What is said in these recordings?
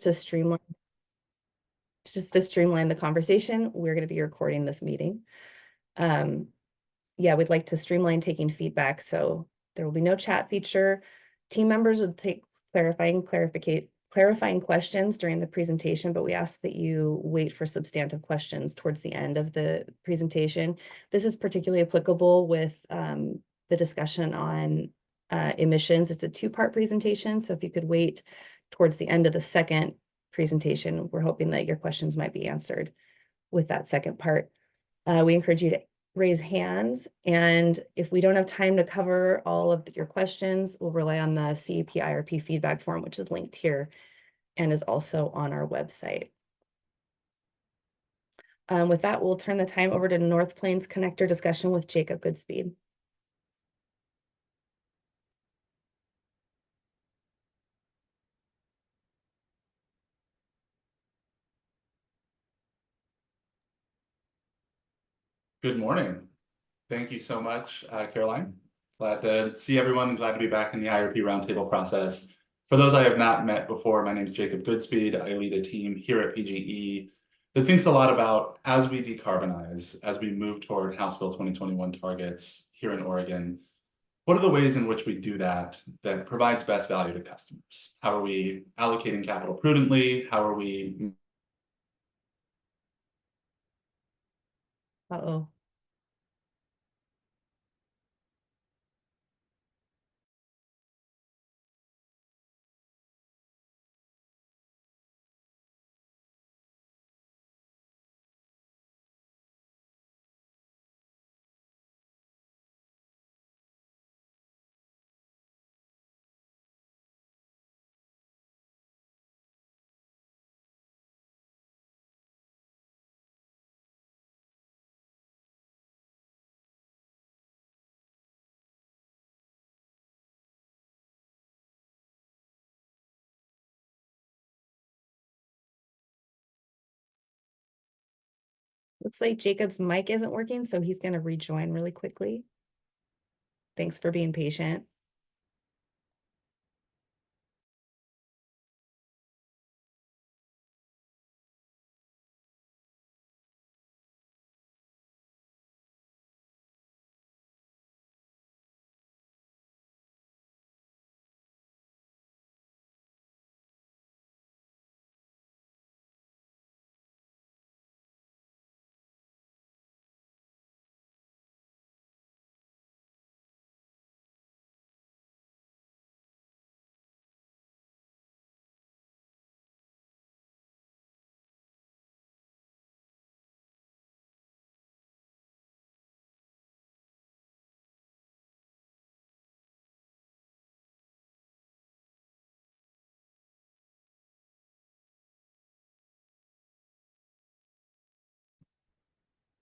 to streamline the conversation, we're going to be recording this meeting. Yeah, we'd like to streamline taking feedback, so there will be no chat feature. Team members will take clarifying questions during the presentation, but we ask that you wait for substantive questions towards the end of the presentation. This is particularly applicable with the discussion on emissions. It's a two-part presentation, so if you could wait towards the end of the second presentation, we're hoping that your questions might be answered with that second part. We encourage you to raise hands, and if we don't have time to cover all of your questions, we'll rely on the CEP IRP feedback form, which is linked here and is also on our website. With that, we'll turn the time over to North Plains Connector discussion with Jacob Goodspeed. Good morning. Thank you so much, Caroline. Glad to see everyone and glad to be back in the IRP Roundtable process. For those I have not met before, my name is Jacob Goodspeed. I lead a team here at PGE that thinks a lot about as we decarbonize, as we move toward House Bill 2021 targets here in Oregon, what are the ways in which we do that that provides best value to customers? How are we allocating capital prudently? How are we... Uh-oh. Looks like Jacob's mic isn't working, so he's going to rejoin really quickly. Thanks for being patient.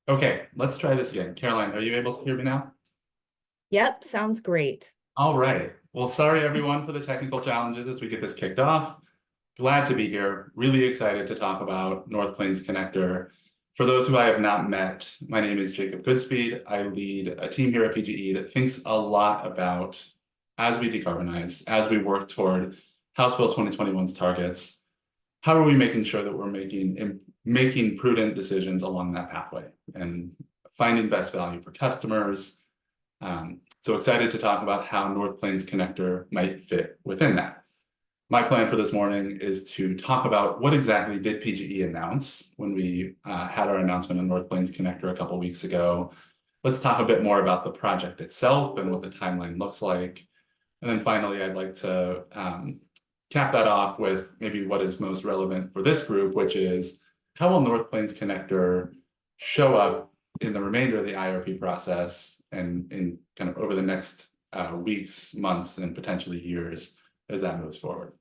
Okay, let's try this again. Caroline, are you able to hear me now? Yep, sounds great. All right. Well, sorry everyone for the technical challenges as we get this kicked off. Glad to be here. Really excited to talk about North Plains Connector. For those who I have not met, my name is Jacob Goodspeed. I lead a team here at PGE that thinks a lot about, as we decarbonize, as we work toward House Bill 2021's targets, how are we making sure that we're making prudent decisions along that pathway and finding best value for customers. So excited to talk about how North Plains Connector might fit within that. My plan for this morning is to talk about what exactly did PGE announce when we had our announcement on North Plains Connector a couple weeks ago. Let's talk a bit more about the project itself and what the timeline looks like. And then finally, I'd like to cap that off with maybe what is most relevant for this group, which is how will North Plains Connector show up in the remainder of the IRP process and in kind of over the next weeks, months, and potentially years as that moves forward.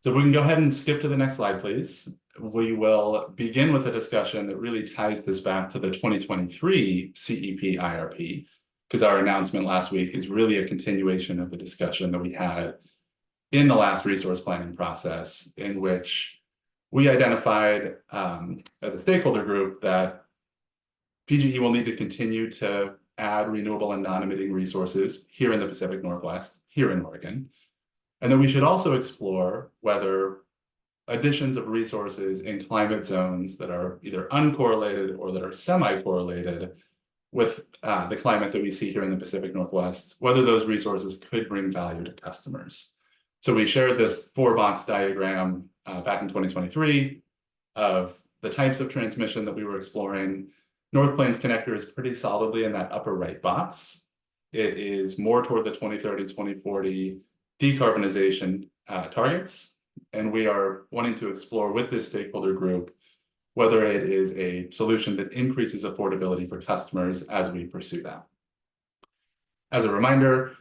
So we can go ahead and skip to the next slide, please. We will begin with a discussion that really ties this back to the 2023 CEP IRP, because our announcement last week is really a continuation of the discussion that we had in the last resource planning process, in which we identified as a stakeholder group that PGE will need to continue to add renewable and non-emitting resources here in the Pacific Northwest, here in Oregon, and that we should also explore whether additions of resources in climate zones that are either uncorrelated or that are semi-correlated with the climate that we see here in the Pacific Northwest, whether those resources could bring value to customers. So we shared this 4-box diagram back in 2023 of the types of transmission that we were exploring. North Plains Connector is pretty solidly in that upper right box. It is more toward the 2030, 2040 decarbonization targets. And we are wanting to explore with this stakeholder group whether it is a solution that increases affordability for customers as we pursue that. As a reminder,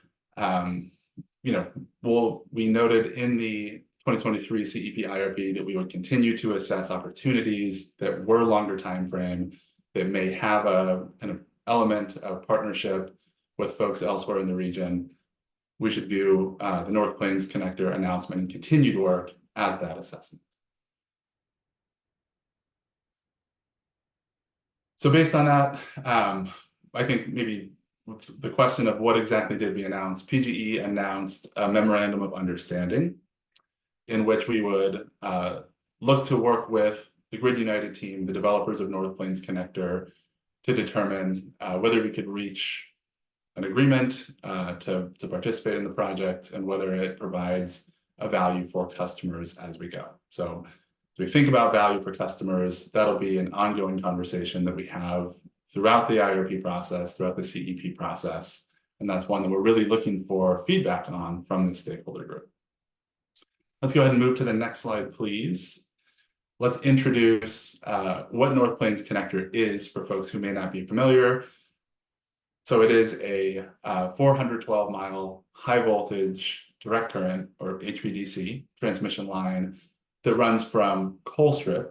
we noted in the 2023 CEP IRP that we would continue to assess opportunities that were longer time frame that may have a kind of element of partnership with folks elsewhere in the region. We should view the North Plains Connector announcement and continued work as that assessment. So based on that, I think maybe the question of what exactly did we announce, PGE announced a memorandum of understanding in which we would look to work with the Grid United team, the developers of North Plains Connector, to determine whether we could reach an agreement to participate in the project and whether it provides a value for customers as we go. So as we think about value for customers, that'll be an ongoing conversation that we have throughout the IRP process, throughout the CEP process. And that's one that we're really looking for feedback on from the stakeholder group. Let's go ahead and move to the next slide, please. Let's introduce what North Plains Connector is for folks who may not be familiar. So it is a 412-mile high voltage direct current, or HVDC, transmission line that runs from Colstrip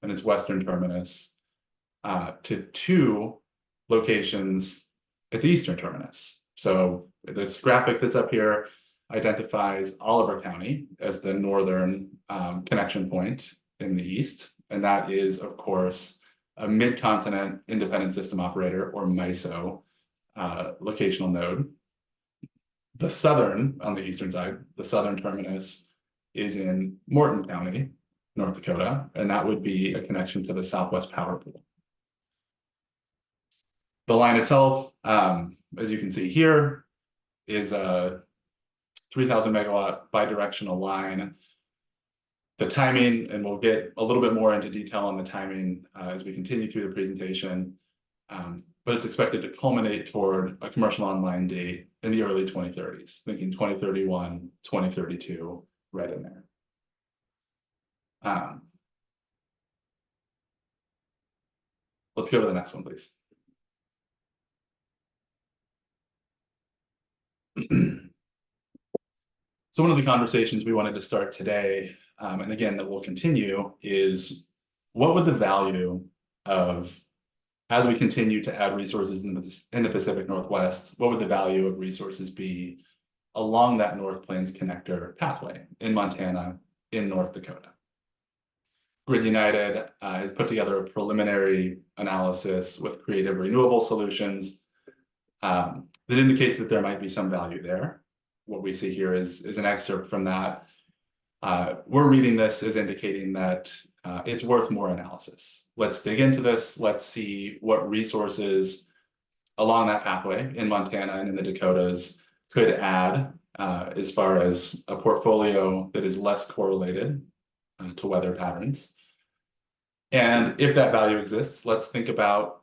and its western terminus to 2 locations at the eastern terminus. So this graphic that's up here identifies Oliver County as the northern connection point in the east. And that is, of course, a mid-continent independent system operator, or MISO, locational node. The southern, on the eastern side, the southern terminus is in Morton County, North Dakota, and that would be a connection to the Southwest Power Pool. The line itself, as you can see here, is a 3,000 megawatt bidirectional line. The timing, and we'll get a little bit more into detail on the timing as we continue through the presentation, but it's expected to culminate toward a commercial online date in the early 2030s, thinking 2031, 2032, right in there. Let's go to the next one, please. So one of the conversations we wanted to start today, and again, that will continue, is what would the value of, as we continue to add resources in the Pacific Northwest, what would the value of resources be along that North Plains Connector pathway in Montana, in North Dakota? Grid United has put together a preliminary analysis with Creative Renewable Solutions that indicates that there might be some value there. What we see here is an excerpt from that. We're reading this as indicating that it's worth more analysis. Let's dig into this. Let's see what resources along that pathway in Montana and in the Dakotas could add as far as a portfolio that is less correlated to weather patterns. And if that value exists, let's think about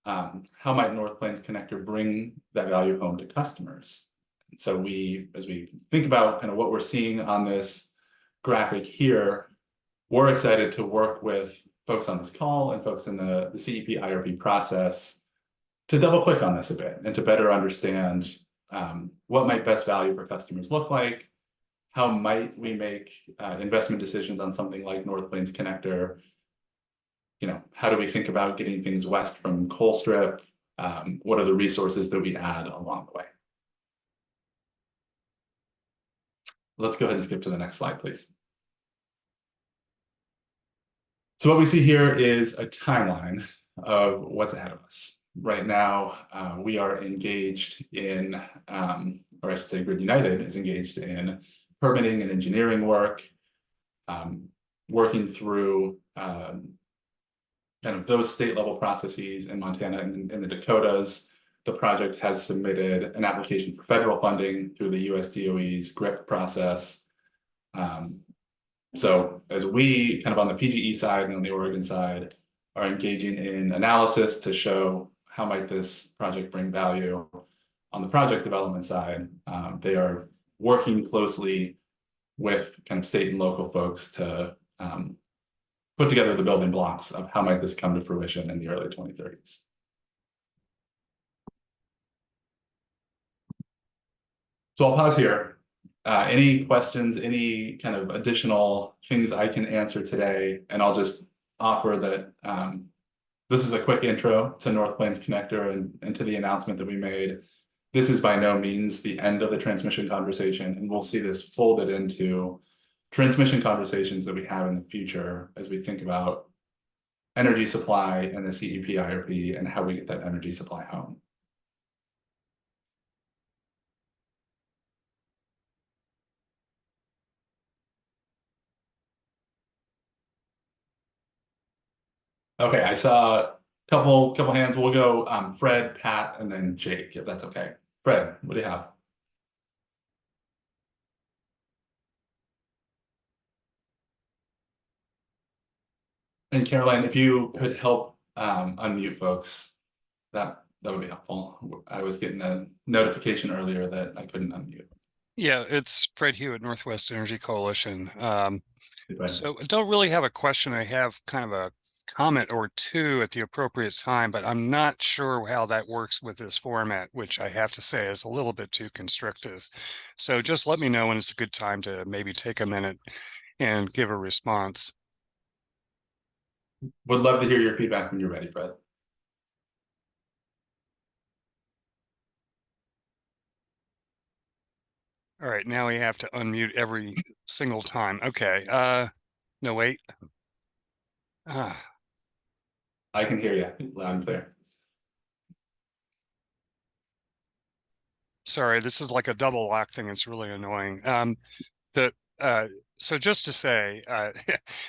how might North Plains Connector bring that value home to customers. And so as we think about kind of what we're seeing on this graphic here, we're excited to work with folks on this call and folks in the CEP IRP process to double click on this a bit and to better understand what might best value for customers look like, how might we make investment decisions on something like North Plains Connector, how do we think about getting things west from Colstrip, what are the resources that we add along the way. Let's go ahead and skip to the next slide, please. So what we see here is a timeline of what's ahead of us. Right now, we are engaged in, or I should say Grid United is engaged in permitting and engineering work. working through kind of those state level processes in Montana and in the Dakotas. The project has submitted an application for federal funding through the US DOE's GRIP process. So as we kind of on the PGE side and on the Oregon side are engaging in analysis to show how might this project bring value on the project development side, they are working closely with kind of state and local folks to put together the building blocks of how might this come to fruition in the early 2030s. So I'll pause here. Any questions, any kind of additional things I can answer today? And I'll just offer that this is a quick intro to North Plains Connector and to the announcement that we made. This is by no means the end of the transmission conversation, and we'll see this folded into transmission conversations that we have in the future as we think about energy supply and the CEP IRP and how we get that energy supply home. Okay, I saw a couple hands. We'll go Fred, Pat, and then Jake, if that's okay. Fred, what do you have? And Caroline, if you could help unmute folks, that would be helpful. I was getting a notification earlier that I couldn't unmute. Yeah, it's Fred Hewitt, Northwest Energy Coalition. Right. So I don't really have a question. I have kind of a comment or two at the appropriate time, but I'm not sure how that works with this format, which I have to say is a little bit too constrictive. So just let me know when it's a good time to maybe take a minute and give a response. Would love to hear your feedback when you're ready, Fred. All right, now we have to unmute every single time. Okay, no, wait. I can hear you loud and clear. Sorry, this is like a double lock thing. It's really annoying. So just to say,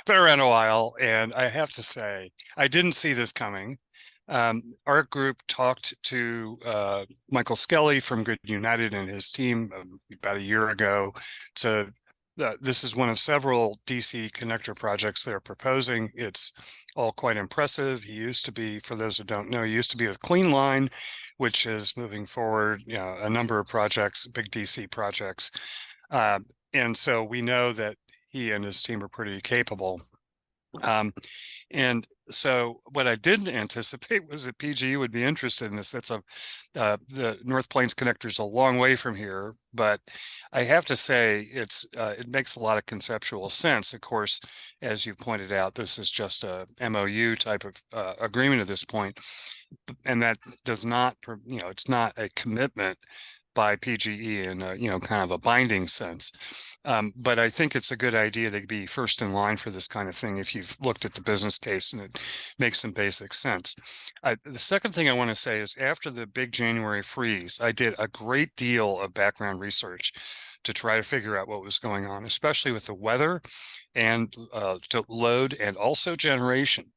been around a while, and I have to say, I didn't see this coming. Our group talked to Michael Skelly from Grid United and his team about a year ago. This is one of several DC connector projects they're proposing. It's all quite impressive. He used to be, for those who don't know, he used to be with Clean Line, which is moving forward, a number of projects, big DC projects. And so we know that he and his team are pretty capable. And so what I didn't anticipate was that PGE would be interested in this. That's the North Plains Connector is a long way from here, but I have to say it makes a lot of conceptual sense. Of course, as you pointed out, this is just a MOU type of agreement at this point, and that does not, it's not a commitment by PGE in kind of a binding sense. But I think it's a good idea to be first in line for this kind of thing if you've looked at the business case and it makes some basic sense. The second thing I want to say is after the big January freeze, I did a great deal of background research to try to figure out what was going on, especially with the weather and load and also generation.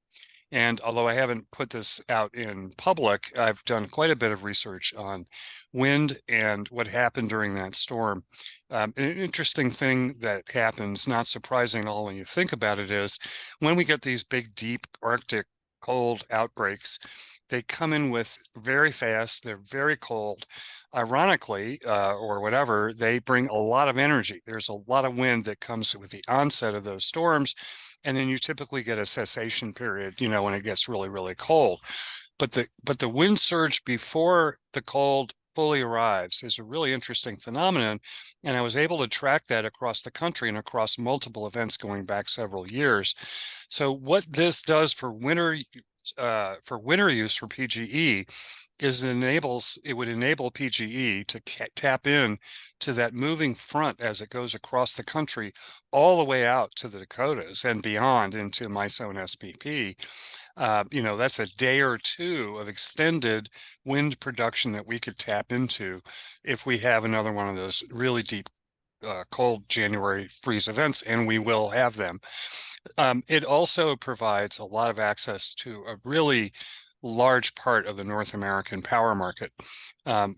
And although I haven't put this out in public, I've done quite a bit of research on wind and what happened during that storm. An interesting thing that happens, not surprising at all when you think about it, is when we get these big, deep Arctic cold outbreaks, they come in with very fast, they're very cold. Ironically, or whatever, they bring a lot of energy. There's a lot of wind that comes with the onset of those storms. And then you typically get a cessation period, when it gets really, really cold. But the wind surge before the cold fully arrives is a really interesting phenomenon. And I was able to track that across the country and across multiple events going back several years. So what this does for winter use for PGE is it would enable PGE to tap in to that moving front as it goes across the country all the way out to the Dakotas and beyond into MISO and SPP. That's a day or two of extended wind production that we could tap into if we have another one of those really deep cold January freeze events, and we will have them. It also provides a lot of access to a really large part of the North American power market,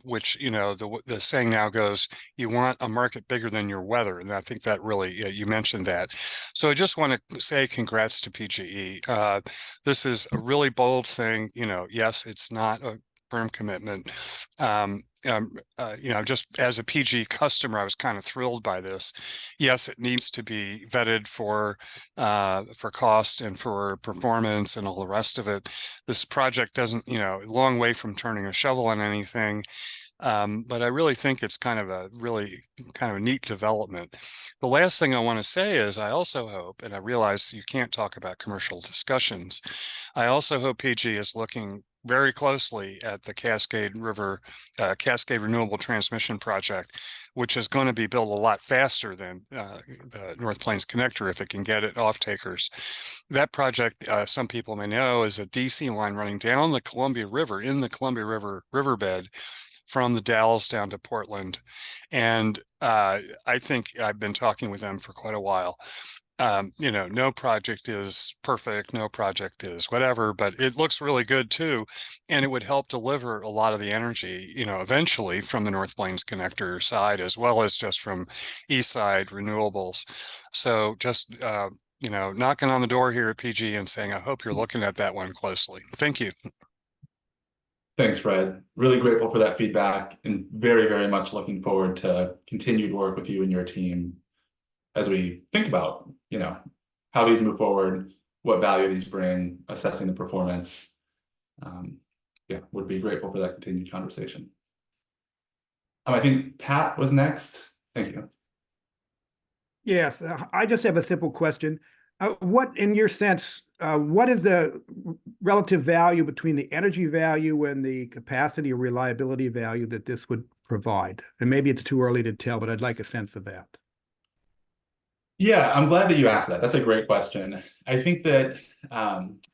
which, you know, the saying now goes, you want a market bigger than your weather. And I think that really, you mentioned that. So I just want to say congrats to PGE. This is a really bold thing. You know, yes, it's not a firm commitment. You know, just as a PG customer, I was kind of thrilled by this. Yes, it needs to be vetted for cost and for performance and all the rest of it. This project doesn't, you know, a long way from turning a shovel on anything. But I really think it's kind of a neat development. The last thing I want to say is I also hope, and I realize you can't talk about commercial discussions, I also hope PG is looking very closely at the Cascade Renewable Transmission Project, which is going to be built a lot faster than the North Plains Connector if it can get it off takers. That project, some people may know, is a DC line running down the Columbia River, in the Columbia River riverbed, from the Dalles down to Portland. And I think I've been talking with them for quite a while. You know, no project is perfect, no project is whatever, but it looks really good too. And it would help deliver a lot of the energy, you know, eventually from the North Plains Connector side, as well as just from East Side renewables. So just, you know, knocking on the door here at PG and saying, I hope you're looking at that one closely. Thank you. Thanks, Fred. Really grateful for that feedback and very, very much looking forward to continued work with you and your team as we think about, you know, how these move forward, what value these bring, assessing the performance. Yeah, would be grateful for that continued conversation. I think Pat was next. Thank you. Yes, I just have a simple question. What, in your sense, what is the relative value between the energy value and the capacity or reliability value that this would provide? And maybe it's too early to tell, but I'd like a sense of that. Yeah, I'm glad that you asked that. That's a great question. I think that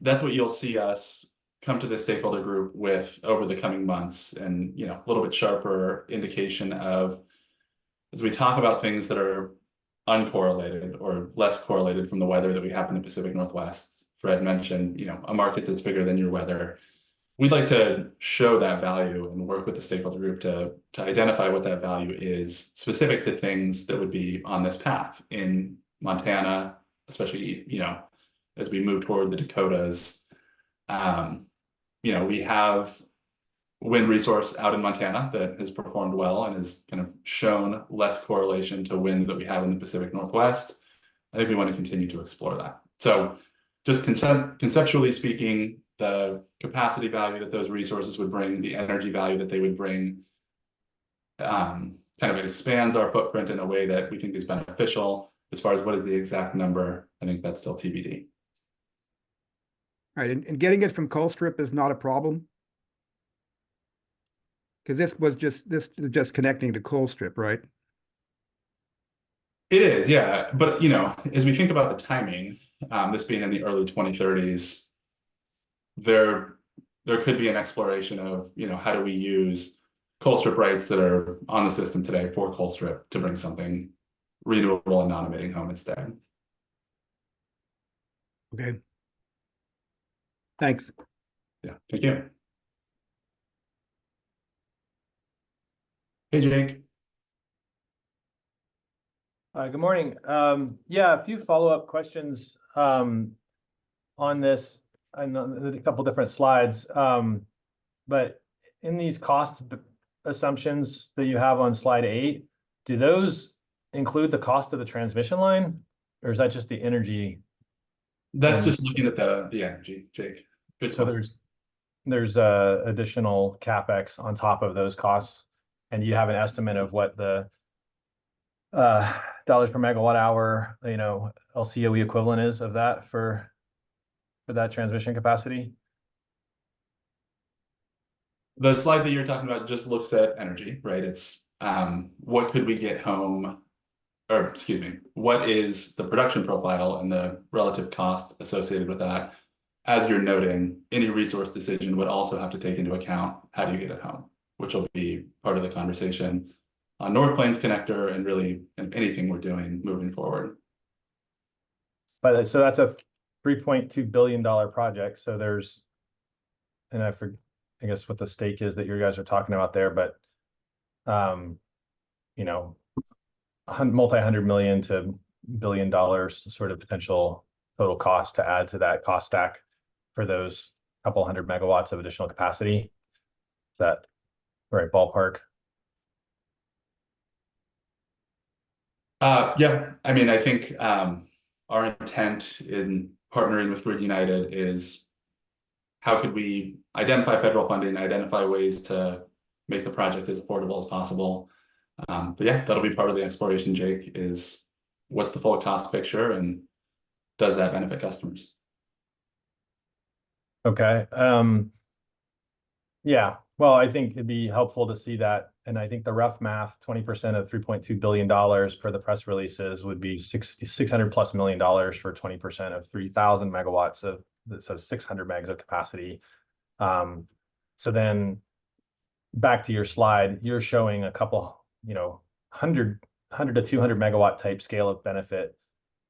that's what you'll see us come to the stakeholder group with over the coming months, and, you know, a little bit sharper indication of, as we talk about things that are uncorrelated or less correlated from the weather that we have in the Pacific Northwest. Fred mentioned, you know, a market that's bigger than your weather. We'd like to show that value and work with the stakeholder group to identify what that value is specific to things that would be on this path in Montana, especially, you know, as we move toward the Dakotas. You know, we have wind resource out in Montana that has performed well and has kind of shown less correlation to wind that we have in the Pacific Northwest. I think we want to continue to explore that. So just conceptually speaking, the capacity value that those resources would bring, the energy value that they would bring, kind of expands our footprint in a way that we think is beneficial. As far as what is the exact number, I think that's still TBD. All right, and getting it from Colstrip is not a problem? Because this is just connecting to Colstrip, right? It is, yeah. But, you know, as we think about the timing, this being in the early 2030s, there could be an exploration of, you know, how do we use Colstrip rights that are on the system today for Colstrip to bring something renewable and non-emitting home instead. Okay. Thanks. Yeah, thank you. Hey, Jake. Good morning. Yeah, a few follow-up questions on this. I know a couple different slides, but in these cost assumptions that you have on slide 8, do those include the cost of the transmission line, or is that just the energy? That's just looking at the energy, Jake. Good so question. there's additional CapEx on top of those costs, and you have an estimate of what the dollars per megawatt hour, you know, LCOE equivalent is of that for that transmission capacity? The slide that you're talking about just looks at energy, right? It's what could we get home, or excuse me, what is the production profile and the relative cost associated with that? As you're noting, any resource decision would also have to take into account how do you get it home, which will be part of the conversation on North Plains Connector and really anything we're doing moving forward. But so that's a $3.2 billion project. So there's, and I guess what the stake is that you guys are talking about there, but you know, multi-hundred million to $1 billion sort of potential total cost to add to that cost stack for those couple hundred megawatts of additional capacity. Is that the right ballpark? Yeah, I mean, I think our intent in partnering with Grid United is how could we identify federal funding, identify ways to make the project as affordable as possible. But yeah, that'll be part of the exploration, Jake, is what's the full cost picture and does that benefit customers? Okay. Yeah, well, I think it'd be helpful to see that. And I think the rough math, 20% of $3.2 billion per the press releases would be $600+ million for 20% of 3,000 megawatts of, that says 600 megs of capacity. So then back to your slide, you're showing a couple, 100 to 200 megawatt type scale of benefit.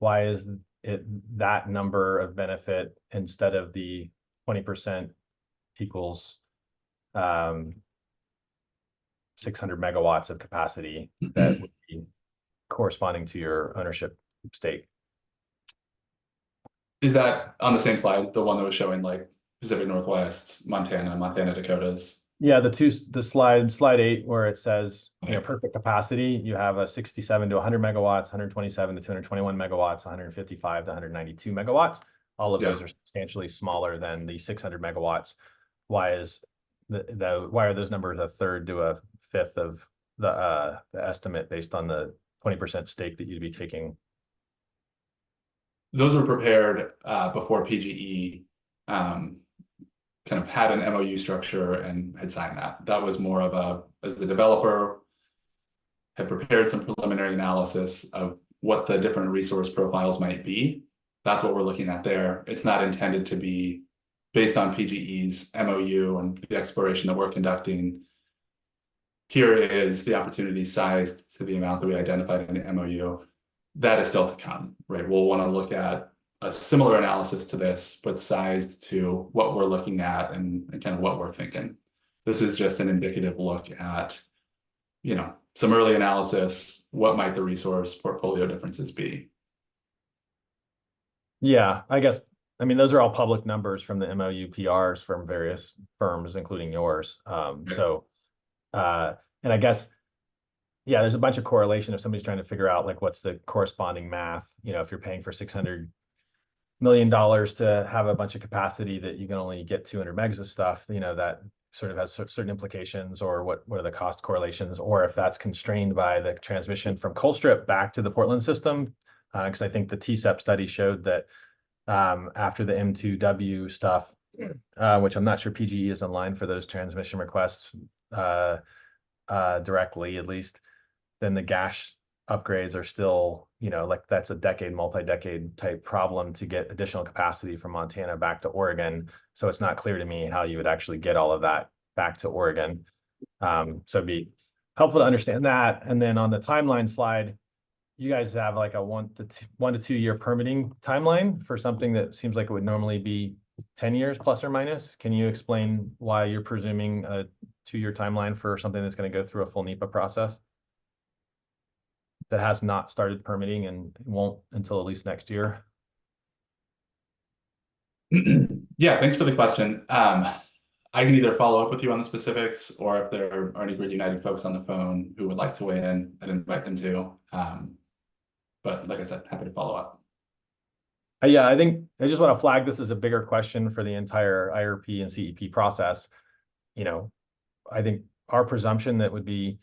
Why is it that number of benefit instead of the 20% equals 600 megawatts of capacity that would be corresponding to your ownership stake? Is that on the same slide, the one that was showing like Pacific Northwest, Montana, Dakotas? Yeah, the slide 8, where it says, perfect capacity, you have a 67 to 100 megawatts, 127 to 221 megawatts, 155 to 192 megawatts. All of those are substantially smaller than the 600 megawatts. Why is why are those numbers a third to a fifth of the estimate based on the 20% stake that you'd be taking? Those were prepared before PGE kind of had an MOU structure and had signed that. That was more of a, as the developer had prepared some preliminary analysis of what the different resource profiles might be. That's what we're looking at there. It's not intended to be based on PGE's MOU and the exploration that we're conducting. Here is the opportunity sized to the amount that we identified in the MOU. That is still to come, right? We'll want to look at a similar analysis to this, but sized to what we're looking at and kind of what we're thinking. This is just an indicative look at, some early analysis. What might the resource portfolio differences be? Yeah, I mean, those are all public numbers from the MOU PRs from various firms, including yours. And I guess, yeah, there's a bunch of correlation if somebody's trying to figure out like what's the corresponding math. If you're paying for $600 million to have a bunch of capacity that you can only get 200 megs of stuff, that sort of has certain implications, or what are the cost correlations, or if that's constrained by the transmission from Colstrip back to the Portland system. Because I think the CEP study showed that after the M2W stuff, which I'm not sure PGE is in line for those transmission requests directly, at least, then the gas upgrades are still, like that's a multi-decade type problem to get additional capacity from Montana back to Oregon. So it's not clear to me how you would actually get all of that back to Oregon. So it'd be helpful to understand that. And then on the timeline slide, you guys have like a 1 to 2 year permitting timeline for something that seems like it would normally be 10 years plus or minus. Can you explain why you're presuming a 2-year timeline for something that's going to go through a full NEPA process that has not started permitting and won't until at least next year? Yeah, thanks for the question. I can either follow up with you on the specifics, or if there are any Grid United folks on the phone who would like to weigh in, I'd invite them to. But like I said, happy to follow up. Yeah, I think I just want to flag this as a bigger question for the entire IRP and CEP process. I think our presumption that would be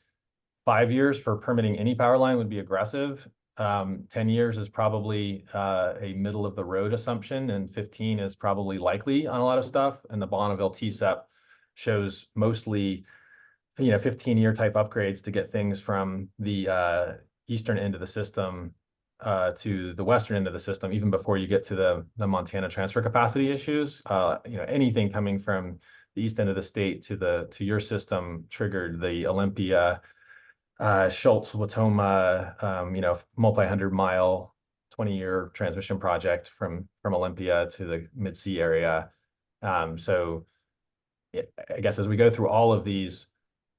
5 years for permitting any power line would be aggressive. 10 years is probably a middle of the road assumption, and 15 is probably likely on a lot of stuff. And the Bonneville TCEP shows mostly 15-year type upgrades to get things from the eastern end of the system to the western end of the system, even before you get to the Montana transfer capacity issues. Anything coming from the east end of the state to your system triggered the Olympia, Schultz, Watoma, multi-100-mile 20-year transmission project from Olympia to the Mid-Sea area. So I guess as we go through all of these,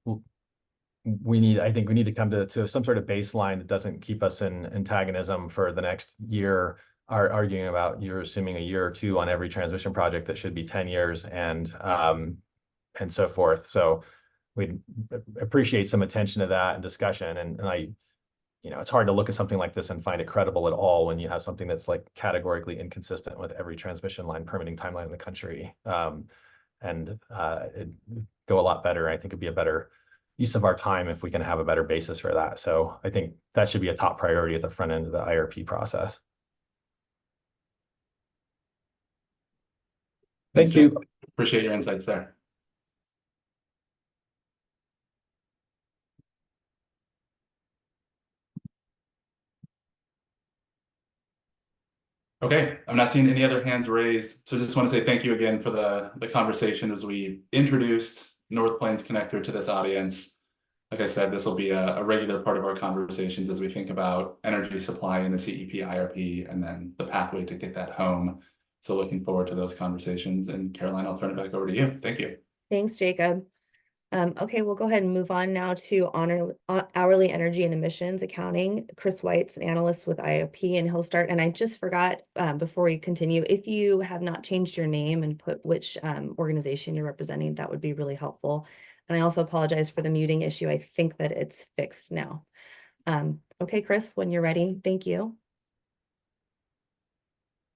I think we need to come to some sort of baseline that doesn't keep us in antagonism for the next year, arguing about you're assuming a year or two on every transmission project that should be 10 years and so forth. So we'd appreciate some attention to that and discussion. And it's hard to look at something like this and find it credible at all when you have something that's like categorically inconsistent with every transmission line permitting timeline in the country. It'd go a lot better. I think it'd be a better use of our time if we can have a better basis for that. So I think that should be a top priority at the front end of the IRP process. Thank you. Appreciate your insights there. Okay, I'm not seeing any other hands raised. So just want to say thank you again for the conversation as we introduced North Plains Connector to this audience. Like I said, this will be a regular part of our conversations as we think about energy supply in the CEP IRP and then the pathway to get that home. So looking forward to those conversations. And Caroline, I'll turn it back over to you. Thank you. Thanks, Jacob. Okay, we'll go ahead and move on now to hourly energy and emissions accounting. Chris White's an analyst with IRP, and he'll start. And I just forgot before we continue, if you have not changed your name and put which organization you're representing, that would be really helpful. And I also apologize for the muting issue. I think that it's fixed now. Okay, Chris, when you're ready, thank you.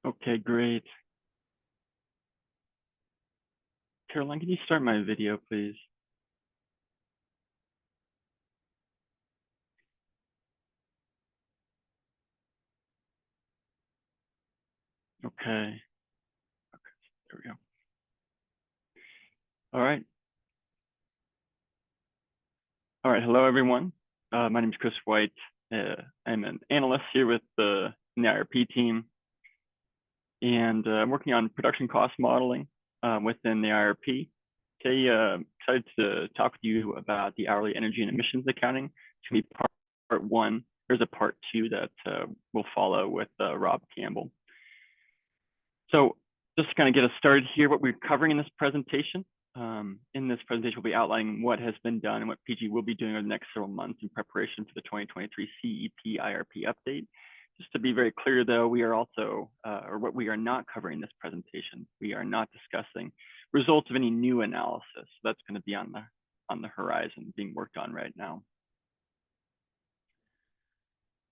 Okay, great. Caroline, can you start my video, please? Okay, there we go. All right. Hello, everyone. My name is Chris White. I'm an analyst here with the IRP team. And I'm working on production cost modeling within the IRP. Okay, excited to talk with you about the hourly energy and emissions accounting. It's going to be part one. There's a part two that will follow with Rob Campbell. So just to kind of get us started here, what we're covering in this presentation. In this presentation, we'll be outlining what has been done and what PG will be doing over the next several months in preparation for the 2023 CEP IRP update. Just to be very clear, though, we are also, or what we are not covering in this presentation, we are not discussing results of any new analysis. That's going to be on the horizon, being worked on right now.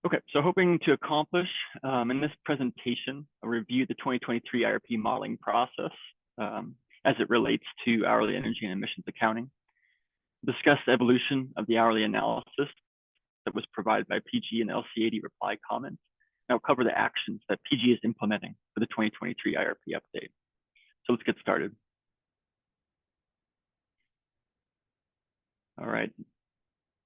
Okay, so hoping to accomplish in this presentation, a review the 2023 IRP modeling process as it relates to hourly energy and emissions accounting, discuss the evolution of the hourly analysis that was provided by PG and LC80 reply comments. Now cover the actions that PG is implementing for the 2023 IRP update. So let's get started. All right.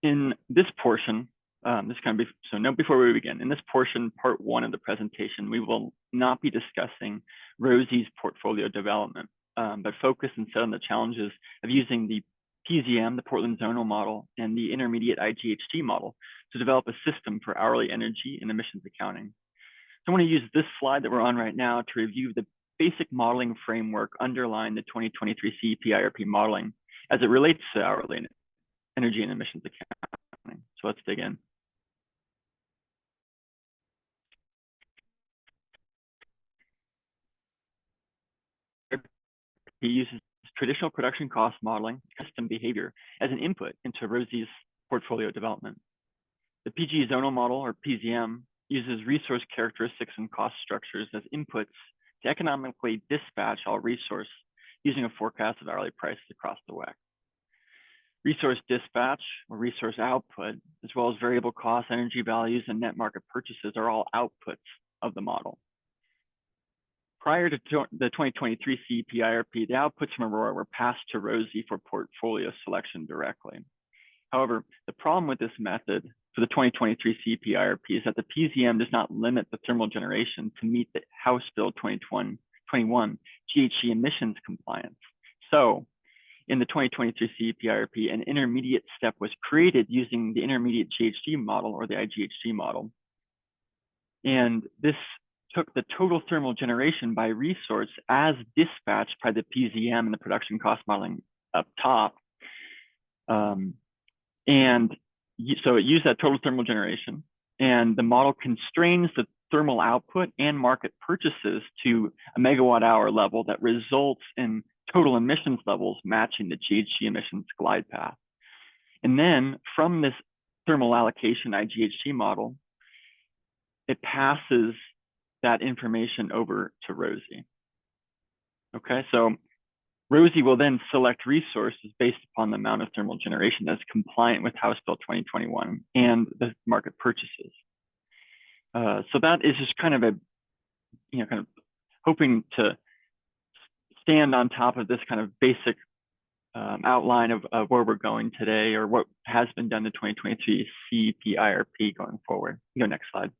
In this portion, before we begin, in this portion, part one of the presentation, we will not be discussing ROSI's portfolio development, but focus instead on the challenges of using the PZM, the Portland Zonal model, and the intermediate IGHG model to develop a system for hourly energy and emissions accounting. So I want to use this slide that we're on right now to review the basic modeling framework underlying the 2023 CEP IRP modeling as it relates to hourly energy and emissions accounting. So let's dig in. He uses traditional production cost modeling, custom behavior as an input into ROSI's portfolio development. The PG zonal model, or PZM, uses resource characteristics and cost structures as inputs to economically dispatch all resource using a forecast of hourly prices across the WEC. Resource dispatch, or resource output, as well as variable cost, energy values, and net market purchases are all outputs of the model. Prior to the 2023 CEP IRP, the outputs from Aurora were passed to ROSI for portfolio selection directly. However, the problem with this method for the 2023 CEP IRP is that the PZM does not limit the thermal generation to meet the House Bill 2021 GHG emissions compliance. So in the 2023 CEP IRP, an intermediate step was created using the intermediate GHG model, or the IGHG model. And this took the total thermal generation by resource as dispatched by the PZM and the production cost modeling up top. So it used that total thermal generation, and the model constrains the thermal output and market purchases to a megawatt hour level that results in total emissions levels matching the GHG emissions glide path. And then from this thermal allocation IGHG model, it passes that information over to Rosie. Okay, so Rosie will then select resources based upon the amount of thermal generation that's compliant with House Bill 2021 and the market purchases. So that is just kind of kind of hoping to stand on top of this kind of basic outline of where we're going today, or what has been done in 2023 CEP IRP going forward. Go next slide.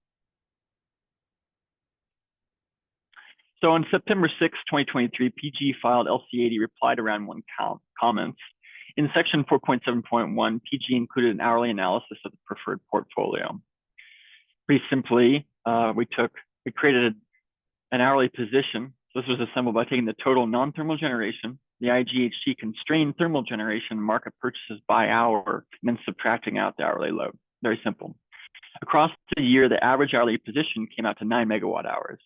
So on September 6, 2023, PG filed LC80 reply to round 1 comments. In section 4.7.1, PG included an hourly analysis of the preferred portfolio. Pretty simply, we created an hourly position. So this was assembled by taking the total non-thermal generation, the IGHG constrained thermal generation, market purchases by hour, and then subtracting out the hourly load. Very simple. Across the year, the average hourly position came out to 9 megawatt hours.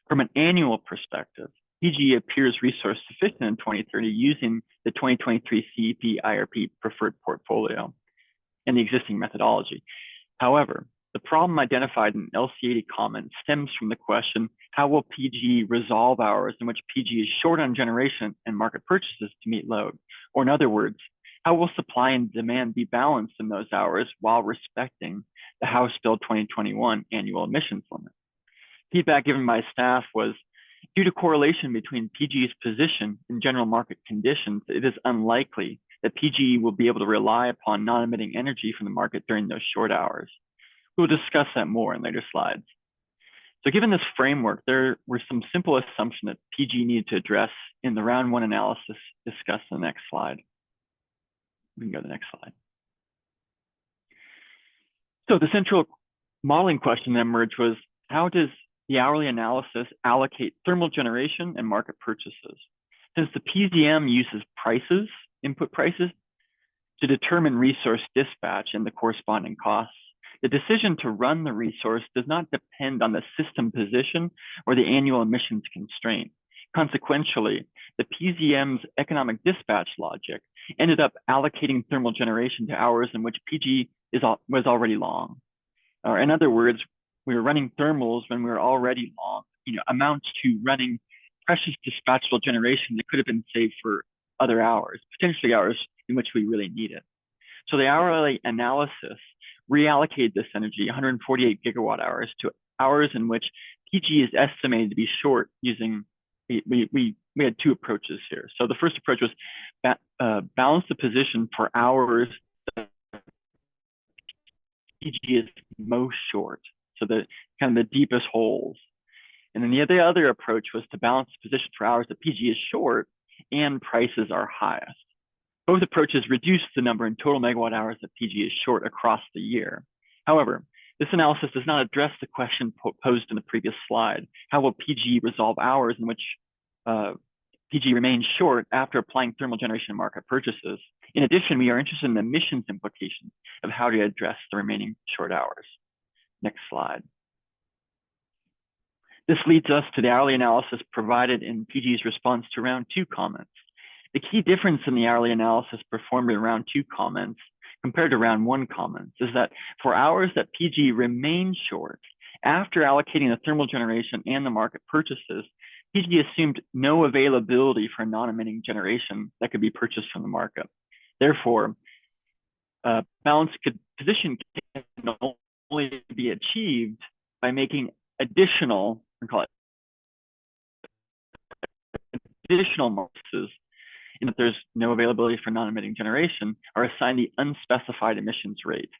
From an annual perspective, PG appears resource sufficient in 2030 using the 2023 CEP IRP preferred portfolio and the existing methodology. However, the problem identified in LC80 comments stems from the question, how will PG resolve hours in which PG is short on generation and market purchases to meet load? Or in other words, how will supply and demand be balanced in those hours while respecting the House Bill 2021 annual emissions limit? Feedback given by staff was, due to correlation between PG's position and general market conditions, it is unlikely that PG will be able to rely upon non-emitting energy from the market during those short hours. We'll discuss that more in later slides. So given this framework, there were some simple assumptions that PG needed to address in the round 1 analysis discussed in the next slide. We can go to the next slide. So the central modeling question that emerged was, how does the hourly analysis allocate thermal generation and market purchases? Since the PZM uses prices, input prices, to determine resource dispatch and the corresponding costs, the decision to run the resource does not depend on the system position or the annual emissions constraint. Consequentially, the PZM's economic dispatch logic ended up allocating thermal generation to hours in which PG was already long. Or in other words, we were running thermals when we were already long, amounts to running precious dispatchable generation that could have been saved for other hours, potentially hours in which we really need it. So the hourly analysis reallocated this energy, 148 gigawatt hours, to hours in which PG is estimated to be short using, we had 2 approaches here. So the first approach was balance the position for hours that PG is most short. So the kind of the deepest holes. And then the other approach was to balance the position for hours that PG is short and prices are highest. Both approaches reduce the number in total megawatt hours that PG is short across the year. However, this analysis does not address the question posed in the previous slide. How will PG resolve hours in which PG remains short after applying thermal generation market purchases? In addition, we are interested in the emissions implications of how to address the remaining short hours. Next slide. This leads us to the hourly analysis provided in PG's response to round 2 comments. The key difference in the hourly analysis performed in round 2 comments compared to round 1 comments is that for hours that PG remained short, after allocating the thermal generation and the market purchases, PG assumed no availability for non-emitting generation that could be purchased from the market. Therefore, balanced position can only be achieved by making additional, we call it additional markers, and if there's no availability for non-emitting generation, are assigned the unspecified emissions rate,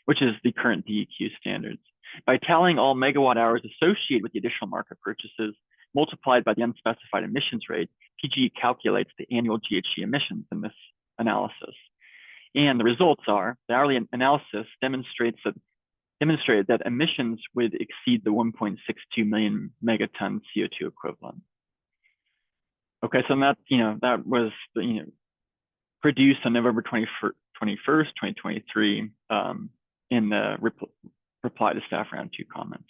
which is the current DEQ standards. By tallying all megawatt hours associated with the additional market purchases multiplied by the unspecified emissions rate, PG calculates the annual GHG emissions in this analysis. And the results are, the hourly analysis demonstrates that demonstrated that emissions would exceed the 1.62 million megaton CO2 equivalent. Okay, so that, that was, produced on November 21st, 2023, in the reply to staff round 2 comments.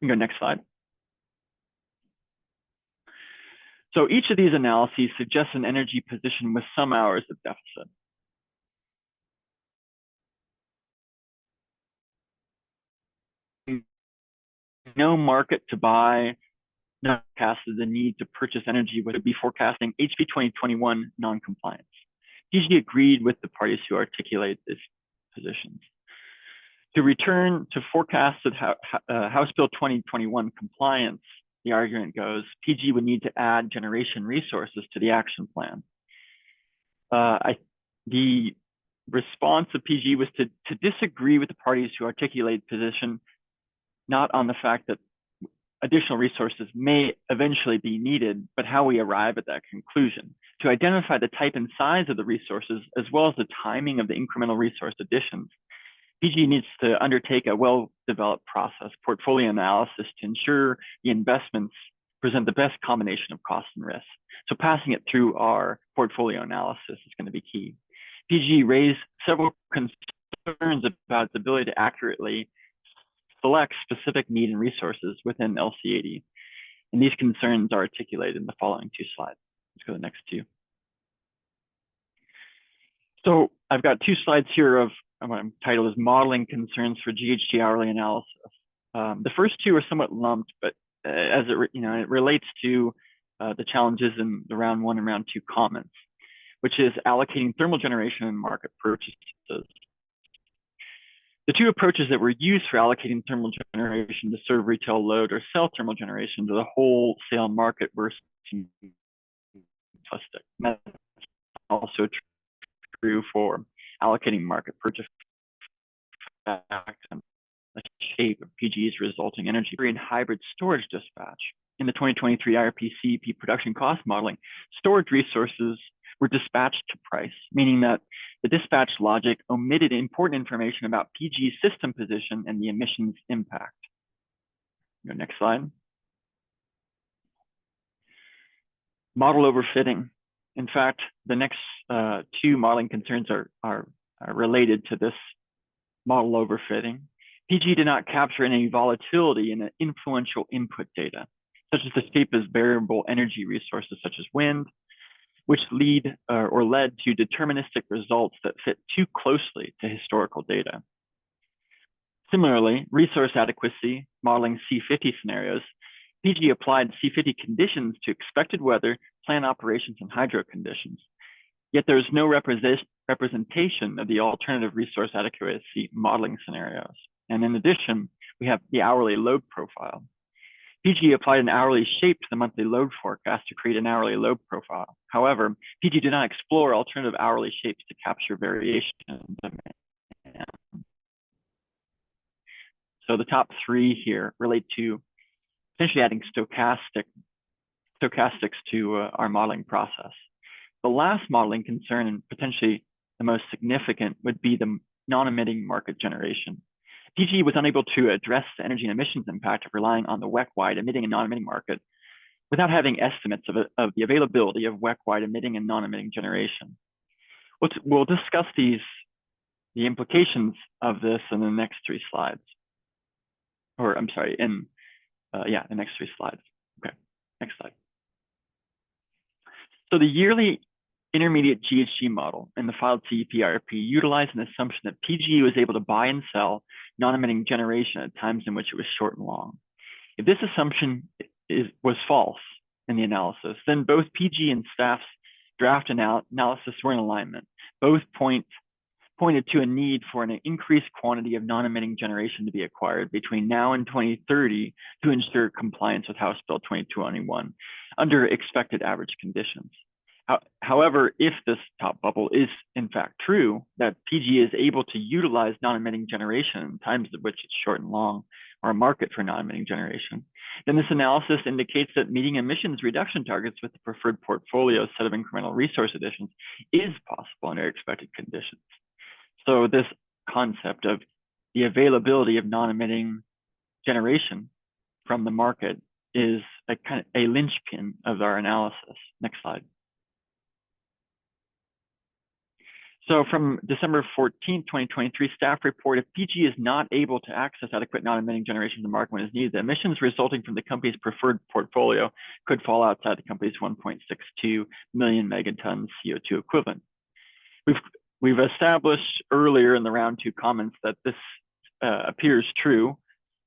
We can go next slide. So each of these analyses suggests an energy position with some hours of deficit. No market to buy, no forecasted the need to purchase energy would be forecasting HB 2021 non-compliance. PG agreed with the parties who articulate these positions. To return to forecasted House Bill 2021 compliance, the argument goes, PG would need to add generation resources to the action plan. The response of PG was to disagree with the parties who articulate position, not on the fact that additional resources may eventually be needed, but how we arrive at that conclusion. To identify the type and size of the resources, as well as the timing of the incremental resource additions, PG needs to undertake a well-developed process, portfolio analysis, to ensure the investments present the best combination of cost and risk. So passing it through our portfolio analysis is going to be key. PG raised several concerns about its ability to accurately select specific need and resources within LC80. And these concerns are articulated in the following 2 slides. Let's go to the next 2. So I've got 2 slides here of what I'm titled as modeling concerns for GHG hourly analysis. The first 2 are somewhat lumped, but as it relates to the challenges in the round 1 and round 2 comments, which is allocating thermal generation and market purchases. The 2 approaches that were used for allocating thermal generation to serve retail load or sell thermal generation to the wholesale market were simplistic. That's also true for allocating market purchase and the shape of PG's resulting energy in hybrid storage dispatch. In the 2023 IRP CEP production cost modeling, storage resources were dispatched to price, meaning that the dispatch logic omitted important information about PG's system position and the emissions impact. Go next slide. Model overfitting. In fact, the next 2 modeling concerns are related to this model overfitting. PG did not capture any volatility in the influential input data, such as the shape of variable energy resources such as wind, which led to deterministic results that fit too closely to historical data. Similarly, resource adequacy, modeling C50 scenarios, PG applied C50 conditions to expected weather, plant operations, and hydro conditions. Yet there is no representation of the alternative resource adequacy modeling scenarios. And in addition, we have the hourly load profile. PG applied an hourly shape to the monthly load forecast to create an hourly load profile. However, PG did not explore alternative hourly shapes to capture variation in demand. So the top 3 here relate to essentially adding stochastics to our modeling process. The last modeling concern, and potentially the most significant, would be the non-emitting market generation. PG was unable to address the energy and emissions impact of relying on the WEC-wide emitting and non-emitting market without having estimates of the availability of WEC-wide emitting and non-emitting generation. We'll discuss the implications of this in the next 3 slides. Or I'm sorry, the next 3 slides. Okay, next slide. So the yearly intermediate GHG model in the filed CEP IRP utilized an assumption that PG was able to buy and sell non-emitting generation at times in which it was short and long. If this assumption was false in the analysis, then both PG and staff's draft analysis were in alignment. Both pointed to a need for an increased quantity of non-emitting generation to be acquired between now and 2030 to ensure compliance with House Bill 2221 under expected average conditions. However, if this top bubble is in fact true, that PG is able to utilize non-emitting generation in times of which it's short and long, or a market for non-emitting generation, then this analysis indicates that meeting emissions reduction targets with the preferred portfolio set of incremental resource additions is possible under expected conditions. So this concept of the availability of non-emitting generation from the market is a kind of a linchpin of our analysis. Next slide. So from December 14, 2023, staff report, if PG is not able to access adequate non-emitting generation in the market when it's needed, the emissions resulting from the company's preferred portfolio could fall outside the company's 1.62 million megatons CO2 equivalent. We've established earlier in the round 2 comments that this appears true,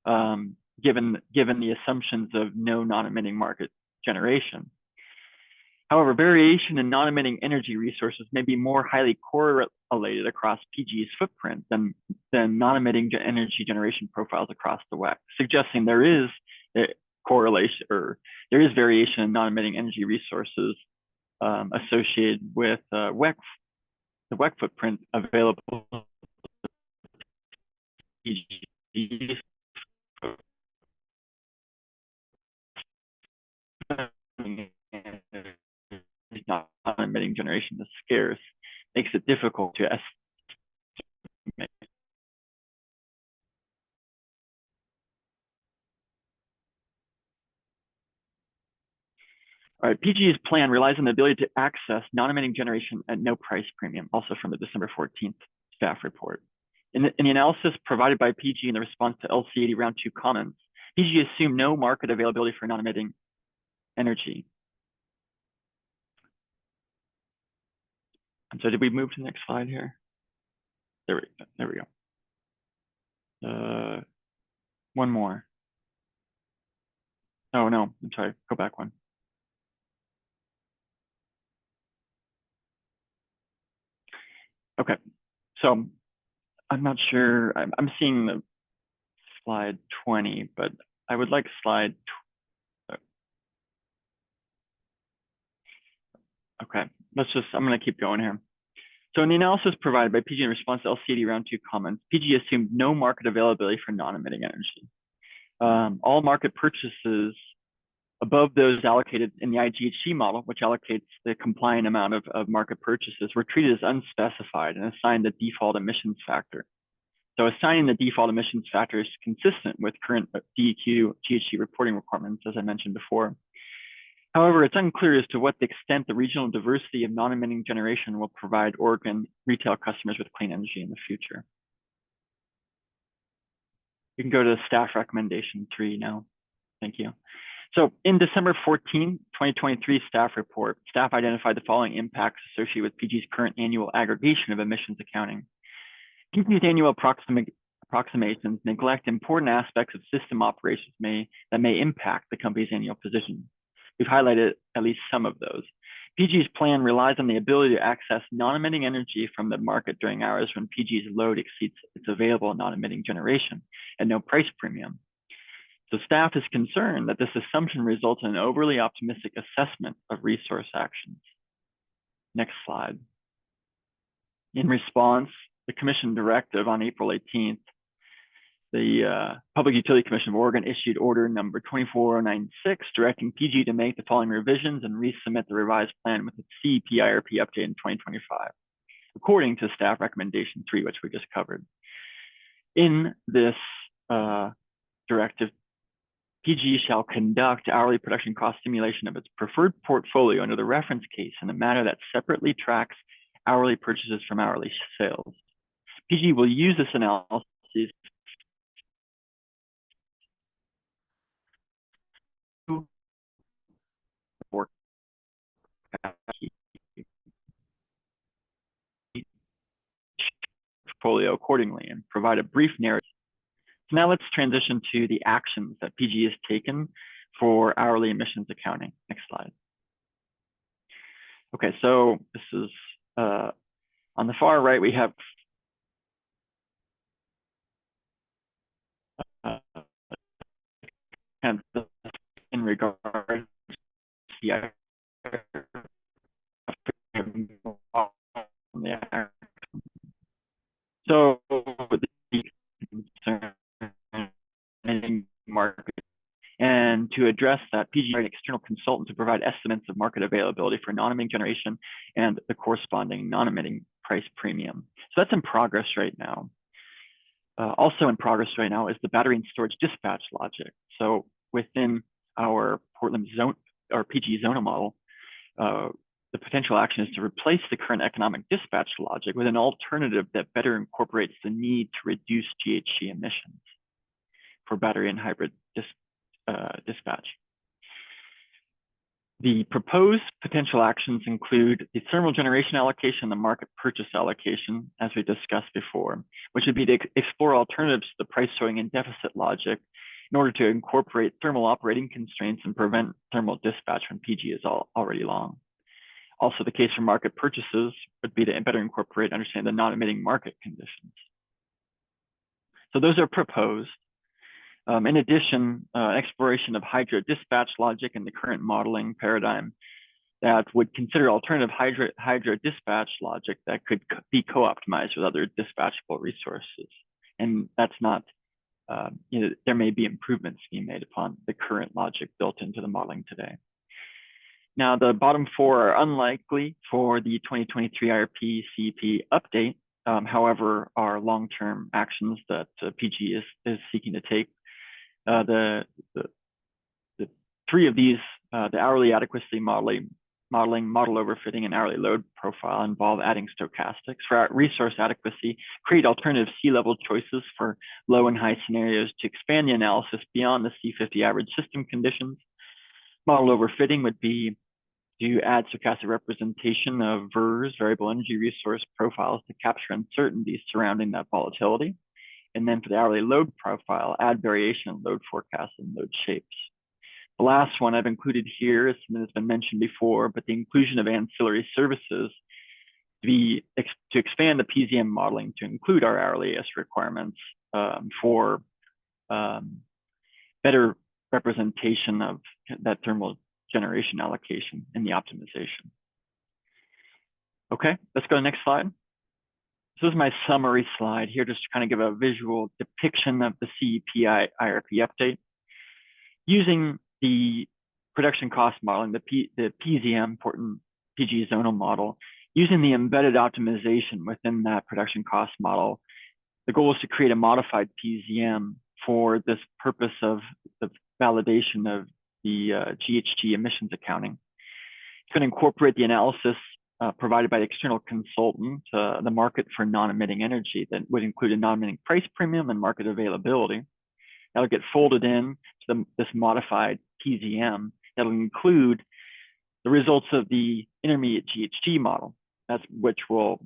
given the assumptions of no non-emitting market generation. However, variation in non-emitting energy resources may be more highly correlated across PG's footprint than non-emitting energy generation profiles across the WECC, suggesting there is a correlation, or there is variation in non-emitting energy resources associated with the WECC footprint available to PG. Non-emitting generation is scarce, makes it difficult to estimate. All right, PG's plan relies on the ability to access non-emitting generation at no price premium, also from the December 14th staff report. In the analysis provided by PG in the response to LC80 round 2 comments, PG assumed no market availability for non-emitting energy. And so did we move to the next slide here? There we go. One more. Oh no, I'm sorry, go back one. Okay, so I'm not sure, I'm seeing the slide 20, but I would like slide. Okay, I'm gonna keep going here. So in the analysis provided by PG in response to LCD round 2 comments, PG assumed no market availability for non-emitting energy. All market purchases above those allocated in the IGHG model, which allocates the compliant amount of market purchases, were treated as unspecified and assigned the default emissions factor. So assigning the default emissions factor is consistent with current DEQ GHG reporting requirements, as I mentioned before. However, it's unclear as to what the extent the regional diversity of non-emitting generation will provide Oregon retail customers with clean energy in the future. You can go to staff recommendation 3 now. Thank you. So in December 14, 2023 staff report, staff identified the following impacts associated with PG's current annual aggregation of emissions accounting. PG's annual approximations neglect important aspects of system operations that may impact the company's annual position. We've highlighted at least some of those. PG's plan relies on the ability to access non-emitting energy from the market during hours when PG's load exceeds its available non-emitting generation at no price premium. So staff is concerned that this assumption results in an overly optimistic assessment of resource actions. Next slide. In response, the Commission directive on April 18th, the Public Utility Commission of Oregon issued order number 24096, directing PG to make the following revisions and resubmit the revised plan with its CEP IRP update in 2025, according to staff recommendation 3, which we just covered. In this directive, PG shall conduct hourly production cost simulation of its preferred portfolio under the reference case in a manner that separately tracks hourly purchases from hourly sales. PG will use this analysis for portfolio accordingly and provide a brief narrative. So now let's transition to the actions that PG has taken for hourly emissions accounting. Next slide. Okay, so this is on the far right, we have in regard to the so the market, and to address that, PG hired an external consultant to provide estimates of market availability for non-emitting generation and the corresponding non-emitting price premium. So that's in progress right now. also in progress right now is the battery and storage dispatch logic. So within our Portland zone or PG zonal model, the potential action is to replace the current economic dispatch logic with an alternative that better incorporates the need to reduce GHG emissions for battery and hybrid dispatch. The proposed potential actions include the thermal generation allocation, the market purchase allocation, as we discussed before, which would be to explore alternatives to the price showing and deficit logic in order to incorporate thermal operating constraints and prevent thermal dispatch when PG is already long. Also, the case for market purchases would be to better incorporate and understand the non-emitting market conditions. So those are proposed. In addition, exploration of hydro dispatch logic in the current modeling paradigm that would consider alternative hydro dispatch logic that could be co-optimized with other dispatchable resources. And that's not, there may be improvements being made upon the current logic built into the modeling today. Now, the bottom four are unlikely for the 2023 IRP CEP update. However, are long-term actions that PG is seeking to take. The three of these, the hourly adequacy modeling, model overfitting, and hourly load profile involve adding stochastics. For resource adequacy, create alternative sea level choices for low and high scenarios to expand the analysis beyond the C50 average system conditions. Model overfitting would be to add stochastic representation of VERS, variable energy resource profiles, to capture uncertainties surrounding that volatility. And then for the hourly load profile, add variation in load forecasts and load shapes. The last one I've included here is something that's been mentioned before, but the inclusion of ancillary services to expand the PZM modeling to include our hourly AS requirements for better representation of that thermal generation allocation in the optimization. Okay, let's go to the next slide. This is my summary slide here, just to kind of give a visual depiction of the CEP IRP update. Using the production cost modeling, the PZM, Portland PG zonal model, using the embedded optimization within that production cost model, the goal is to create a modified PZM for this purpose of the validation of the GHG emissions accounting. It's going to incorporate the analysis provided by the external consultant, the market for non-emitting energy, that would include a non-emitting price premium and market availability. That'll get folded in to this modified PZM. That'll include the results of the intermediate GHG model, which will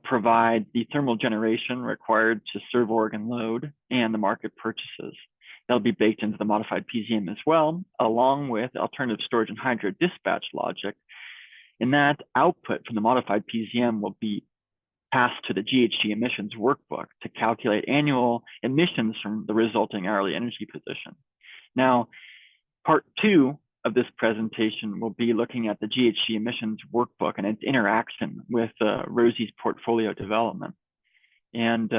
provide the thermal generation required to serve Oregon load and the market purchases. That'll be baked into the modified PZM as well, along with alternative storage and hydro dispatch logic. And that output from the modified PZM will be passed to the GHG emissions workbook to calculate annual emissions from the resulting hourly energy position. Now, part two of this presentation will be looking at the GHG emissions workbook and its interaction with Rosie's portfolio development. And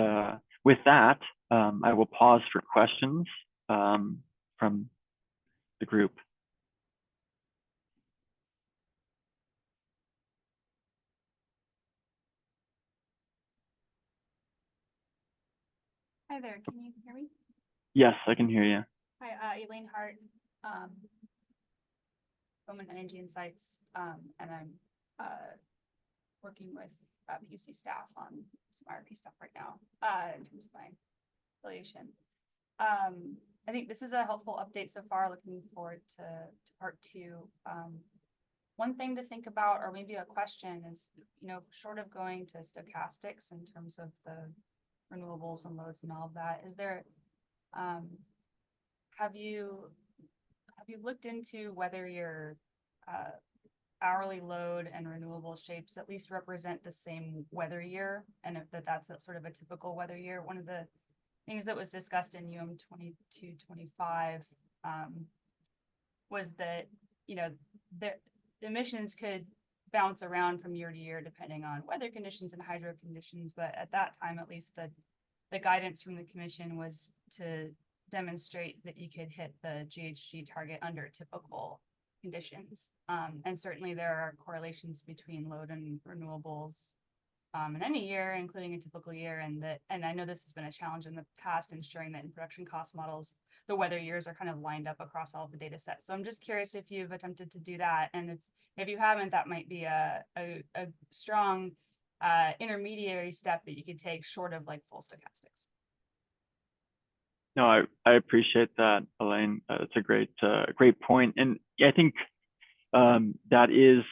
with that, I will pause for questions from the group. Hi there, can you hear me? Yes, I can hear you. Hi, Elaine Hart, Women Energy Insights, and I'm working with PUC staff on some IRP stuff right now in terms of my affiliation. I think this is a helpful update so far. Looking forward to part two. One thing to think about, or maybe a question, is, short of going to stochastics in terms of the renewables and loads and all of that, is there, have you looked into whether your hourly load and renewable shapes at least represent the same weather year, and if that's sort of a typical weather year? One of the things that was discussed in UM 2225 was that the emissions could bounce around from year to year depending on weather conditions and hydro conditions, but at that time, at least, the guidance from the commission was to demonstrate that you could hit the GHG target under typical conditions. And certainly there are correlations between load and renewables in any year, including a typical year. And I know this has been a challenge in the past, ensuring that in production cost models, the weather years are kind of lined up across all of the data sets. So I'm just curious if you've attempted to do that. And if you haven't, that might be a strong intermediary step that you could take short of like full stochastics. No, I appreciate that, Elaine. It's a great point. And I think that is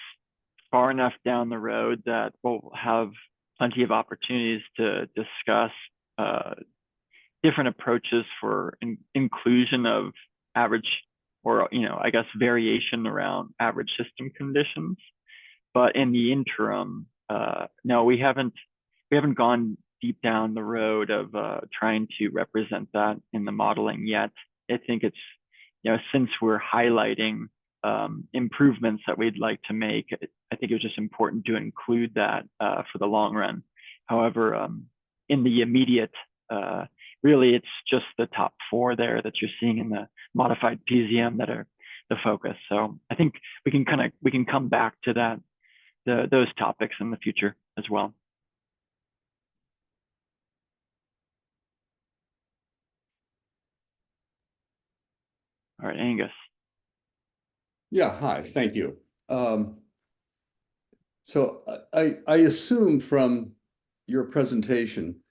far enough down the road that we'll have plenty of opportunities to discuss different approaches for inclusion of average, or, you know, I guess variation around average system conditions. But in the interim, no, we haven't gone deep down the road of trying to represent that in the modeling yet. I think it's, you know, since we're highlighting improvements that we'd like to make, I think it was just important to include that for the long run. However, in the immediate, really, it's just the top 4 there that you're seeing in the modified PZM that are the focus. So I think we can come back to that, those topics in the future as well. All right, Angus. Yeah, hi, thank you. So I assume from your presentation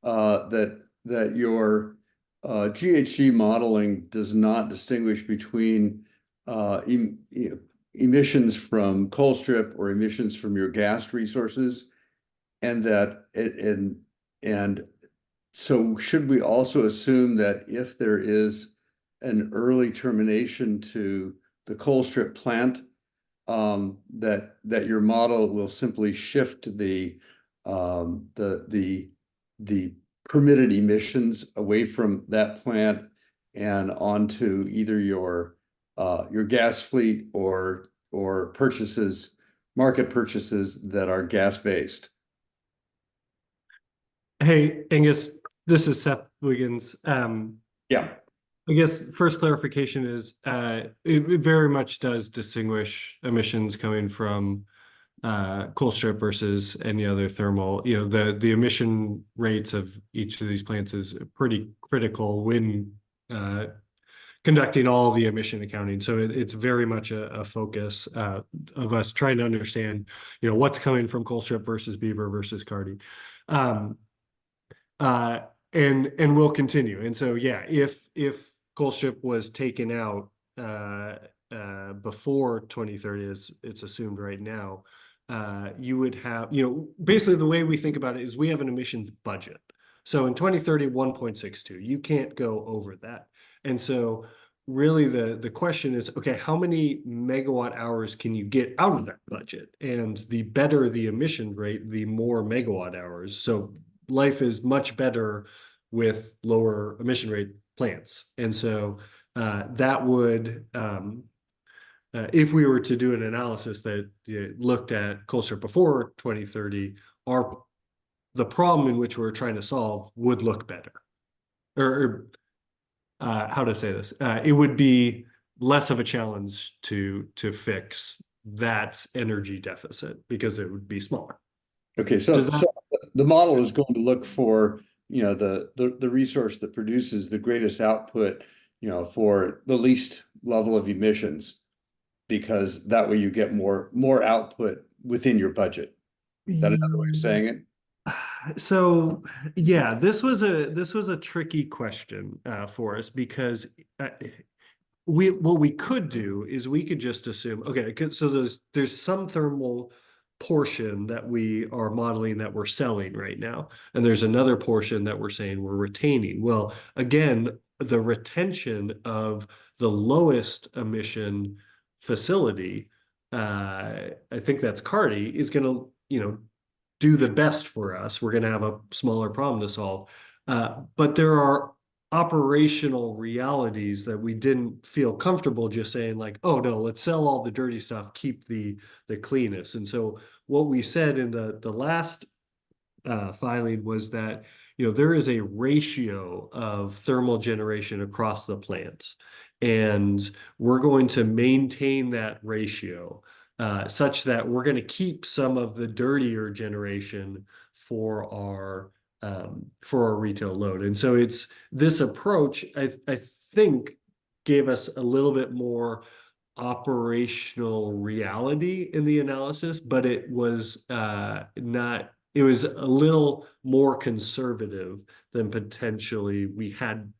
that your GHG modeling does not distinguish between emissions from coal strip or emissions from your gas resources, and so should we also assume that if there is an early termination to the coal strip plant, that your model will simply shift the permitted emissions away from that plant and onto either your gas fleet or market purchases that are gas based? Hey, Angus, this is Seth Wiggins. Yeah. I guess first clarification is it very much does distinguish emissions coming from coal strip versus any other thermal. You know, the emission rates of each of these plants is pretty critical when conducting all the emission accounting. So it's very much a focus of us trying to understand, you know, what's coming from coal strip versus Beaver versus Cardi. And we'll continue. And so, yeah, if coal strip was taken out before 2030, as it's assumed right now, you would have, you know, basically the way we think about it is we have an emissions budget. So in 2030, 1.62, you can't go over that. And so really the question is, okay, how many megawatt hours can you get out of that budget? And the better the emission rate, the more megawatt hours. So life is much better with lower emission rate plants. And so that would, if we were to do an analysis that looked at coal strip before 2030, the problem in which we're trying to solve would look better. Or how to say this? It would be less of a challenge to fix that energy deficit because it would be smaller. Okay, so the model is going to look for, you know, the resource that produces the greatest output, you know, for the least level of emissions, because that way you get more output within your budget. Is that another way of saying it? So yeah, this was a tricky question for us, because what we could do is we could just assume, okay, so there's some thermal portion that we are modeling that we're selling right now, and there's another portion that we're saying we're retaining. Well, again, the retention of the lowest emission facility, I think that's Cardi, is going to, you know, do the best for us. We're going to have a smaller problem to solve, but there are operational realities that we didn't feel comfortable just saying like, oh no, let's sell all the dirty stuff, keep the cleanest. And so what we said in the last filing was that, you know, there is a ratio of thermal generation across the plants, and we're going to maintain that ratio such that we're going to keep some of the dirtier generation for our retail load. And so it's this approach, I think, gave us a little bit more operational reality in the analysis, but it was not. It was a little more conservative than potentially we had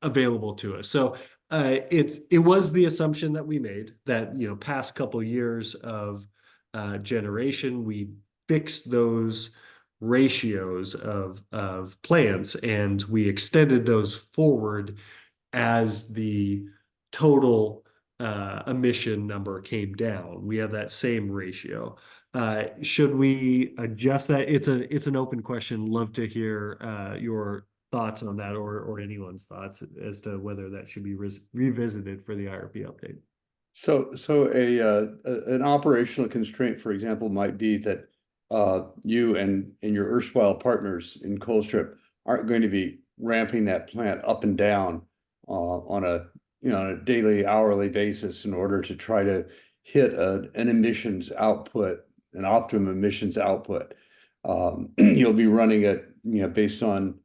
available to us. So it was the assumption that we made that, you know, past couple years of generation, we fixed those ratios of plants, and we extended those forward as the total emission number came down. We have that same ratio. Should we adjust that? It's an open question. Love to hear your thoughts on that, or anyone's thoughts as to whether that should be revisited for the IRP update. So an operational constraint, for example, might be that you and your erstwhile partners in Colstrip aren't going to be ramping that plant up and down on a daily, hourly basis in order to try to hit an emissions output, an optimum emissions output. You'll be running it, based on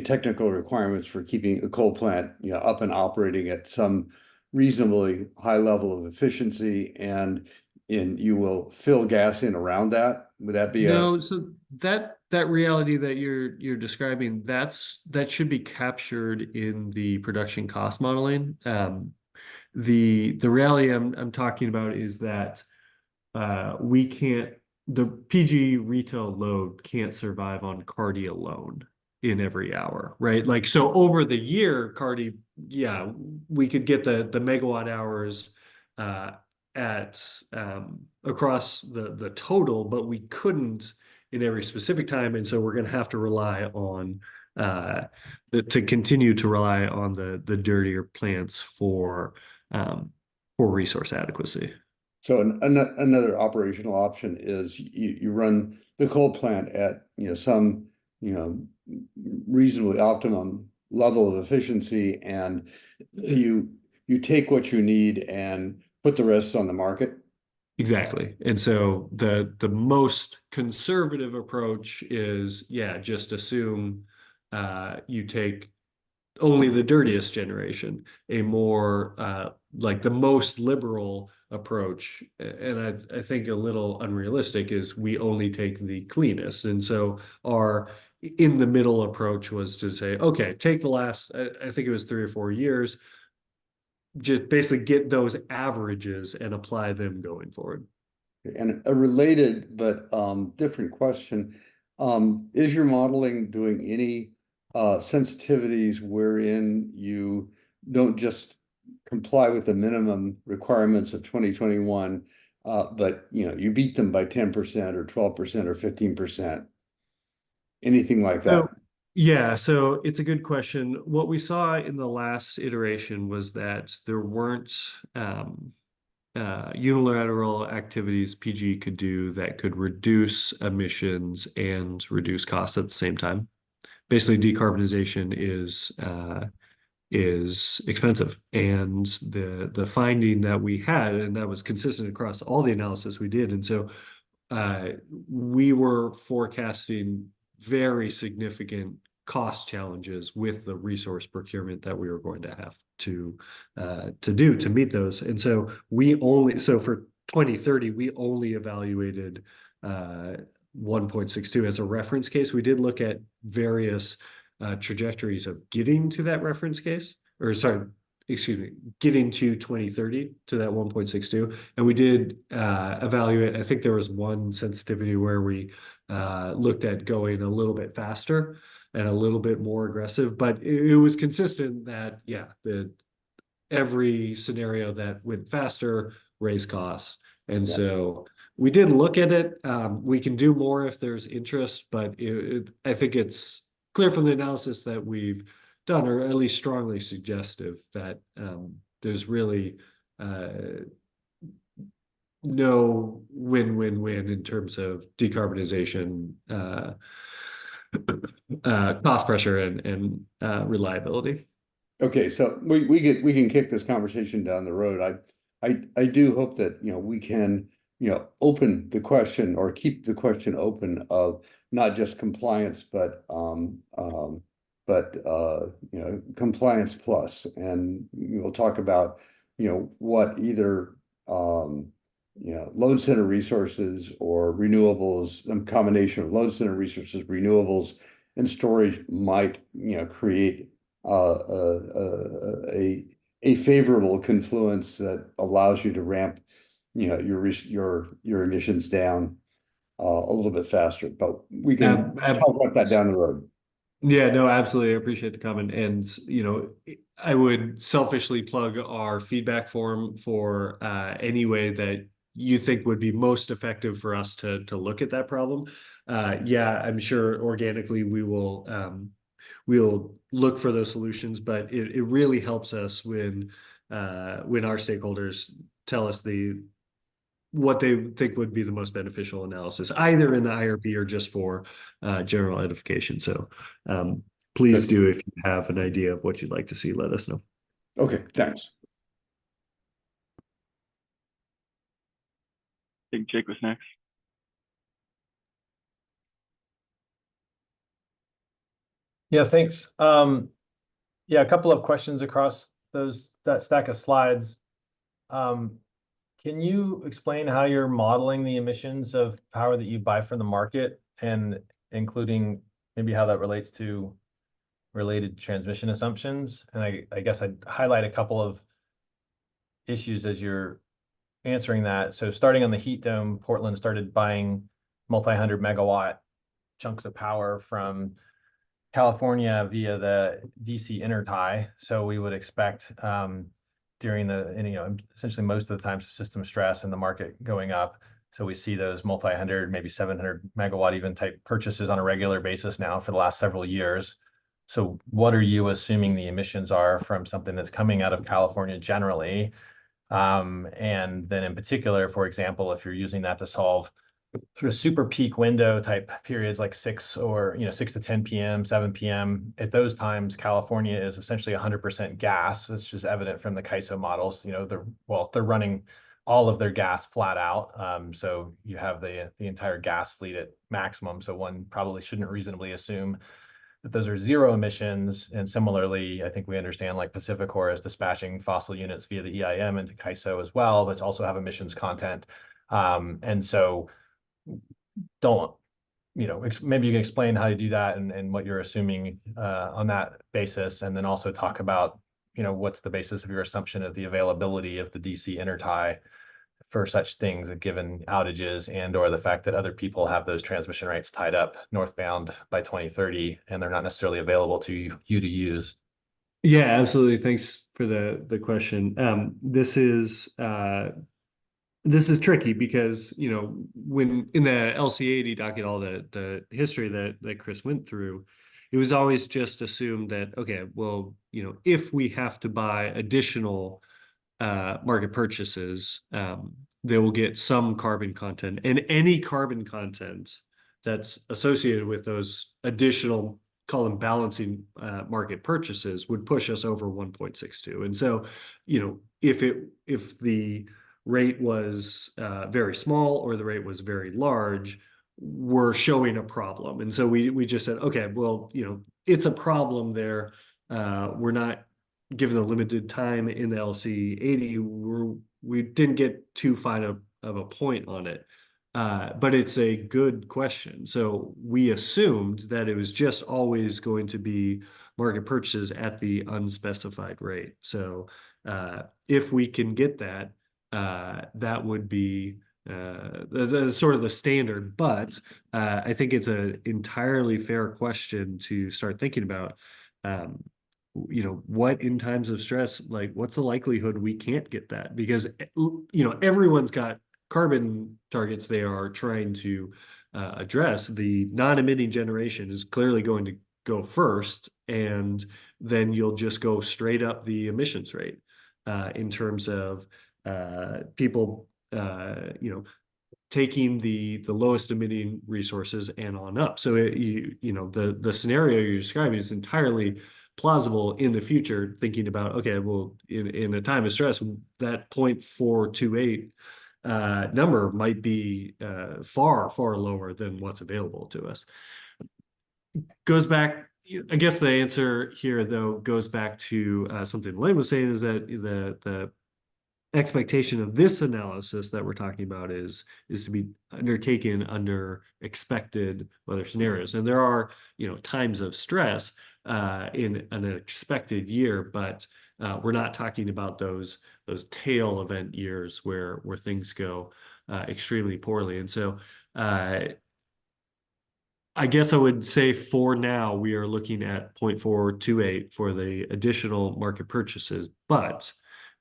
technical requirements for keeping a coal plant, up and operating at some reasonably high level of efficiency, and you will fill gas in around that. Would that be so that reality that you're describing, that should be captured in the production cost modeling. The reality I'm talking about is that the PG retail load can't survive on Cardi alone in every hour, right? Like, so over the year, Cardi, we could get the megawatt hours at across the total, but we couldn't in every specific time, and so we're going to have to rely on to continue to rely on the dirtier plants for resource adequacy. So another operational option is you run the coal plant at some reasonably optimum level of efficiency, and you take what you need and put the rest on the market. Exactly. And so the most conservative approach is, just assume you take only the dirtiest generation. A more like the most liberal approach, and I think a little unrealistic, is we only take the cleanest. And so our in the middle approach was to say, okay, take the last, I think it was 3 or 4 years, just basically get those averages and apply them going forward. And a related but different question, is your modeling doing any sensitivities wherein you don't just comply with the minimum requirements of 2021, but you beat them by 10% or 12% or 15%? Anything like that? So it's a good question. What we saw in the last iteration was that there weren't unilateral activities PG could do that could reduce emissions and reduce costs at the same time. Basically, decarbonization is expensive, and the finding that we had, and that was consistent across all the analysis we did, and so we were forecasting very significant cost challenges with the resource procurement that we were going to have to do to meet those. And so for 2030, we only evaluated 1.62 as a reference case. We did look at various trajectories of getting to that reference case, getting to 2030 to that 1.62. And we did evaluate, I think there was one sensitivity where we looked at going a little bit faster and a little bit more aggressive, but it was consistent that, every scenario that went faster raised costs. And so we did look at it. We can do more if there's interest, but I think it's clear from the analysis that we've done, or at least strongly suggestive, that there's really no win-win-win in terms of decarbonization, cost pressure, and reliability. Okay, so we can kick this conversation down the road. I do hope that, we can, open the question or keep the question open of not just compliance, but compliance plus. And we'll talk about, what either, load center resources or renewables, some combination of load center resources, renewables, and storage might, create a favorable confluence that allows you to ramp, your emissions down a little bit faster. But we can talk about that down the road. Yeah, no, absolutely. I appreciate the comment. And, I would selfishly plug our feedback form for any way that you think would be most effective for us to look at that problem. Yeah, I'm sure organically we'll look for those solutions, but it really helps us when our stakeholders tell us what they think would be the most beneficial analysis, either in the IRP or just for general edification. So please do, if you have an idea of what you'd like to see, let us know. Okay, thanks. I think Jake was next. Yeah, thanks. Yeah, a couple of questions across that stack of slides. Can you explain how you're modeling the emissions of power that you buy from the market, and including maybe how that relates to related transmission assumptions? And I guess I'd highlight a couple of issues as you're answering that. So starting on the heat dome, Portland started buying multi-hundred megawatt chunks of power from California via the DC intertie. So we would expect during essentially most of the times system stress and the market going up. So we see those multi-hundred, maybe 700 megawatt even type purchases on a regular basis now for the last several years. So what are you assuming the emissions are from something that's coming out of California generally? And then in particular, for example, if you're using that to solve sort of super peak window type periods like 6 to 10 p.m., 7 p.m. At those times, California is essentially 100% gas. It's just evident from the CAISO models. They're running all of their gas flat out. So you have the entire gas fleet at maximum. So one probably shouldn't reasonably assume that those are zero emissions. And similarly, I think we understand like Pacificor is dispatching fossil units via the EIM into CAISO as well, that also have emissions content. And so maybe you can explain how you do that and what you're assuming on that basis, and then also talk about, what's the basis of your assumption of the availability of the DC intertie for such things, given outages and or the fact that other people have those transmission rights tied up northbound by 2030, and they're not necessarily available to you to use. Yeah, absolutely. Thanks for the question. This is tricky because, when in the LC80 docket, all the history that Chris went through, it was always just assumed that, okay, well, if we have to buy additional market purchases, they will get some carbon content, and any carbon content that's associated with those additional, call them balancing market purchases, would push us over 1.62. And so, if the rate was very small or the rate was very large, we're showing a problem. And so we just said, okay, well, it's a problem there. We're not given the limited time in the LC80. We didn't get too fine of a point on it. But it's a good question. So we assumed that it was just always going to be market purchases at the unspecified rate. So if we can get that, that would be the sort of the standard. But I think it's an entirely fair question to start thinking about. What in times of stress, like what's the likelihood we can't get that? Because everyone's got carbon targets they are trying to address. The non-emitting generation is clearly going to go first, and then you'll just go straight up the emissions rate in terms of people taking the lowest emitting resources and on up. So the scenario you're describing is entirely plausible in the future, thinking about, okay, well, in a time of stress, that 0.428 number might be far, far lower than what's available to us. Goes back, I guess the answer here, though, goes back to something Lane was saying, is that the expectation of this analysis that we're talking about is to be undertaken under expected weather scenarios. And there are, times of stress in an expected year, but we're not talking about those tail event years where things go extremely poorly. And so I guess I would say for now, we are looking at 0.428 for the additional market purchases, but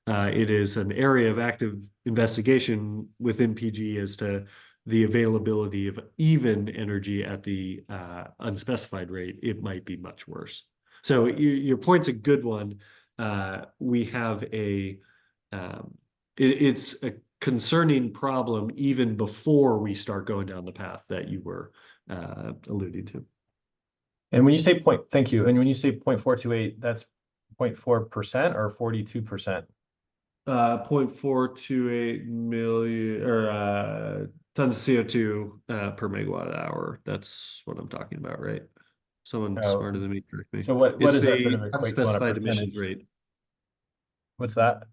it is an area of active investigation within PG as to the availability of even energy at the unspecified rate. It might be much worse. So your point's a good one. We have it's a concerning problem even before we start going down the path that you were alluding to. And when you say thank you. And when you say 0.428, that's 0.4% or 42%? 0.428 million or tons of CO2 per megawatt hour. That's what I'm talking about, right? Someone smarter than me, correct me. So what It's does that the sort of equate to on a unspecified emissions percentage? rate. What's that?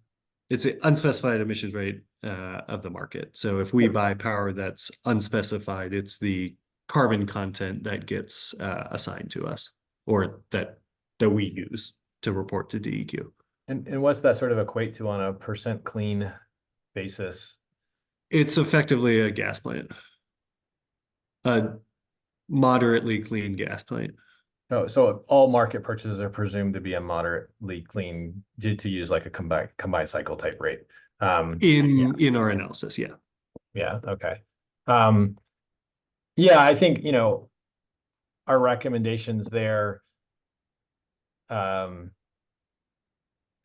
It's an unspecified emissions rate of the market. So if we buy power that's unspecified, it's the carbon content that gets assigned to us, or that we use to report to DEQ. And what's that sort of equate to on a percent clean basis? It's effectively a gas plant, a moderately clean gas plant. Oh, so all market purchases are presumed to be a moderately clean, to use like a combined cycle type rate. In our analysis, yeah. Yeah. Okay. Yeah, I think our recommendations there.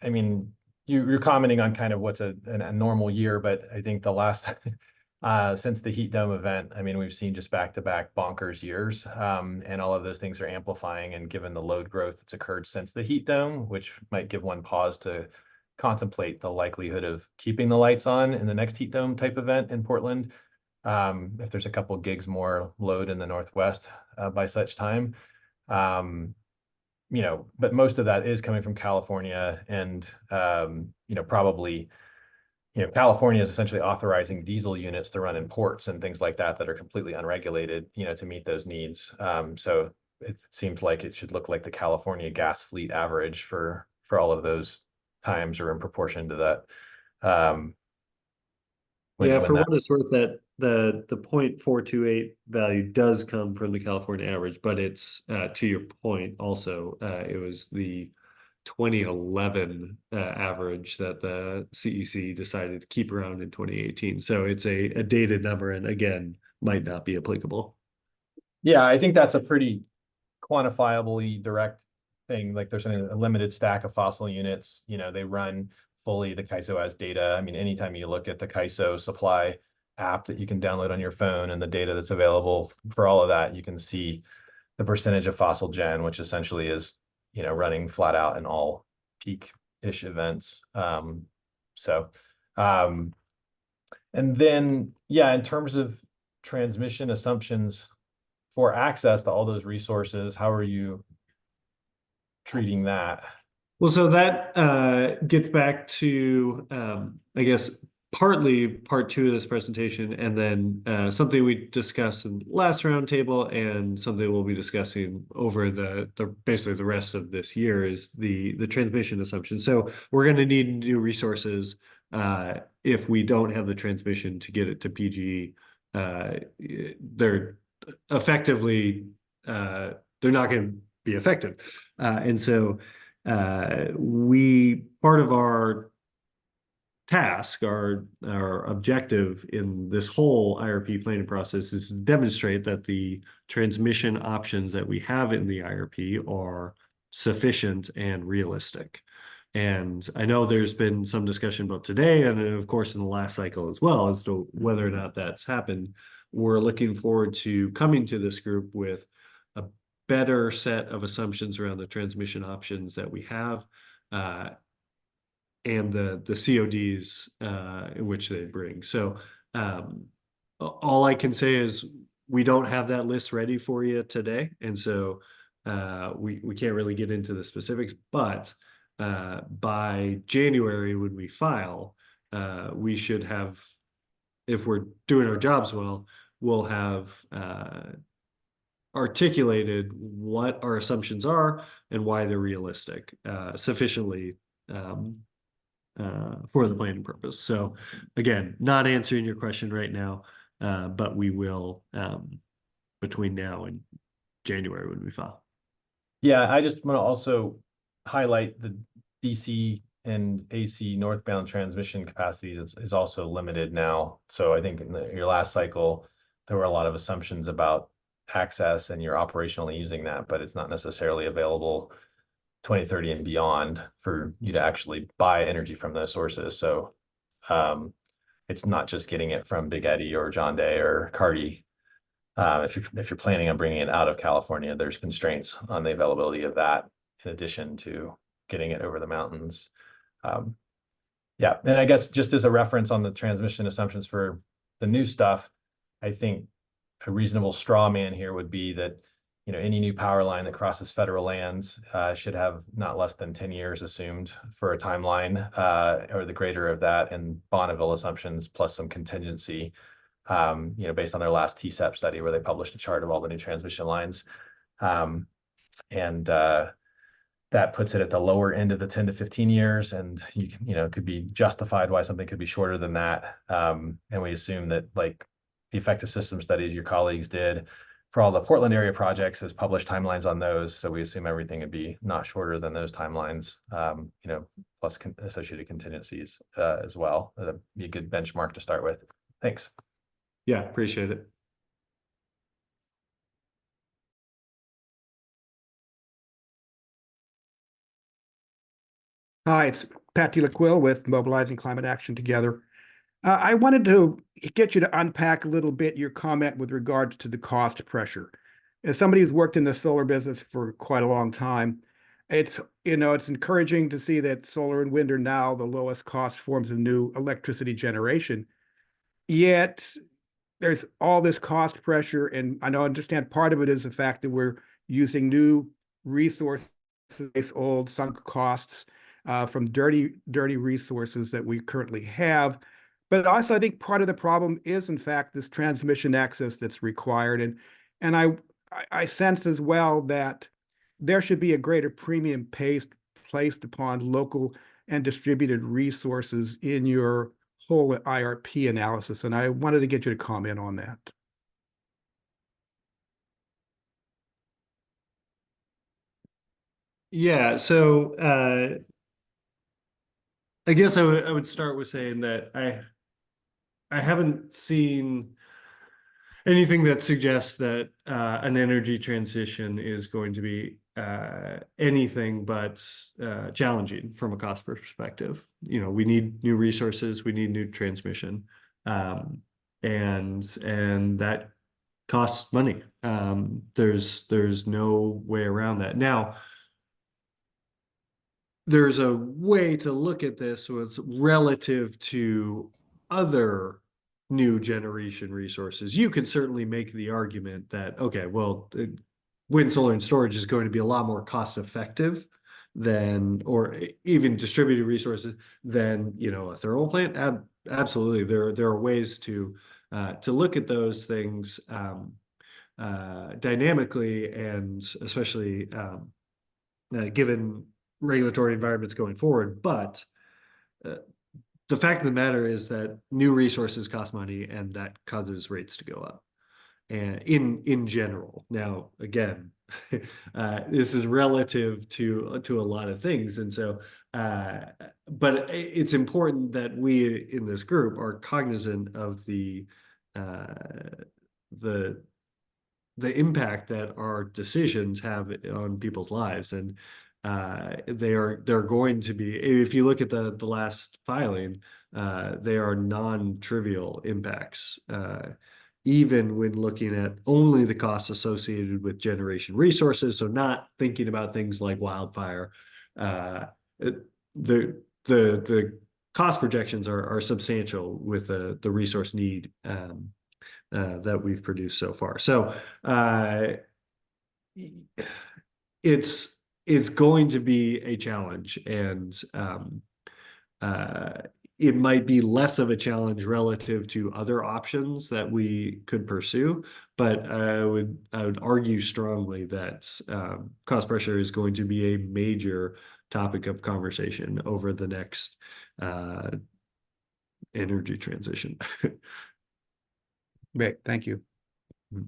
I mean, you're commenting on kind of what's a normal year, but I think the last since the heat dome event, I mean, we've seen just back-to-back bonkers years, and all of those things are amplifying. And given the load growth that's occurred since the heat dome, which might give one pause to contemplate the likelihood of keeping the lights on in the next heat dome type event in Portland, if there's a couple gigs more load in the Northwest by such time. But most of that is coming from California, and probably California is essentially authorizing diesel units to run in ports and things like that are completely unregulated, to meet those needs. So it seems like it should look like the California gas fleet average for all of those times, or in proportion to that. For what it's worth, that the 0.428 value does come from the California average, but it's to your point also, it was the 2011 average that the CEC decided to keep around in 2018. So it's a dated number, and again, might not be applicable. Yeah, I think that's a pretty quantifiably direct thing. Like there's a limited stack of fossil units, they run fully. The CAISO has data. I mean, anytime you look at the CAISO supply app that you can download on your phone and the data that's available for all of that, you can see the percentage of fossil gen, which essentially is, running flat out in all peak-ish events. And then, in terms of transmission assumptions for access to all those resources, how are you treating that? Well, so that gets back to, I guess, partly part two of this presentation, and then something we discussed in last roundtable, and something we'll be discussing over the basically the rest of this year is the transmission assumption. So we're going to need new resources if we don't have the transmission to get it to PG. They're effectively they're not going to be effective, and so part of our task, our objective in this whole IRP planning process is to demonstrate that the transmission options that we have in the IRP are sufficient and realistic. And I know there's been some discussion about today, and of course in the last cycle as well, as to whether or not that's happened. We're looking forward to coming to this group with a better set of assumptions around the transmission options that we have, and the CODs in which they bring. So all I can say is we don't have that list ready for you today, and so we can't really get into the specifics. But by January, when we file, we should have, if we're doing our jobs well, we'll have articulated what our assumptions are and why they're realistic sufficiently for the planning purpose. So again, not answering your question right now, but we will between now and January when we file. Yeah, I just want to also highlight the DC and AC northbound transmission capacities is also limited now. So I think in your last cycle, there were a lot of assumptions about access and you're operationally using that, but it's not necessarily available 2030 and beyond for you to actually buy energy from those sources. So it's not just getting it from Big Eddy or John Day or Carty. If you're planning on bringing it out of California, there's constraints on the availability of that in addition to getting it over the mountains. Yeah, and I guess just as a reference on the transmission assumptions for the new stuff, I think a reasonable straw man here would be that, you know, any new power line that crosses federal lands should have not less than 10 years assumed for a timeline or the greater of that, and Bonneville assumptions plus some contingency, you know, based on their last CEP study where they published a chart of all the new transmission lines. That puts it at the lower end of the 10 to 15 years, and you know, it could be justified why something could be shorter than that. And we assume that, like, the effective system studies your colleagues did for all the Portland area projects has published timelines on those. So we assume everything would be not shorter than those timelines, you know, plus associated contingencies as well. That'd be a good benchmark to start with. Thanks. Yeah, appreciate it. Hi, it's Pat DeLaQuille with Mobilizing Climate Action Together. I wanted to get you to unpack a little bit your comment with regards to the cost pressure. As somebody who's worked in the solar business for quite a long time, it's encouraging to see that solar and wind are now the lowest cost forms of new electricity generation. Yet there's all this cost pressure, and I understand part of it is the fact that we're using new resources, old sunk costs from dirty resources that we currently have. But also, I think part of the problem is, in fact, this transmission access that's required, and I sense as well that there should be a greater premium placed upon local and distributed resources in your whole IRP analysis, and I wanted to get you to comment on that. Yeah, so I guess I would start with saying that I haven't seen anything that suggests that an energy transition is going to be anything but challenging from a cost perspective. You know, we need new resources, we need new transmission, and that costs money. There's no way around that. Now, there's a way to look at this so it's relative to other new generation resources. You could certainly make the argument that, okay, well, wind, solar, and storage is going to be a lot more cost effective than, or even distributed resources than, you know, a thermal plant. Absolutely, there are ways to look at those things dynamically, and especially given regulatory environments going forward. But the fact of the matter is that new resources cost money, and that causes rates to go up. And in general, now again, this is relative to a lot of things, and so but it's important that we in this group are cognizant of the impact that our decisions have on people's lives, and they're going to be, if you look at the last filing, they are non-trivial impacts. even when looking at only the costs associated with generation resources. So not thinking about things like wildfire. The cost projections are substantial with the resource need that we've produced so far. So it's going to be a challenge, and it might be less of a challenge relative to other options that we could pursue, but I would argue strongly that cost pressure is going to be a major topic of conversation over the next energy transition. Great, thank you. Mm.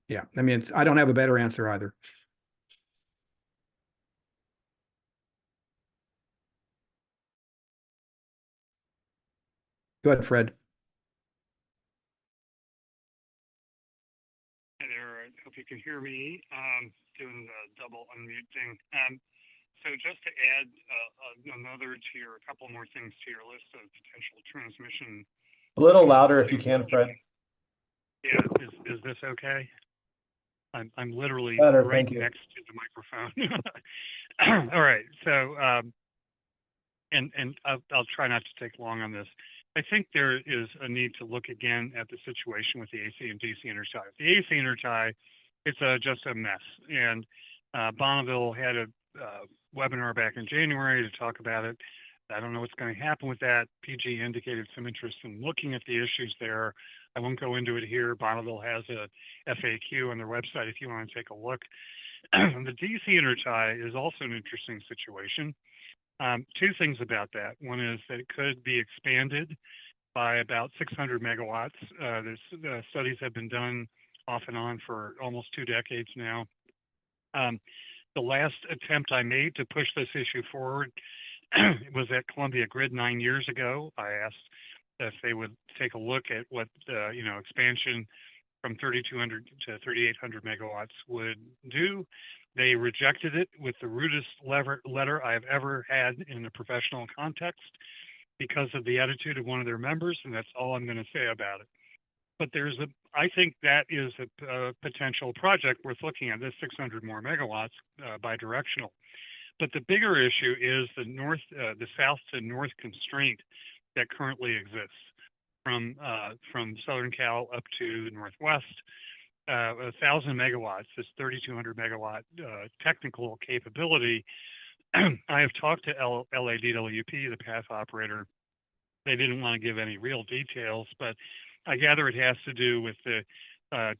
Yeah, I mean, I don't have a better answer either. Go ahead, Fred. Hi there, I hope you can hear me. Doing the double unmute thing. So just to add a couple more things to your list of potential transmission. A little louder if you can, Fred. Yeah, is this okay? I'm literally Better, right thank you. next to the microphone. All right, so and I'll try not to take long on this. I think there is a need to look again at the situation with the AC and DC intertie. The AC intertie, it's just a mess. And Bonneville had a webinar back in January to talk about it. I don't know what's going to happen with that. PG indicated some interest in looking at the issues there. I won't go into it here. Bonneville has a FAQ on their website if you want to take a look. The DC intertie is also an interesting situation. Two things about that. One is that it could be expanded by about 600 megawatts. Studies have been done off and on for almost 2 decades now. The last attempt I made to push this issue forward was at Columbia Grid 9 years ago. I asked if they would take a look at what expansion from 3,200 to 3,800 megawatts would do. They rejected it with the rudest letter I've ever had in a professional context because of the attitude of one of their members, and that's all I'm going to say about it. But I think that is a potential project worth looking at. This 600 more megawatts bidirectional. But the bigger issue is the south to north constraint that currently exists from Southern Cal up to the Northwest. 1,000 megawatts, this 3,200 megawatt technical capability. I have talked to LADWP, the path operator. They didn't want to give any real details, but I gather it has to do with the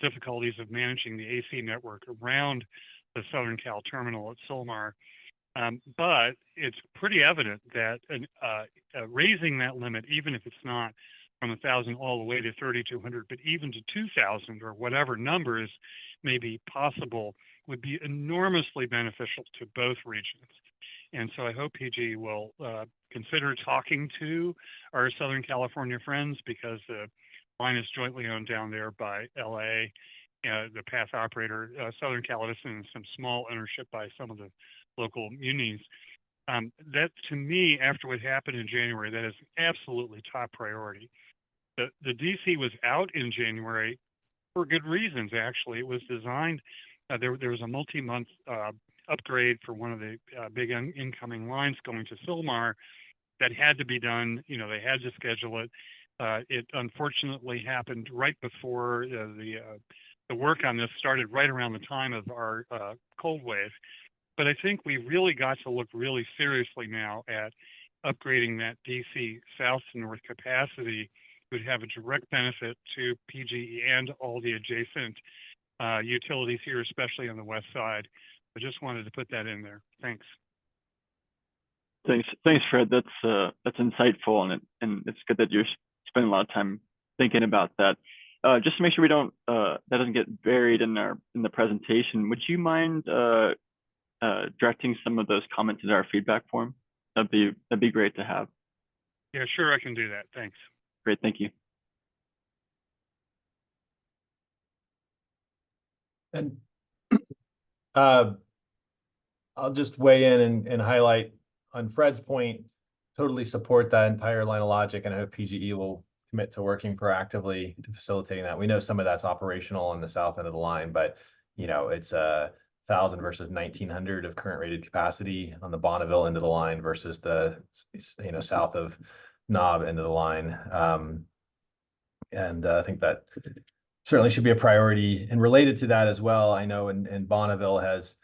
difficulties of managing the AC network around the Southern Cal terminal at Solmar. But it's pretty evident that raising that limit, even if it's not from 1,000 all the way to 3,200, but even to 2,000 or whatever numbers may be possible, would be enormously beneficial to both regions. And so I hope PG will consider talking to our Southern California friends, because the line is jointly owned down there by LA, the path operator, Southern Cal Edison, and some small ownership by some of the local munis. That, to me, after what happened in January, that is absolutely top priority. The DC was out in January for good reasons, actually. It was designed, there was a multi-month upgrade for one of the big incoming lines going to Silmar that had to be done. They had to schedule it. It unfortunately happened right before the work on this started, right around the time of our cold wave. But I think we really got to look really seriously now at upgrading that DC south to north capacity. Would have a direct benefit to PGE and all the adjacent utilities here, especially on the west side. I just wanted to put that in there. Thanks. Thanks, Fred. That's insightful, and it's good that you're spending a lot of time thinking about that. Just to make sure we don't that doesn't get buried in the presentation, would you mind directing some of those comments into our feedback form? That'd be great to have. Yeah, sure, I can do that. Thanks. Great, thank you. And I'll just weigh in and highlight on Fred's point, totally support that entire line of logic, and I hope PGE will commit to working proactively to facilitating that. We know some of that's operational on the south end of the line, but it's 1,000 versus 1,900 of current rated capacity on the Bonneville end of the line versus the south of Knob end of the line. And I think that certainly should be a priority. And related to that as well, I know in Bonneville has,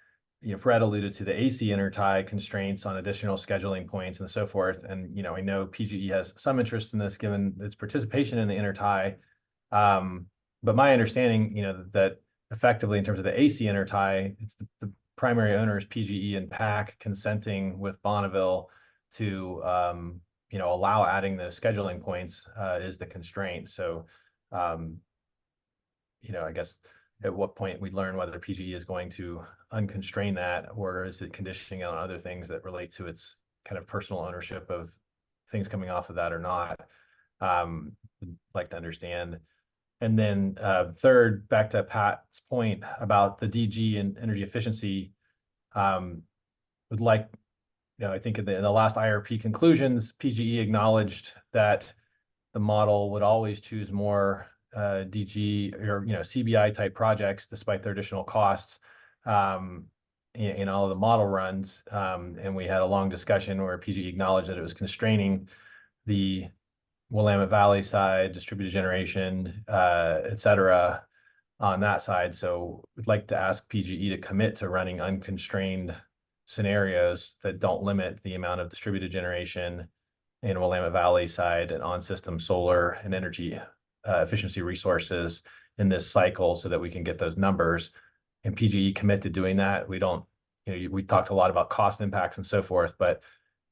Fred alluded to the AC intertie constraints on additional scheduling points and so forth. And, I know PGE has some interest in this given its participation in the intertie. But my understanding, that effectively in terms of the AC intertie, it's the primary owners, PGE and PAC, consenting with Bonneville to, allow adding the scheduling points is the constraint. So, I guess at what point we learn whether PGE is going to unconstrain that, or is it conditioning on other things that relate to its kind of personal ownership of things coming off of that or not. Would like to understand. And then third, back to Pat's point about the DG and energy efficiency, would like, I think in the last IRP conclusions, PGE acknowledged that the model would always choose more DG or CBI type projects despite their additional costs in all of the model runs. And we had a long discussion where PGE acknowledged that it was constraining the Willamette Valley side, distributed generation, et cetera, on that side. So we'd like to ask PGE to commit to running unconstrained scenarios that don't limit the amount of distributed generation in Willamette Valley side and on-system solar and energy efficiency resources in this cycle so that we can get those numbers. And PGE commit to doing that. We don't, we talked a lot about cost impacts and so forth, but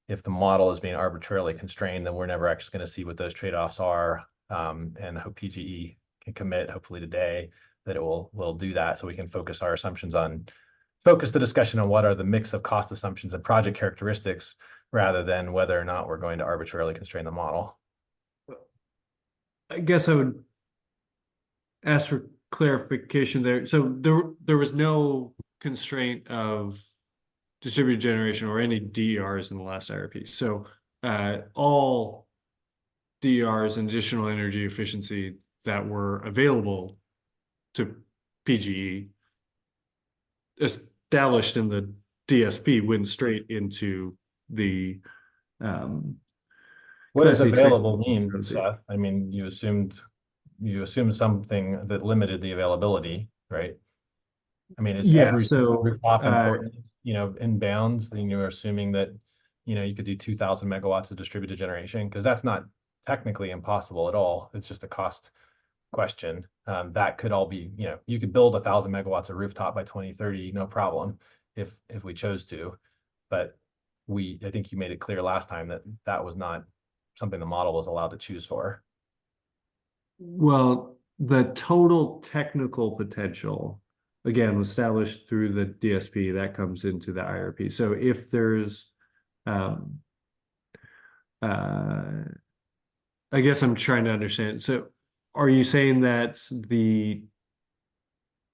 if the model is being arbitrarily constrained, then we're never actually going to see what those trade-offs are. And I hope PGE can commit, hopefully today, that it will do that so we can focus the discussion on what are the mix of cost assumptions and project characteristics rather than whether or not we're going to arbitrarily constrain the model. I guess I would ask for clarification there. So there was no constraint of distributed generation or any DERs in the last IRP. So all DERs and additional energy efficiency that were available to PGE established in the DSP went straight into the what does available mean, Seth? I mean, you assumed something that limited the availability, right? I mean, it's every rooftop important, in bounds, then you're assuming that, you could do 2,000 megawatts of distributed generation, because that's not technically impossible at all. It's just a cost question. That could all be, you could build 1,000 megawatts of rooftop by 2030, no problem, if we chose to. But I think you made it clear last time that that was not something the model was allowed to choose for. Well, the total technical potential, again, was established through the DSP that comes into the IRP. So if there's, I guess I'm trying to understand. So are you saying that the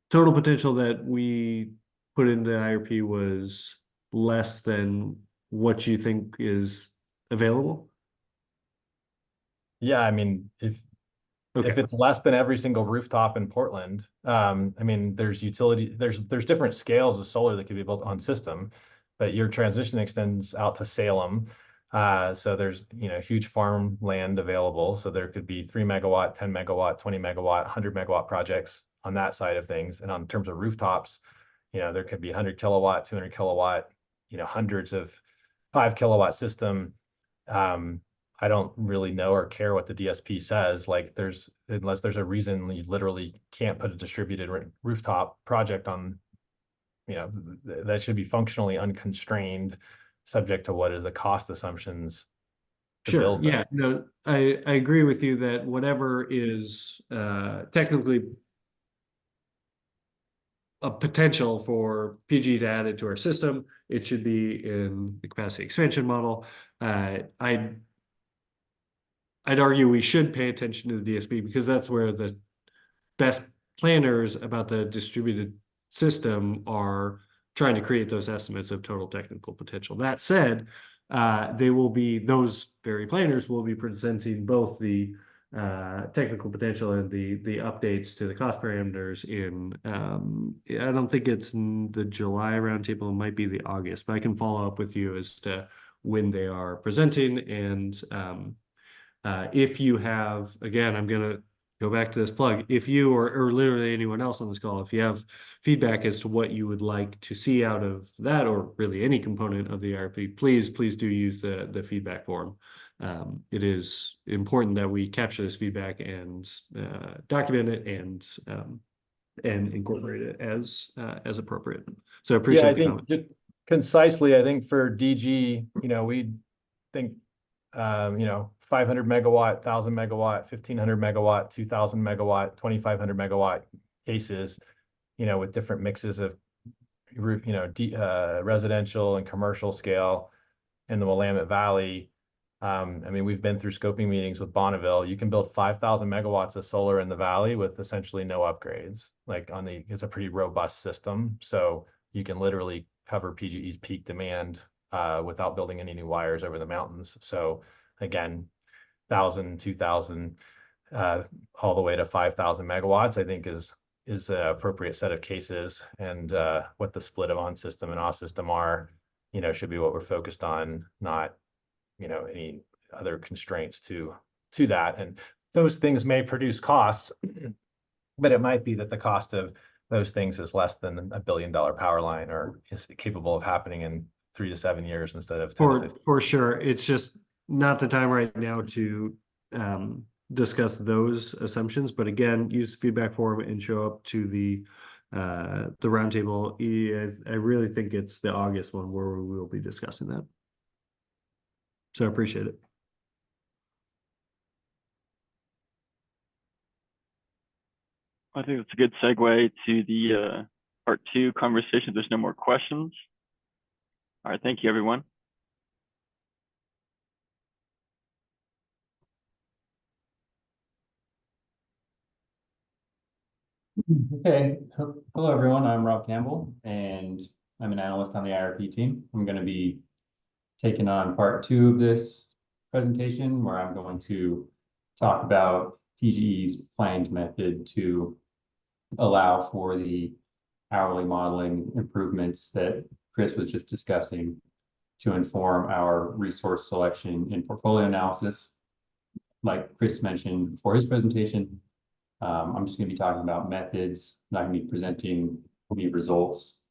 total potential that we put into IRP was less than what you think is available? Yeah, I mean, if it's less than every single rooftop in Portland, I mean, there's different scales of solar that could be built on system, but your transmission extends out to Salem. So there's, huge farmland available. So there could be 3 megawatt, 10 megawatt, 20 megawatt, 100 megawatt projects on that side of things. And on terms of rooftops, there could be 100 kilowatt, 200 kilowatt, hundreds of 5 kilowatt system. I don't really know or care what the DSP says. Like unless there's a reason you literally can't put a distributed rooftop project on, that should be functionally unconstrained, subject to what is the cost assumptions. Sure. Yeah. No, I agree with you that whatever is technically a potential for PG to add it to our system, it should be in the capacity expansion model. I'd argue we should pay attention to the DSP because that's where the best planners about the distributed system are trying to create those estimates of total technical potential. That said, those very planners will be presenting both the technical potential and the updates to the cost parameters in I don't think it's in the July roundtable, it might be the August, but I can follow up with you as to when they are presenting. And if you have, again, I'm gonna go back to this plug, if you or literally anyone else on this call, if you have feedback as to what you would like to see out of that, or really any component of the IRP, please do use the feedback form. It is important that we capture this feedback and document it and incorporate it as appropriate. So I appreciate Yeah, I the think comment. just concisely, I think for DG, we think 500 megawatt, 1,000 megawatt, 1,500 megawatt, 2,000 megawatt, 2,500 megawatt cases, with different mixes of residential and commercial scale in the Willamette Valley. We've been through scoping meetings with Bonneville. You can build 5,000 megawatts of solar in the valley with essentially no upgrades. It's a pretty robust system, so you can literally cover PGE's peak demand without building any new wires over the mountains. So again, 1,000, 2,000, all the way to 5,000 megawatts, I think is an appropriate set of cases. And what the split of on system and off system are, should be what we're focused on, not any other constraints to that. And those things may produce costs, but it might be that the cost of those things is less than $1 billion power line, or is capable of happening in 3 to 7 years instead of 10 to 15. For sure. It's just not the time right now to discuss those assumptions, but again, use the feedback form and show up to the roundtable. I really think it's the August one where we will be discussing that. So I appreciate it. I think it's a good segue to the part 2 conversation. There's no more questions. All right, thank you, everyone. Okay, hello everyone, I'm Rob Campbell and I'm an analyst on the IRP team. I'm going to be taking on part 2 of this presentation, where I'm going to talk about PGE's planned method to allow for the hourly modeling improvements that Chris was just discussing to inform our resource selection and portfolio analysis. Like Chris mentioned for his presentation, I'm just going to be talking about methods, not going to be presenting any results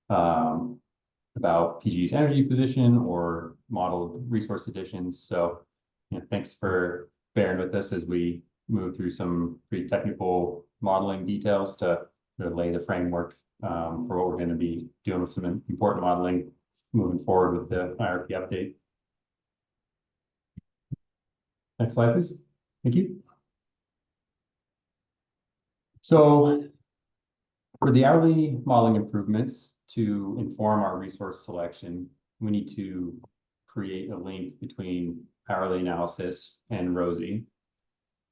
about PGE's energy position or modeled resource additions. So, thanks for bearing with us as we move through some pretty technical modeling details to lay the framework for what we're going to be doing with some important modeling moving forward with the IRP update. Next slide, please. Thank you. So for the hourly modeling improvements to inform our resource selection, we need to create a link between hourly analysis and ROSI.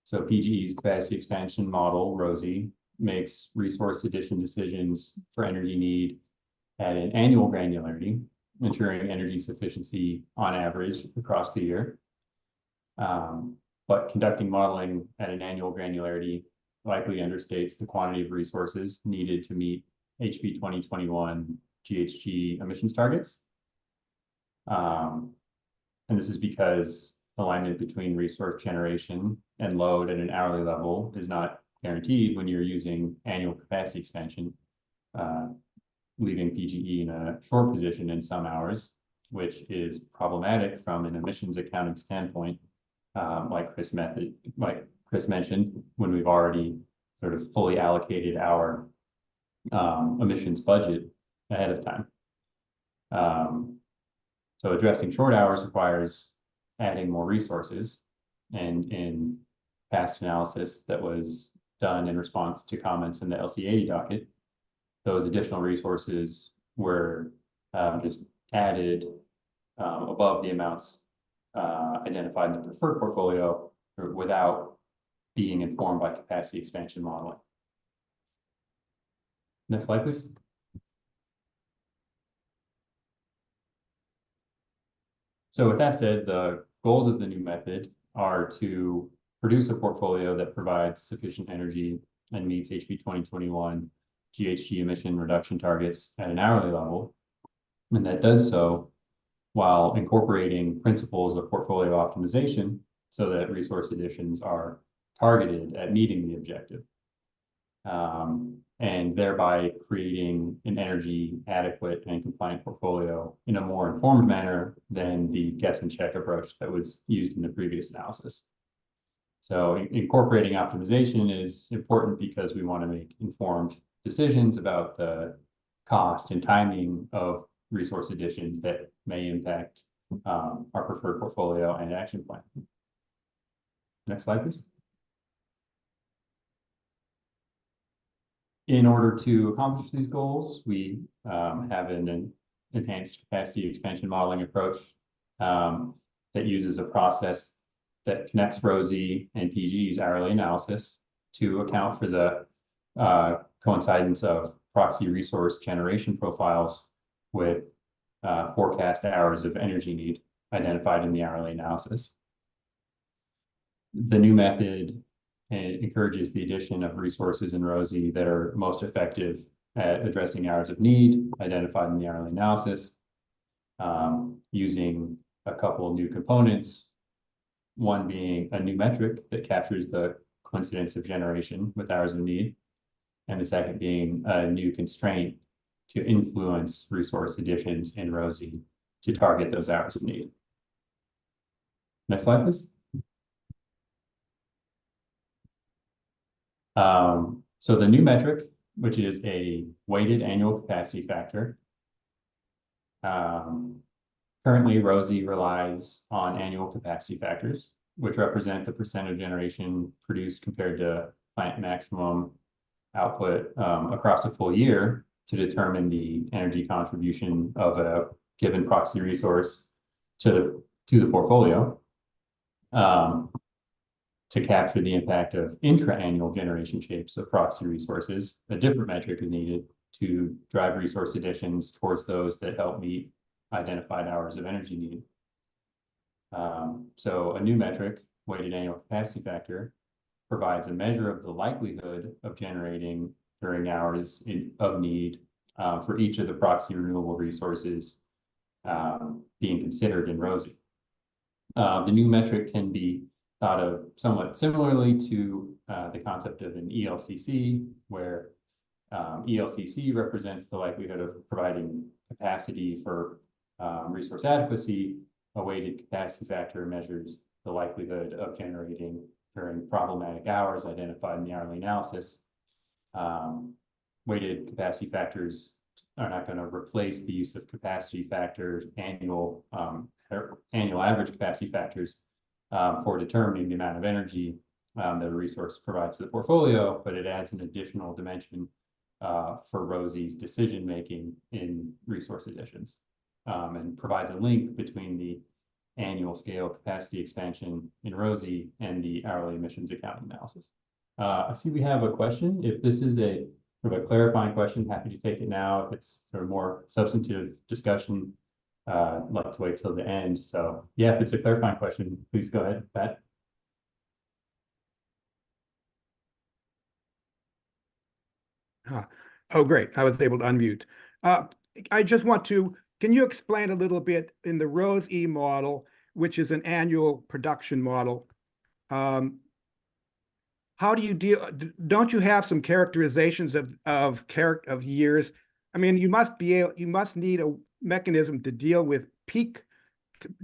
So PGE's capacity expansion model, ROSI, makes resource addition decisions for energy need at an annual granularity, ensuring energy sufficiency on average across the year. But conducting modeling at an annual granularity likely understates the quantity of resources needed to meet HB 2021 GHG emissions targets. And this is because alignment between resource generation and load at an hourly level is not guaranteed when you're using annual capacity expansion, leaving PGE in a short position in some hours, which is problematic from an emissions accounting standpoint, like Chris mentioned, when we've already sort of fully allocated our emissions budget ahead of time. So addressing short hours requires adding more resources. And in past analysis that was done in response to comments in the LC80 docket, those additional resources were just added above the amounts identified in the preferred portfolio without being informed by capacity expansion modeling. Next slide, please. So with that said, the goals of the new method are to produce a portfolio that provides sufficient energy and meets HB 2021 GHG emission reduction targets at an hourly level, and that does so while incorporating principles of portfolio optimization so that resource additions are targeted at meeting the objective, and thereby creating an energy adequate and compliant portfolio in a more informed manner than the guess and check approach that was used in the previous analysis. So incorporating optimization is important because we want to make informed decisions about the cost and timing of resource additions that may impact our preferred portfolio and action plan. Next slide, please. In order to accomplish these goals, we have an enhanced capacity expansion modeling approach that uses a process that connects ROSI and PG's hourly analysis to account for the coincidence of proxy resource generation profiles with forecast hours of energy need identified in the hourly analysis. The new method encourages the addition of resources in ROSI that are most effective at addressing hours of need identified in the hourly analysis, using a couple of new components, one being a new metric that captures the coincidence of generation with hours of need, and the second being a new constraint to influence resource additions in ROSI to target those hours of need. Next slide, please. So the new metric, which is a weighted annual capacity factor. Currently, ROSI relies on annual capacity factors, which represent the percent of generation produced compared to plant maximum output across a full year to determine the energy contribution of a given proxy resource to the portfolio. To capture the impact of intra-annual generation shapes of proxy resources, a different metric is needed to drive resource additions towards those that help meet identified hours of energy need. So a new metric, weighted annual capacity factor, provides a measure of the likelihood of generating during hours of need for each of the proxy renewable resources being considered in ROSI. The new metric can be thought of somewhat similarly to the concept of an ELCC, where ELCC represents the likelihood of providing capacity for resource adequacy. A weighted capacity factor measures the likelihood of generating during problematic hours identified in the hourly analysis. Weighted capacity factors are not going to replace the use of capacity factors, annual average capacity factors, for determining the amount of energy that a resource provides to the portfolio, but it adds an additional dimension for ROSI's decision-making in resource additions, and provides a link between the annual scale capacity expansion in ROSI and the hourly emissions accounting analysis. I see we have a question. If this is a sort of a clarifying question, happy to take it now. If it's sort of more substantive discussion, I'd like to wait till the end. So yeah, if it's a clarifying question, please go ahead, Pat. Oh, great. I was able to unmute. I just want to, can you explain a little bit in the ROSE model, which is an annual production model? How do you deal, don't you have some characterizations of years? I mean, you must need a mechanism to deal with peak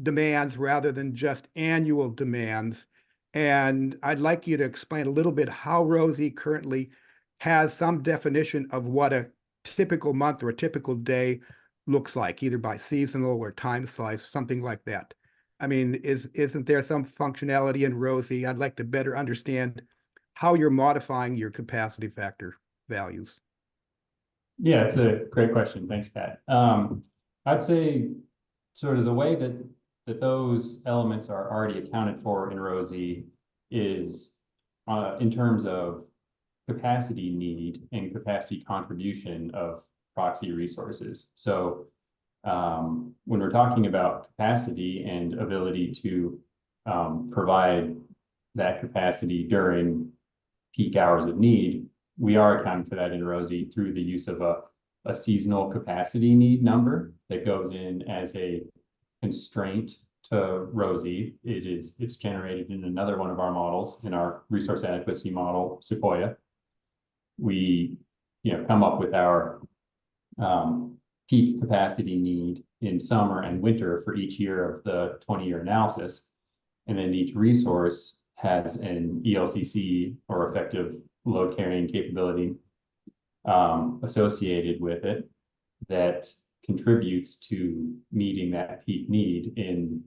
demands rather than just annual demands. And I'd like you to explain a little bit how ROSI currently has some definition of what a typical month or a typical day looks like, either by seasonal or time slice, something like that. I mean, isn't there some functionality in ROSI? I'd like to better understand how you're modifying your capacity factor values. Yeah, it's a great question. Thanks, Pat. I'd say sort of the way that those elements are already accounted for in ROSI is in terms of capacity need and capacity contribution of proxy resources. So when we're talking about capacity and ability to provide that capacity during peak hours of need, we are accounting for that in ROSI through the use of a seasonal capacity need number that goes in as a constraint to ROSI. It's generated in another one of our models, in our resource adequacy model, Sequoia. We, come up with our peak capacity need in summer and winter for each year of the 20-year analysis. And then each resource has an ELCC, or effective load carrying capability, associated with it that contributes to meeting that peak need in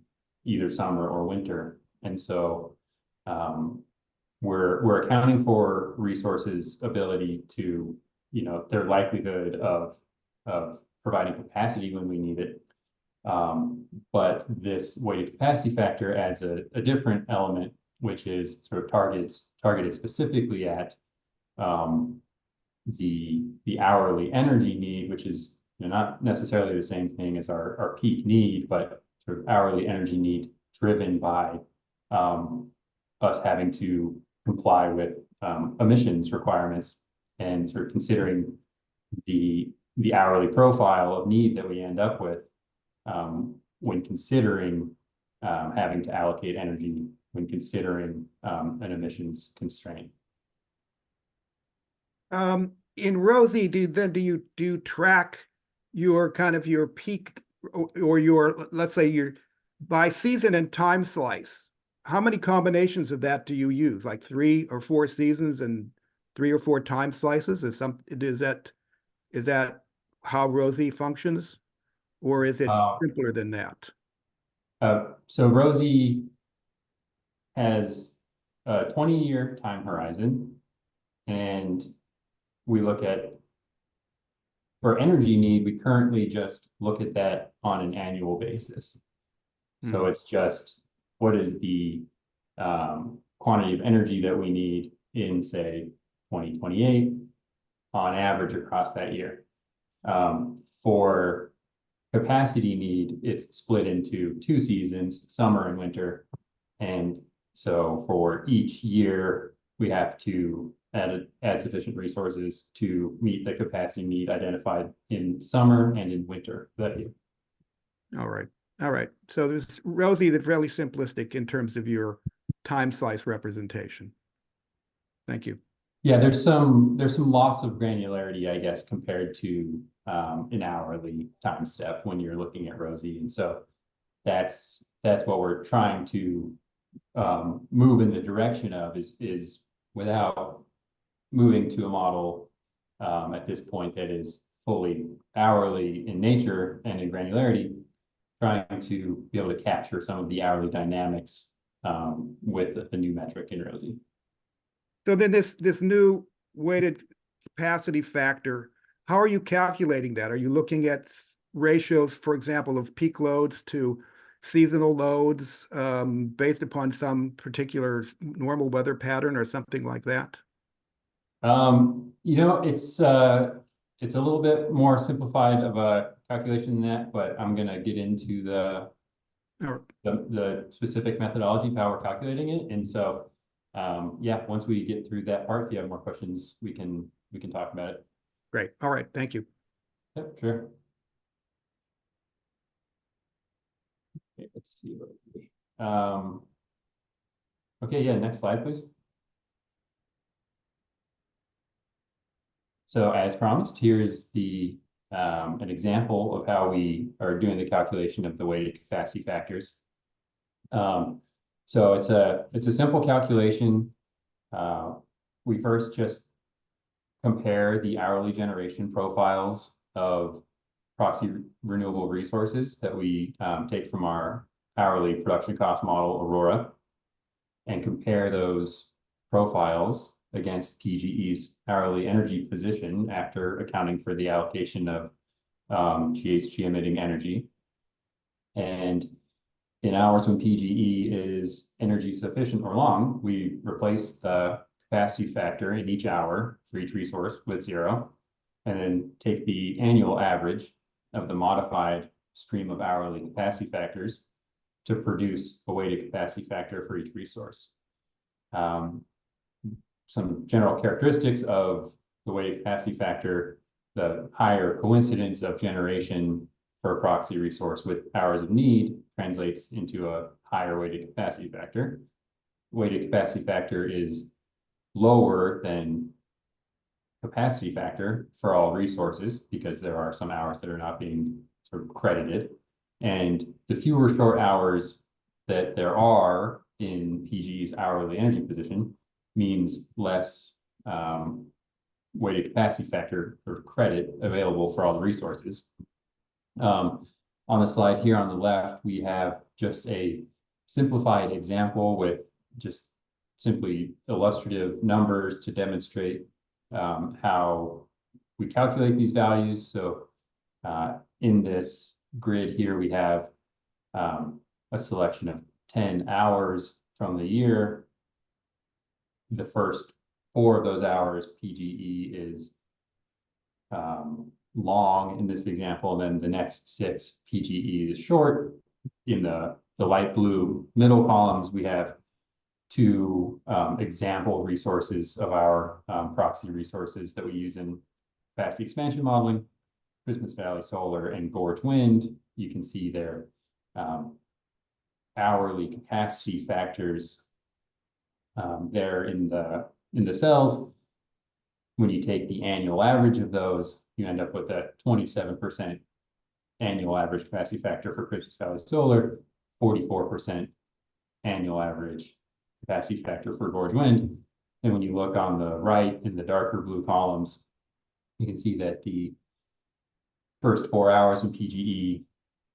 either summer or winter. And so we're accounting for resources' ability to, their likelihood of providing capacity when we need it. But this weighted capacity factor adds a different element, which is sort of targeted specifically at the hourly energy need, which is not necessarily the same thing as our peak need, but sort of hourly energy need driven by us having to comply with emissions requirements, and sort of considering the hourly profile of need that we end up with when considering having to allocate energy, when considering an emissions constraint. In ROSI, do you track your kind of your peak or your, let's say, your by season and time slice? How many combinations of that do you use? Like 3 or 4 seasons and 3 or 4 time slices? Is that how ROSI functions, or is it simpler than that? So ROSI has a 20-year time horizon, and we look at, for energy need, we currently just look at that on an annual basis. So it's just, what is the quantity of energy that we need in, say, 2028 on average across that year. For capacity need, it's split into 2 seasons, summer and winter. And so for each year, we have to add sufficient resources to meet the capacity need identified in summer and in winter that year. All right. So there's ROSI that's fairly simplistic in terms of your time slice representation. Thank you. Yeah, there's some loss of granularity, I guess, compared to an hourly time step when you're looking at ROSI. And so that's what we're trying to move in the direction of, is without moving to a model at this point that is fully hourly in nature and in granularity, trying to be able to capture some of the hourly dynamics with a new metric in ROSI. So then this new weighted capacity factor, how are you calculating that? Are you looking at ratios, for example, of peak loads to seasonal loads based upon some particular normal weather pattern or something like that? It's a little bit more simplified of a calculation than that, but I'm gonna get into the specific methodology of how we're calculating it. And so yeah, once we get through that part, if you have more questions, we can talk about it. Great. All right. Thank you. Yep, sure. Okay, let's see what we okay, yeah, next slide, please. So as promised, here is an example of how we are doing the calculation of the weighted capacity factors. So it's a simple calculation. We first just compare the hourly generation profiles of proxy renewable resources that we take from our hourly production cost model, Aurora, and compare those profiles against PGE's hourly energy position after accounting for the allocation of GHG emitting energy. And in hours when PGE is energy sufficient or long, we replace the capacity factor in each hour for each resource with 0, and then take the annual average of the modified stream of hourly capacity factors to produce a weighted capacity factor for each resource. Some general characteristics of the weighted capacity factor, the higher coincidence of generation for a proxy resource with hours of need translates into a higher weighted capacity factor. Weighted capacity factor is lower than capacity factor for all resources because there are some hours that are not being sort of credited. And the fewer short hours that there are in PGE's hourly energy position means less weighted capacity factor or credit available for all the resources. On the slide here on the left, we have just a simplified example with just simply illustrative numbers to demonstrate how we calculate these values. So in this grid here, we have a selection of 10 hours from the year. The first 4 of those hours, PGE is long in this example, and then the next 6, PGE is short. In the light blue middle columns, we have 2 example resources of our proxy resources that we use in capacity expansion modeling, Christmas Valley Solar and Gorge Wind. You can see their hourly capacity factors there in the cells. When you take the annual average of those, you end up with a 27% annual average capacity factor for Christmas Valley Solar, 44% annual average capacity factor for Gorge Wind. And when you look on the right in the darker blue columns, you can see that the first 4 hours in PGE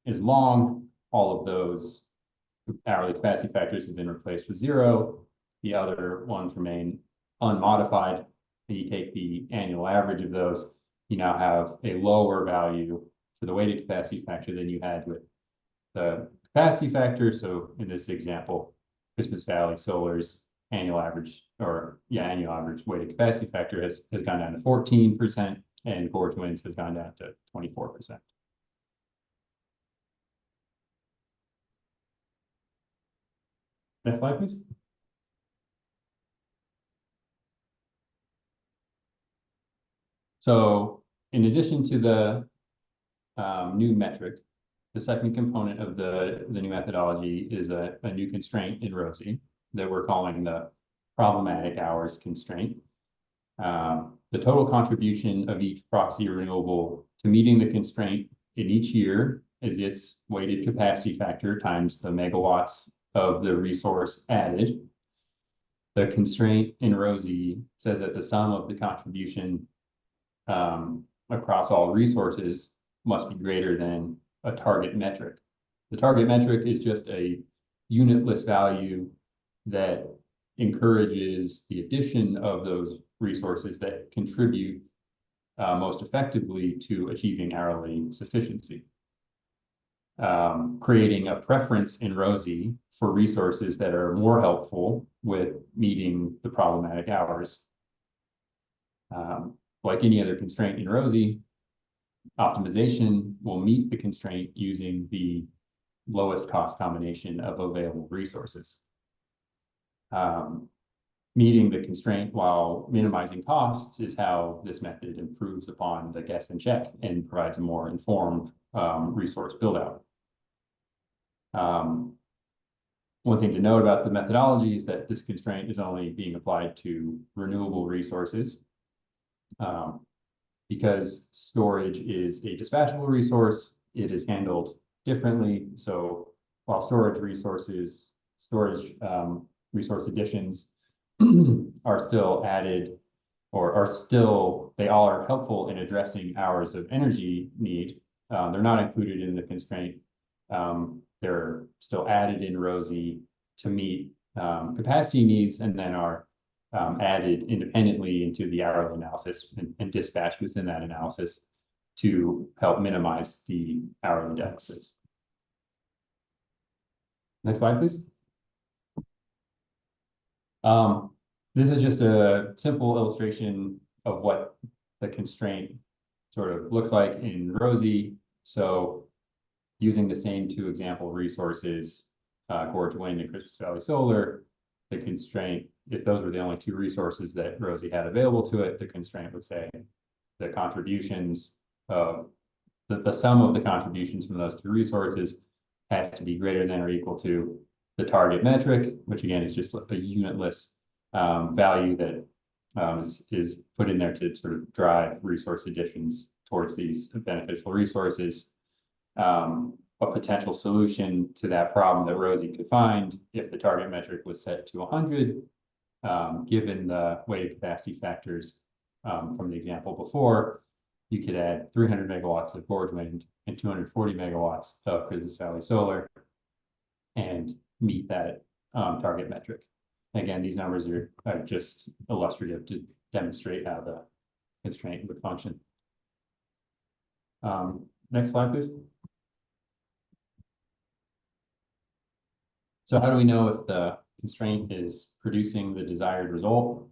is long. All of those hourly capacity factors have been replaced with 0. The other ones remain unmodified. And you take the annual average of those, you now have a lower value for the weighted capacity factor than you had with the capacity factor. So in this example, Christmas Valley Solar's annual average weighted capacity factor has gone down to 14%, and Gorge Winds has gone down to 24%. Next slide, please. So in addition to the new metric, the second component of the new methodology is a new constraint in ROSI that we're calling the problematic hours constraint. The total contribution of each proxy renewable to meeting the constraint in each year is its weighted capacity factor times the megawatts of the resource added. The constraint in ROSI says that the sum of the contribution across all resources must be greater than a target metric. The target metric is just a unitless value that encourages the addition of those resources that contribute most effectively to achieving hourly sufficiency. Creating a preference in ROSI for resources that are more helpful with meeting the problematic hours. Like any other constraint in ROSI, optimization will meet the constraint using the lowest cost combination of available resources. Meeting the constraint while minimizing costs is how this method improves upon the guess and check and provides a more informed resource build-out. One thing to note about the methodology is that this constraint is only being applied to renewable resources. Because storage is a dispatchable resource, it is handled differently. So while resource additions are still added they all are helpful in addressing hours of energy need. They're not included in the constraint. They're still added in ROSI to meet capacity needs, and then are added independently into the hourly analysis and dispatched within that analysis to help minimize the hourly deficits. Next slide, please. This is just a simple illustration of what the constraint sort of looks like in ROSI. So using the same 2 example resources, Gorge Wind and Christmas Valley Solar, the constraint, if those were the only two resources that Rosie had available to it, the constraint would say the contributions of the sum of the contributions from those two resources has to be greater than or equal to the target metric, which again is just a unitless value that is put in there to sort of drive resource additions towards these beneficial resources. A potential solution to that problem that Rosie could find if the target metric was set to 100, given the weighted capacity factors from the example before, you could add 300 megawatts of Gorge Wind and 240 megawatts of Christmas Valley Solar and meet that target metric. Again, these numbers are just illustrative to demonstrate how the constraint would function. Next slide, please. So how do we know if the constraint is producing the desired result,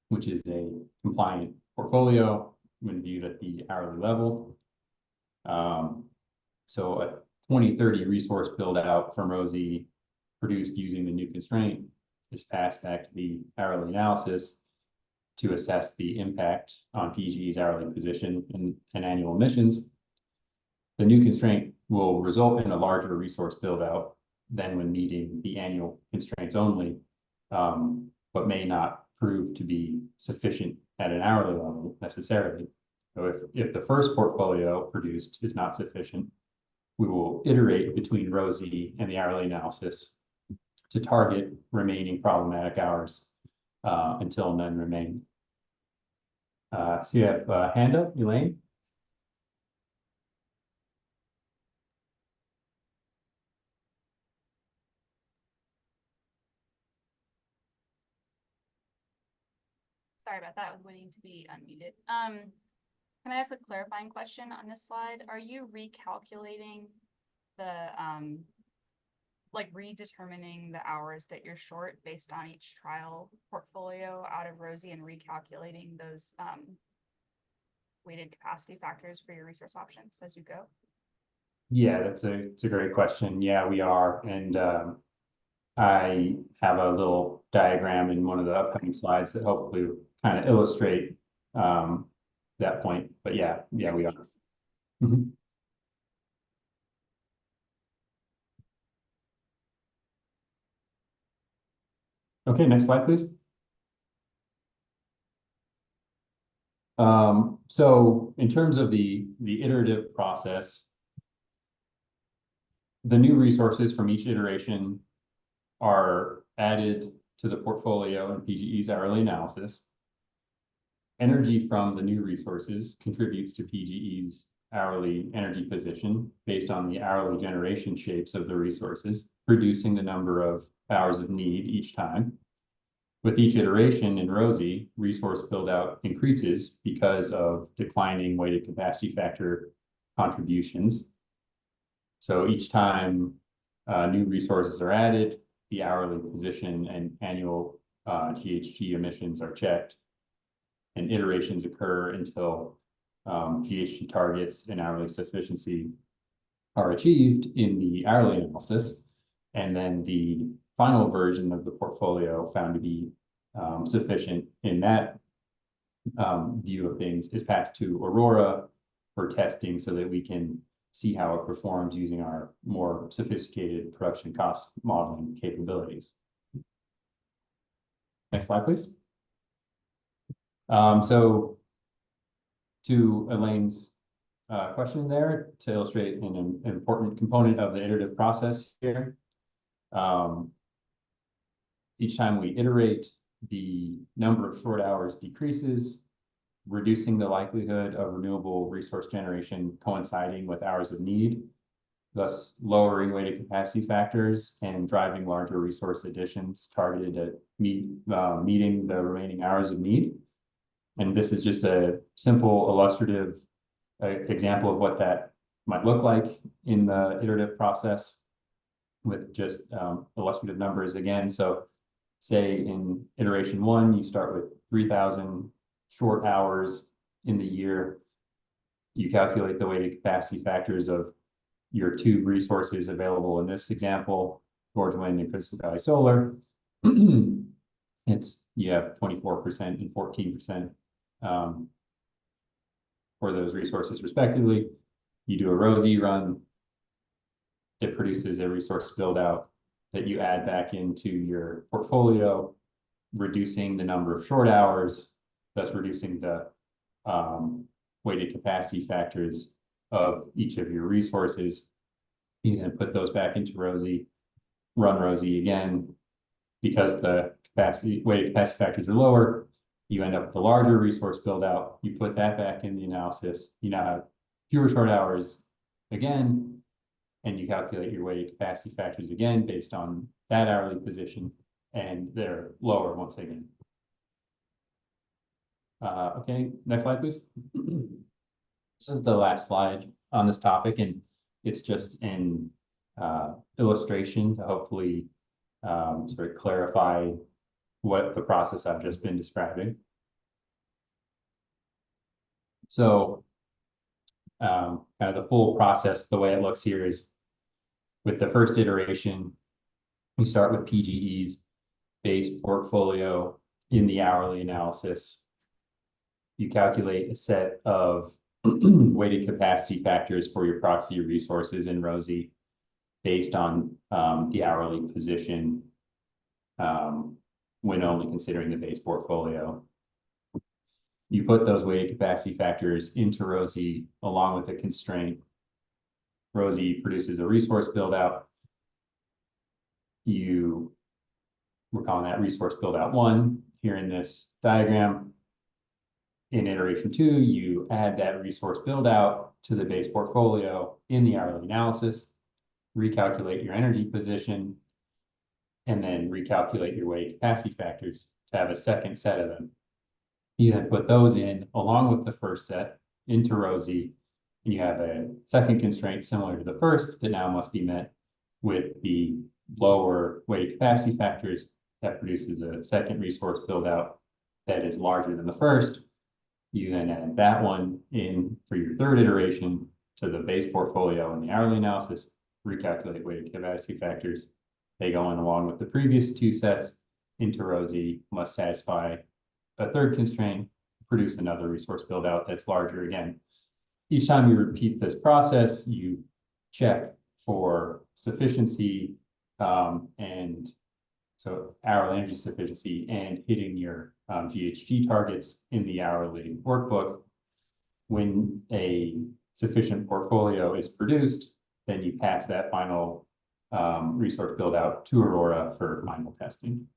which is a compliant portfolio when viewed at the hourly level? So a 2030 resource build out from Rosie produced using the new constraint is passed back to the hourly analysis to assess the impact on PGE's hourly position and annual emissions. The new constraint will result in a larger resource build out than when meeting the annual constraints only, but may not prove to be sufficient at an hourly level necessarily. So if the first portfolio produced is not sufficient, we will iterate between Rosie and the hourly analysis to target remaining problematic hours until none remain. So you have a hand up, Elaine. Sorry about that. I was waiting to be unmuted. Can I ask a clarifying question on this slide? Are you recalculating the, like redetermining the hours that you're short based on each trial portfolio out of Rosie and recalculating those weighted capacity factors for your resource options as you go? Yeah, it's a great question. Yeah, we are. And I have a little diagram in one of the upcoming slides that hopefully kind of illustrate that point. But yeah, we are. Mm-hmm. Okay, next slide, please. So in terms of the iterative process, the new resources from each iteration are added to the portfolio in PGE's hourly analysis. Energy from the new resources contributes to PGE's hourly energy position based on the hourly generation shapes of the resources, reducing the number of hours of need each time. With each iteration in Rosie, resource build out increases because of declining weighted capacity factor contributions. So each time new resources are added, the hourly position and annual GHG emissions are checked, and iterations occur until GHG targets and hourly sufficiency are achieved in the hourly analysis. And then the final version of the portfolio found to be sufficient in that view of things is passed to Aurora for testing so that we can see how it performs using our more sophisticated production cost modeling capabilities. Next slide, please. So to Elaine's question there, to illustrate an important component of the iterative process here, each time we iterate, the number of short hours decreases, reducing the likelihood of renewable resource generation coinciding with hours of need, thus lowering weighted capacity factors and driving larger resource additions targeted at meeting the remaining hours of need. And this is just a simple illustrative example of what that might look like in the iterative process with just illustrative numbers again. So say in iteration 1, you start with 3,000 short hours in the year. You calculate the weighted capacity factors of your two resources available in this example, Gorge Wind and Christmas Valley Solar. you have 24% and 14% for those resources respectively. You do a ROSI run, it produces a resource build out that you add back into your portfolio, reducing the number of short hours, thus reducing the weighted capacity factors of each of your resources. You then put those back into ROSI, run ROSI again. Because the weighted capacity factors are lower, you end up with a larger resource build out. You put that back in the analysis. You now have fewer short hours again, and you calculate your weighted capacity factors again based on that hourly position, and they're lower once again. Okay, next slide, please. This is the last slide on this topic, and it's just an illustration to hopefully sort of clarify what the process I've just been describing. So kind of the full process, the way it looks here is with the first iteration, we start with PGE's base portfolio in the hourly analysis. You calculate a set of weighted capacity factors for your proxy resources in ROSI based on the hourly position when only considering the base portfolio. You put those weighted capacity factors into ROSI along with a constraint. ROSI produces a resource build out. We're calling that resource build out 1 here in this diagram. In iteration 2, you add that resource build out to the base portfolio in the hourly analysis, recalculate your energy position, and then recalculate your weighted capacity factors to have a second set of them. You then put those in along with the first set into ROSI, and you have a second constraint similar to the first that now must be met with the lower weighted capacity factors that produces a second resource build out that is larger than the first. You then add that one in for your third iteration to the base portfolio in the hourly analysis, recalculate weighted capacity factors. They go in along with the previous 2 sets into ROSI, must satisfy a third constraint, produce another resource build out that's larger again. Each time you repeat this process, you check for sufficiency and so hourly energy sufficiency and hitting your GHG targets in the hourly workbook. When a sufficient portfolio is produced, then you pass that final resource build out to Aurora for final testing.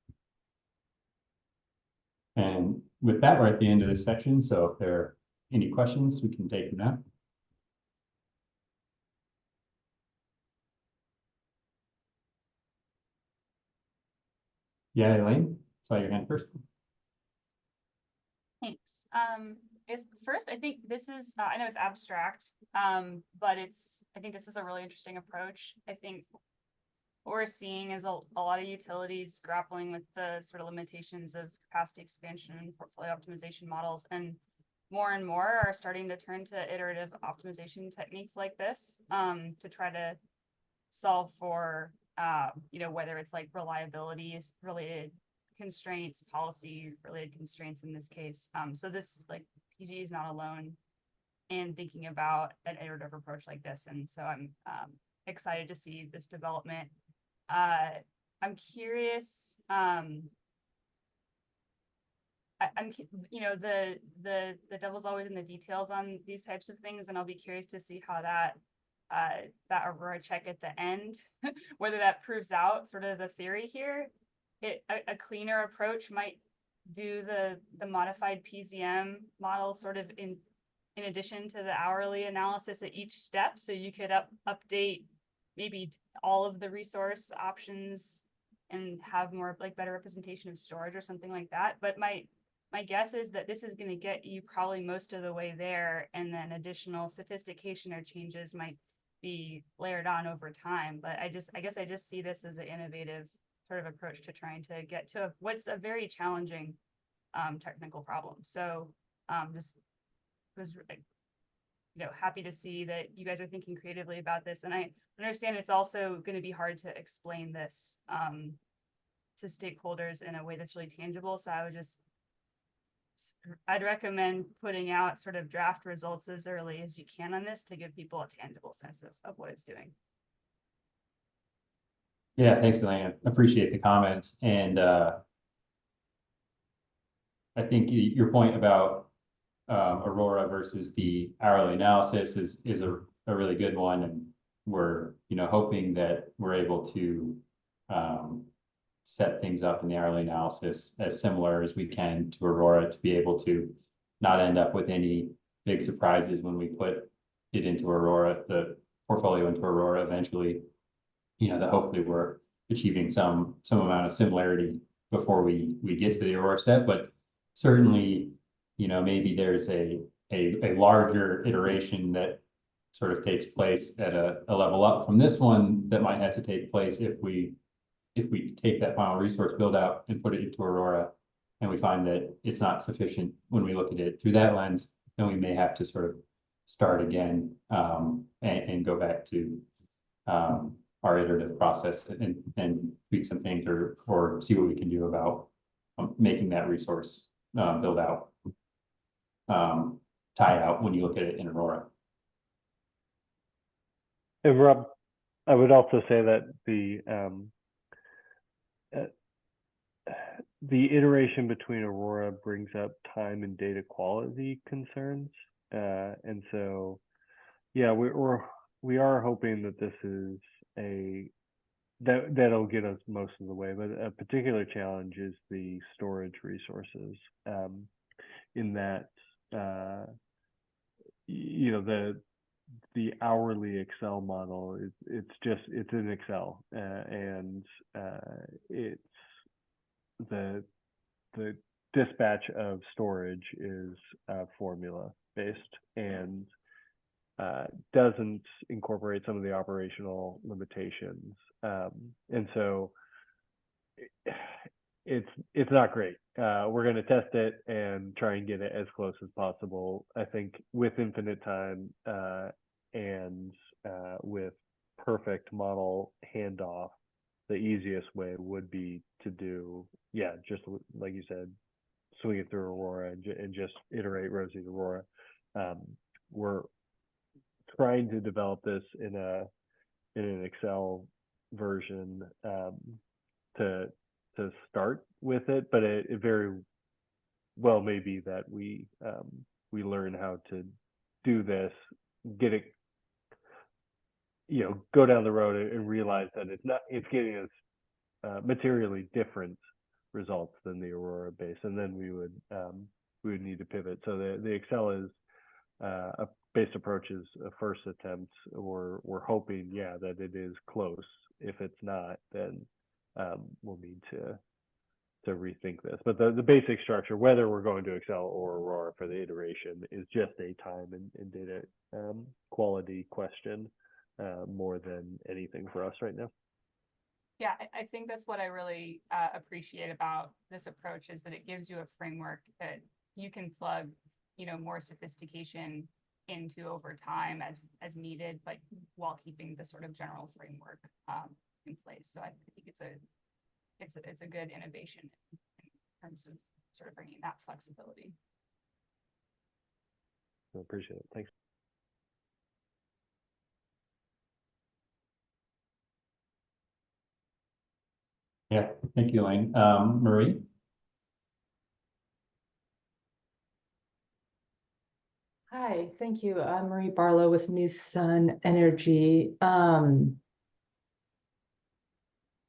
And with that, we're at the end of this section. So if there are any questions, we can take them now. Yeah, Elaine, saw your hand first. Thanks. First, I think this is, I know it's abstract, but I think this is a really interesting approach. I think what we're seeing is a lot of utilities grappling with the sort of limitations of capacity expansion and portfolio optimization models, and more are starting to turn to iterative optimization techniques like this to try to solve for, whether it's like reliability related constraints, policy related constraints in this case. So this is like PG is not alone in thinking about an iterative approach like this. And so I'm excited to see this development. I'm curious, the devil's always in the details on these types of things, and I'll be curious to see how that Aurora check at the end, whether that proves out sort of the theory here. A cleaner approach might do the modified PZM model sort of in addition to the hourly analysis at each step, so you could update maybe all of the resource options and have more like better representation of storage or something like that. But my guess is that this is going to get you probably most of the way there, and then additional sophistication or changes might be layered on over time. But I guess I just see this as an innovative sort of approach to trying to get to what's a very challenging technical problem. So just was happy to see that you guys are thinking creatively about this, and I understand it's also going to be hard to explain this to stakeholders in a way that's really tangible. So I'd recommend putting out sort of draft results as early as you can on this to give people a tangible sense of what it's doing. Yeah, thanks, Elaine. I appreciate the comment. And I think your point about Aurora versus the hourly analysis is a really good one. And we're, hoping that we're able to set things up in the hourly analysis as similar as we can to Aurora, to be able to not end up with any big surprises when we put it into Aurora, the portfolio into Aurora eventually, that hopefully we're achieving some amount of similarity before we get to the Aurora step. But certainly, maybe there's a larger iteration that sort of takes place at a level up from this one that might have to take place if we take that final resource build out and put it into Aurora, and we find that it's not sufficient when we look at it through that lens, then we may have to sort of start again and go back to our iterative process and tweak some things or see what we can do about making that resource build out tie out when you look at it in Aurora. And Rob, I would also say that the iteration between Aurora brings up time and data quality concerns, and so yeah, we are hoping that this is that'll get us most of the way. But a particular challenge is the storage resources, in that the hourly Excel model it's in Excel, and it's the dispatch of storage is formula based and doesn't incorporate some of the operational limitations, and so it's not great. We're going to test it and try and get it as close as possible. I think with infinite time and with perfect model handoff, the easiest way would be to do, just like you said, swing it through Aurora and just iterate Rosie to Aurora. We're trying to develop this in an Excel version to start with it, but it very well may be that we learn how to do this, get it, go down the road and realize that it's getting us materially different results than the Aurora base, and then we would need to pivot. So the Excel is a based approach is a first attempt. We're hoping, that it is close. If it's not, then we'll need to rethink this. But the basic structure, whether we're going to Excel or Aurora for the iteration, is just a time and data quality question more than anything for us right now. Yeah, I think that's what I really appreciate about this approach, is that it gives you a framework that you can plug, more sophistication into over time as needed, but while keeping the sort of general framework in place. So I think it's a good innovation in terms of sort of bringing that flexibility. I appreciate it. Thanks. Yeah, thank you, Elaine. Marie? Hi, thank you. I'm Marie Barlow with New Sun Energy.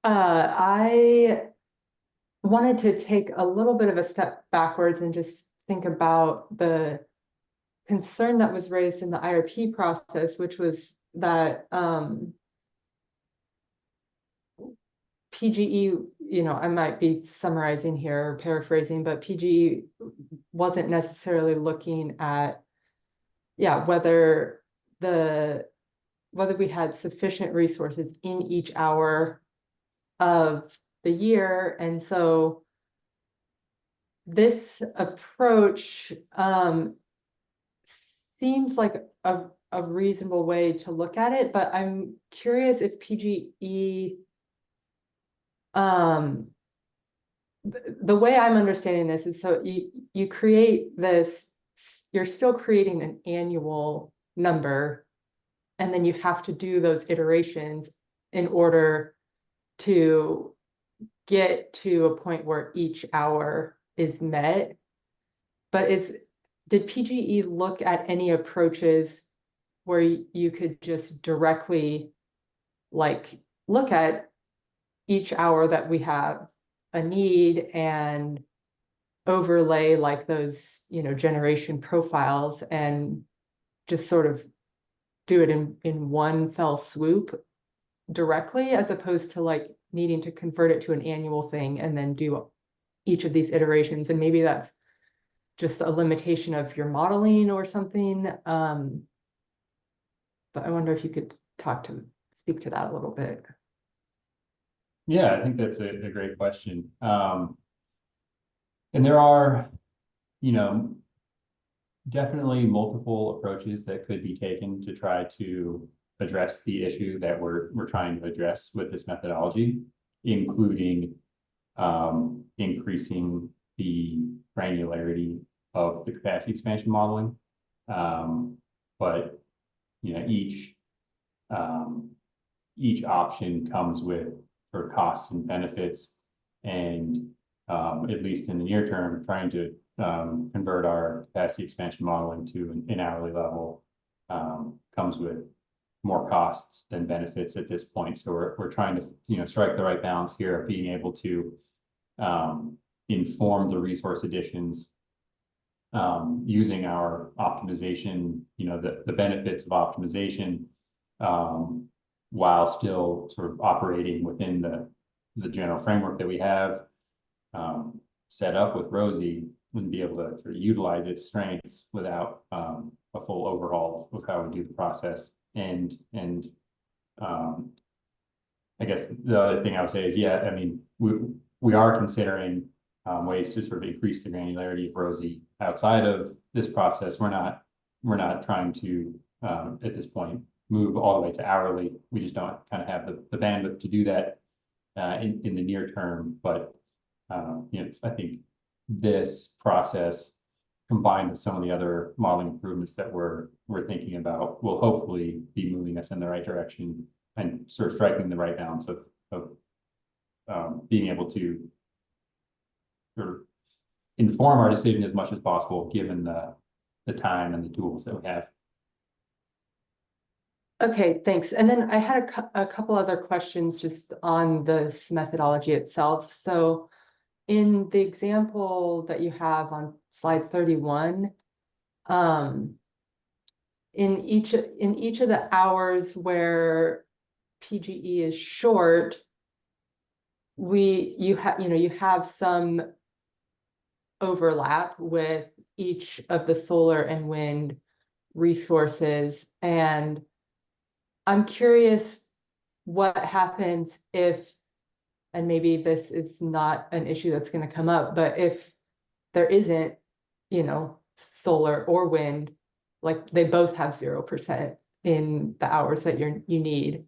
I wanted to take a little bit of a step backwards and just think about the concern that was raised in the IRP process, which was that PGE, I might be summarizing here or paraphrasing, but PGE wasn't necessarily looking at whether we had sufficient resources in each hour of the year. And so this approach seems like a reasonable way to look at it, but I'm curious if PGE the way I'm understanding this is, so you create this, you're still creating an annual number, and then you have to do those iterations in order to get to a point where each hour is met. But did PGE look at any approaches where you could just directly like look at each hour that we have a need and overlay like those, generation profiles and just sort of do it in one fell swoop directly, as opposed to like needing to convert it to an annual thing and then do each of these iterations? And maybe that's just a limitation of your modeling or something. But I wonder if you could speak to that a little bit. Yeah, I think that's a great question. And there are, definitely multiple approaches that could be taken to try to address the issue that we're trying to address with this methodology, including increasing the granularity of the capacity expansion modeling. But each option comes with sort of costs and benefits, and at least in the near term, trying to convert our capacity expansion modeling to an hourly level comes with more costs than benefits at this point. So we're trying to strike the right balance here of being able to inform the resource additions using our optimization, the benefits of optimization, while still sort of operating within the general framework that we have set up with Rosie, and be able to sort of utilize its strengths without a full overhaul of how we do the process. And I guess the other thing I would say is, yeah, I mean, we are considering ways to sort of increase the granularity of Rosie outside of this process. We're not trying to at this point move all the way to hourly. We just don't kind of have the bandwidth to do that in the near term. But I think this process, combined with some of the other modeling improvements that we're thinking about, will hopefully be moving us in the right direction and sort of striking the right balance of being able to sort of inform our decision as much as possible, given the time and the tools that we have. Okay, thanks. And then I had a couple other questions just on this methodology itself. So in the example that you have on slide 31, in each of the hours where PGE is short, you have some overlap with each of the solar and wind resources. And I'm curious what happens if, and maybe this is not an issue that's going to come up, but if there isn't, solar or wind, like they both have 0% in the hours that you need.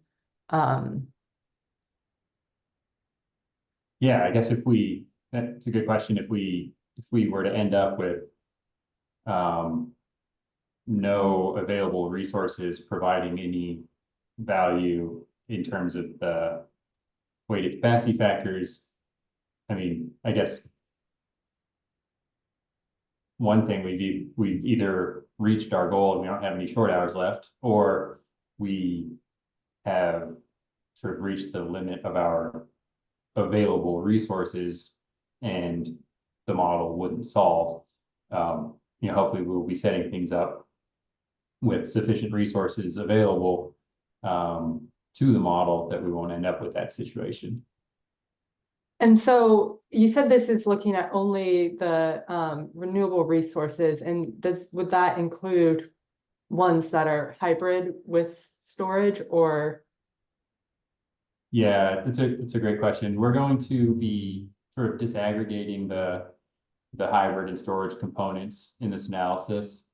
Yeah, I guess that's a good question. If we were to end up with no available resources providing any value in terms of the weighted capacity factors, I mean, I guess one thing we've either reached our goal and we don't have any short hours left, or we have sort of reached the limit of our available resources and the model wouldn't solve. Hopefully we'll be setting things up with sufficient resources available to the model that we won't end up with that situation. And so you said this is looking at only the renewable resources, and would that include ones that are hybrid with storage, or? Yeah, it's a great question. We're going to be sort of disaggregating the hybrid and storage components in this analysis,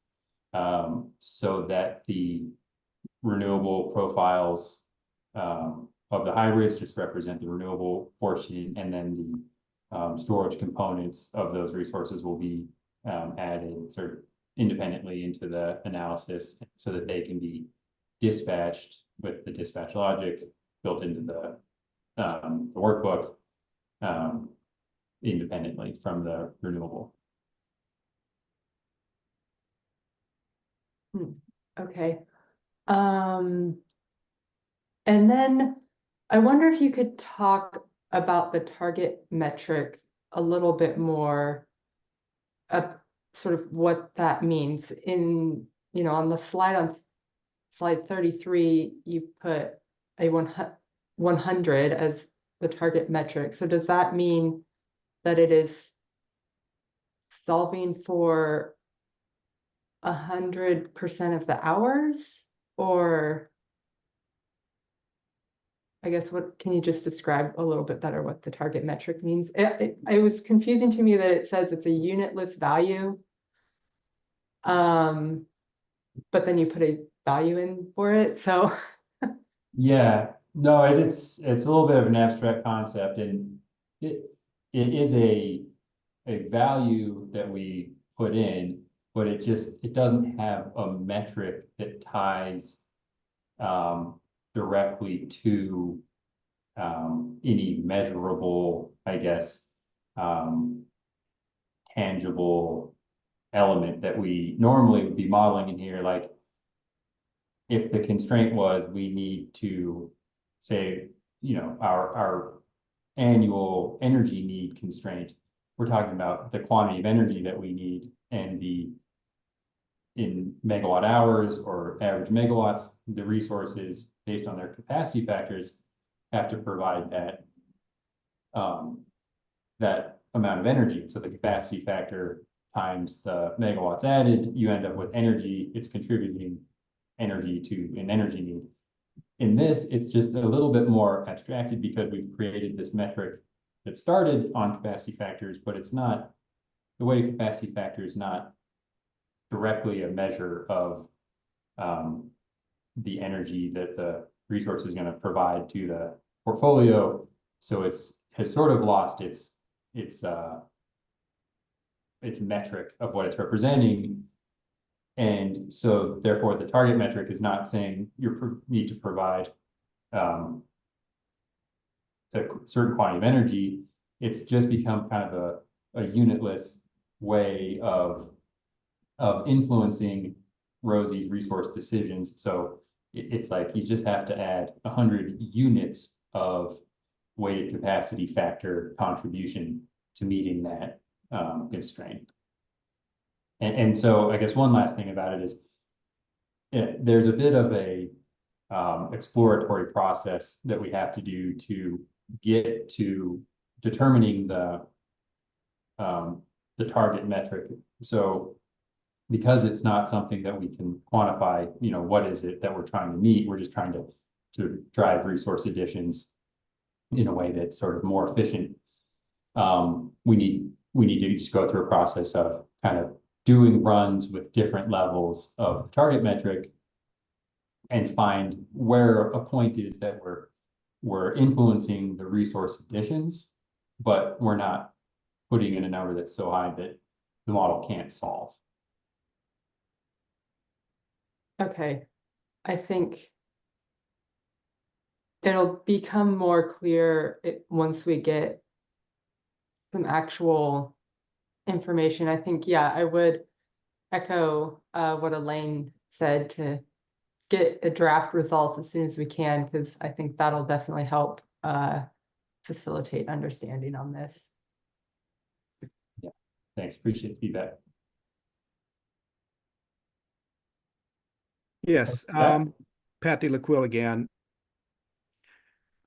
so that the renewable profiles of the hybrids just represent the renewable portion, and then storage components of those resources will be added sort of independently into the analysis so that they can be dispatched with the dispatch logic built into the workbook independently from the renewable. Okay. And then I wonder if you could talk about the target metric a little bit more, sort of what that means. In, on the slide on slide 33, you put a 100 as the target metric. So does that mean that it is solving for 100% of the hours, or I guess what can you just describe a little bit better what the target metric means? It was confusing to me that it says it's a unitless value, but then you put a value in for it. So yeah, no, it's a little bit of an abstract concept, and it is a value that we put in, but it doesn't have a metric that ties directly to any measurable, I guess, tangible element that we normally would be modeling in here. Like if the constraint was we need to say, our annual energy need constraint, we're talking about the quantity of energy that we need, and in megawatt hours or average megawatts, the resources based on their capacity factors have to provide that that amount of energy. So the capacity factor times the megawatts added, you end up with energy. It's contributing energy to an energy need. In this, it's just a little bit more abstracted because we've created this metric that started on capacity factors, but it's not, the way capacity factor is not directly a measure of the energy that the resource is going to provide to the portfolio. So has sort of lost its metric of what it's representing. And so therefore the target metric is not saying you need to provide a certain quantity of energy. It's just become kind of a unitless way of influencing Rosie's resource decisions. So it's like you just have to add 100 units of weighted capacity factor contribution to meeting that constraint. And so I guess one last thing about it is there's a bit of a exploratory process that we have to do to get to determining the target metric. So because it's not something that we can quantify, what is it that we're trying to meet? We're just trying to drive resource additions in a way that's sort of more efficient. We need to just go through a process of kind of doing runs with different levels of target metric and find where a point is that we're influencing the resource additions, but we're not putting in a number that's so high that the model can't solve. okay, I think it'll become more clear once we get some actual information. I think, yeah, I would echo what Elaine said, to get a draft result as soon as we can, because I think that'll definitely help facilitate understanding on this. Yeah, thanks. Appreciate the feedback. Yes, Patty LaQuille again.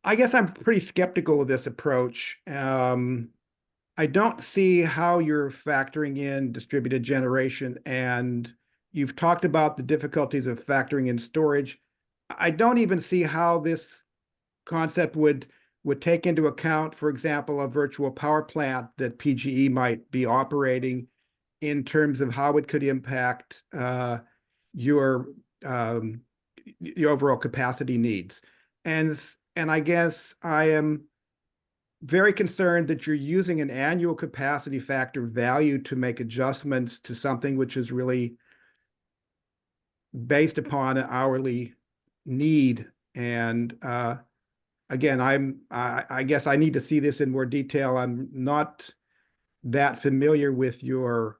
I guess I'm pretty skeptical of this approach. I don't see how you're factoring in distributed generation, and you've talked about the difficulties of factoring in storage. I don't even see how this concept would take into account, for example, a virtual power plant that PGE might be operating, in terms of how it could impact your overall capacity needs. And I guess I am very concerned that you're using an annual capacity factor value to make adjustments to something which is really based upon an hourly need. And again, I guess I need to see this in more detail. I'm not that familiar with your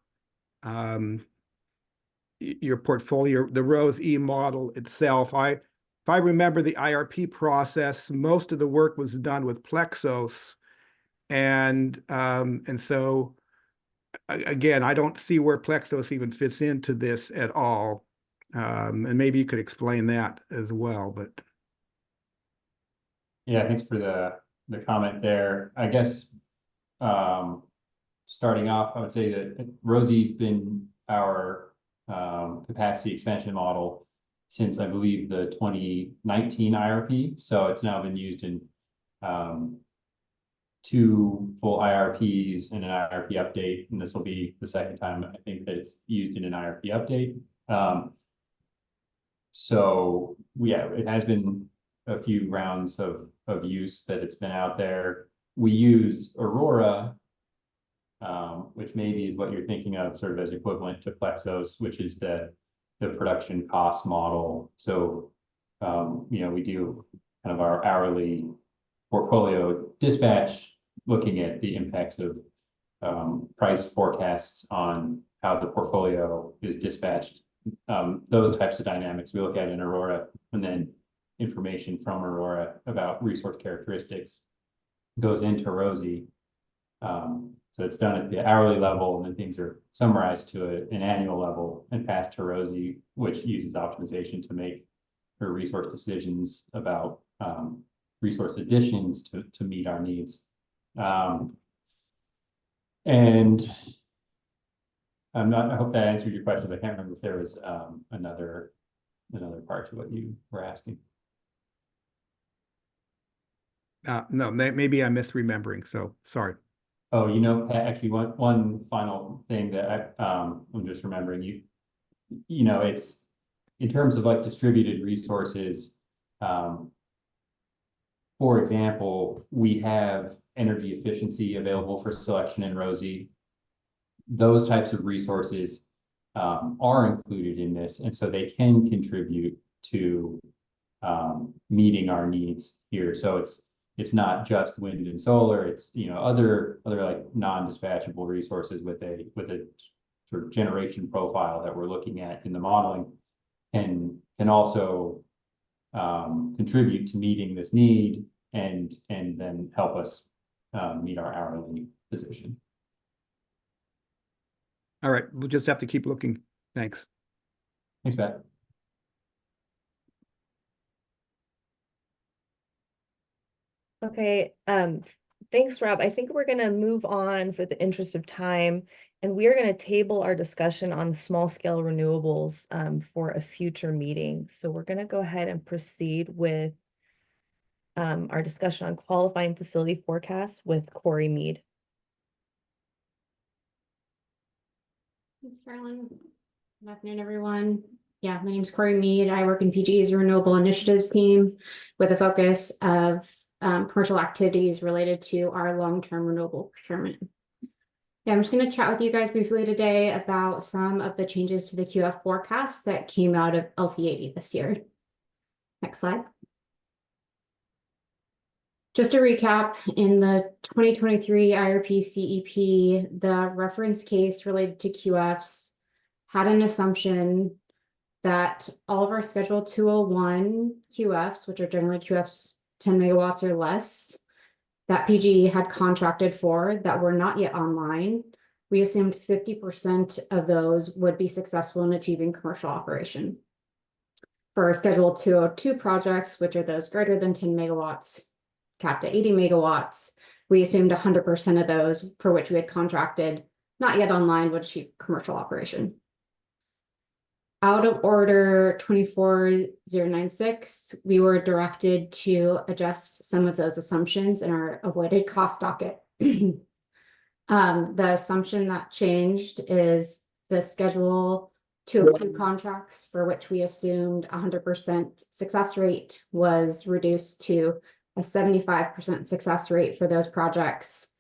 portfolio, the ROSE E model itself. If I remember the IRP process, most of the work was done with Plexos, and so again, I don't see where Plexos even fits into this at all. And maybe you could explain that as well. But Yeah, thanks for the comment there. I guess starting off, I would say that ROSE's been our capacity expansion model since I believe the 2019 IRP. So it's now been used in 2 full IRPs and an IRP update, and this will be the second time I think that it's used in an IRP update. So yeah, it has been a few rounds of use that it's been out there. We use Aurora, which maybe is what you're thinking of sort of as equivalent to Plexos, which is the production cost model. So, we do kind of our hourly portfolio dispatch, looking at the impacts of price forecasts on how the portfolio is dispatched. Those types of dynamics we look at in Aurora, and then information from Aurora about resource characteristics goes into ROSE. So it's done at the hourly level, and then things are summarized to an annual level and passed to ROSE, which uses optimization to make her resource decisions about resource additions to meet our needs. And I hope that answered your questions. I can't remember if there was another part to what you were asking. No, maybe I'm misremembering, so sorry. Oh, actually one final thing that I'm just remembering, it's in terms of like distributed resources. For example, we have energy efficiency available for selection in ROSE. Those types of resources are included in this, and so they can contribute to meeting our needs here. So it's not just wind and solar. It's other like non-dispatchable resources with a sort of generation profile that we're looking at in the modeling can also contribute to meeting this need and then help us meet our hourly position. All right, we'll just have to keep looking. Thanks. Thanks, Pat. Okay, thanks, Rob. I think we're gonna move on for the interest of time, and we are gonna table our discussion on small scale renewables for a future meeting. So we're gonna go ahead and proceed with our discussion on qualifying facility forecasts with Corey Mead. Thanks, Carolyn. Good afternoon, everyone. Yeah, my name is Corey Mead. I work in PGE's Renewable Initiatives team with a focus of commercial activities related to our long-term renewable procurement. Yeah, I'm just going to chat with you guys briefly today about some of the changes to the QF forecast that came out of LC80 this year. Next slide. Just to recap, in the 2023 IRP CEP, the reference case related to QFs had an assumption that all of our Schedule 201 QFs, which are generally QFs 10 megawatts or less, that PGE had contracted for that were not yet online, we assumed 50% of those would be successful in achieving commercial operation. For our Schedule 202 projects, which are those greater than 10 megawatts, capped at 80 megawatts, we assumed 100% of those for which we had contracted, not yet online, would achieve commercial operation. Out of order 24096, we were directed to adjust some of those assumptions in our avoided cost docket. The assumption that changed is the Schedule 202 contracts, for which we assumed 100% success rate, was reduced to a 75% success rate for those projects.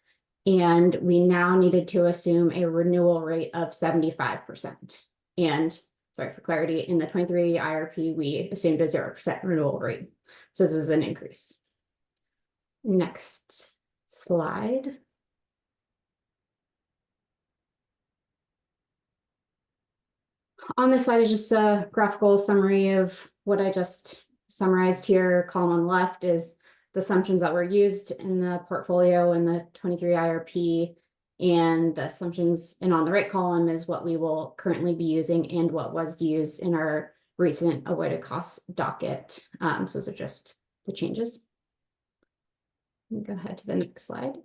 And we now needed to assume a renewal rate of 75%. And sorry, for clarity, in the 23 IRP, we assumed a 0% renewal rate. So this is an increase. Next slide. On this slide is just a graphical summary of what I just summarized here. Column on the left is the assumptions that were used in the portfolio in the 23 IRP, and the assumptions, and on the right column is what we will currently be using and what was used in our recent avoided costs docket. So those are just the changes. Go ahead to the next slide.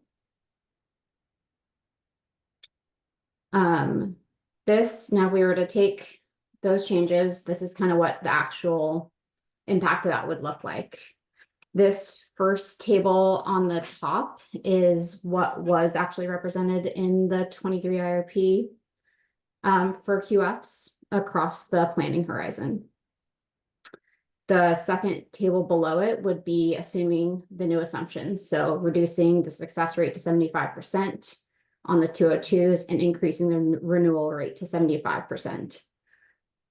This, now if we were to take those changes, this is kind of what the actual impact of that would look like. This first table on the top is what was actually represented in the 23 IRP for QFs across the planning horizon. The second table below it would be assuming the new assumptions. So reducing the success rate to 75% on the 202s and increasing the renewal rate to 75%.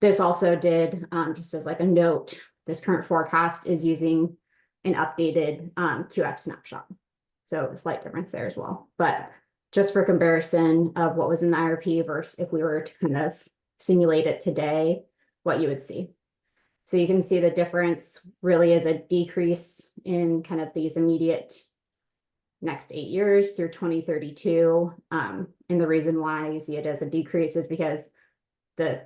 This also did, just as like a note, this current forecast is using an updated QF snapshot. So a slight difference there as well. But just for comparison of what was in the IRP versus if we were to kind of simulate it today, what you would see. So you can see the difference really is a decrease in kind of these immediate next 8 years through 2032. And the reason why you see it as a decrease is because the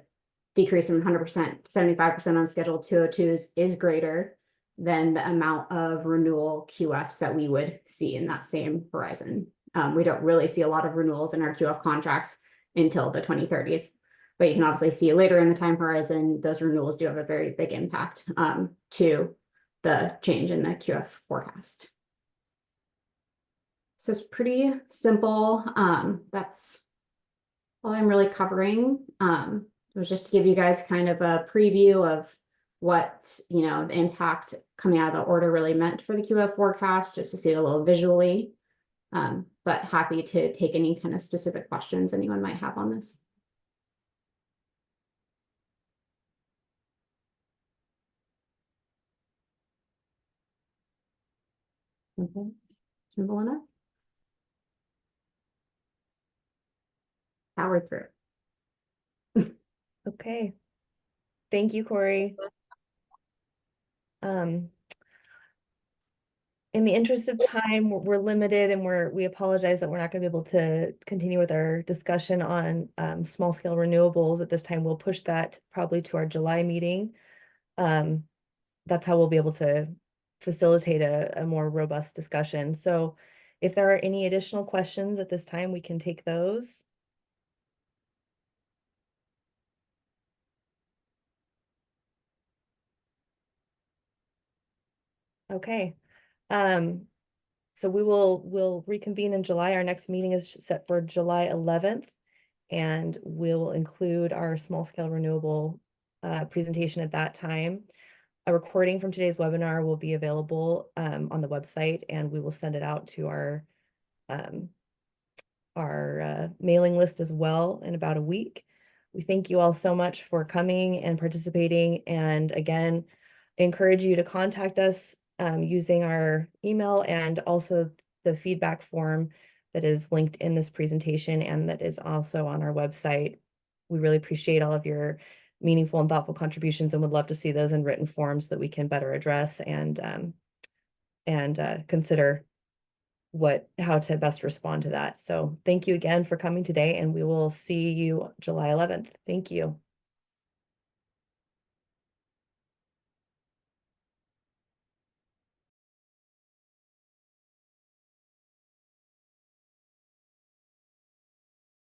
decrease from 100% to 75% on scheduled 202s is greater than the amount of renewal QFs that we would see in that same horizon. We don't really see a lot of renewals in our QF contracts until the 2030s. But you can obviously see later in the time horizon, those renewals do have a very big impact to the change in the QF forecast. So it's pretty simple. That's all I'm really covering. It was just to give you guys kind of a preview of what, you know, the impact coming out of the order really meant for the QF forecast, just to see it a little visually. But happy to take any kind of specific questions anyone might have on this. Okay, simple enough. Powered through. Okay. Thank you, Corey. In the interest of time, we're limited, and we apologize that we're not going to be able to continue with our discussion on small scale renewables at this time. We'll push that probably to our July meeting. That's how we'll be able to facilitate a more robust discussion. So if there are any additional questions at this time, we can take those. Okay. So we'll reconvene in July. Our next meeting is set for July 11th, and we'll include our small scale renewable presentation at that time. A recording from today's webinar will be available on the website, and we will send it out to our mailing list as well in about a week. We thank you all so much for coming and participating, and again, encourage you to contact us using our email and also the feedback form that is linked in this presentation and that is also on our website. We really appreciate all of your meaningful and thoughtful contributions and would love to see those in written forms that we can better address and consider how to best respond to that. So thank you again for coming today, and we will see you July 11th. Thank you.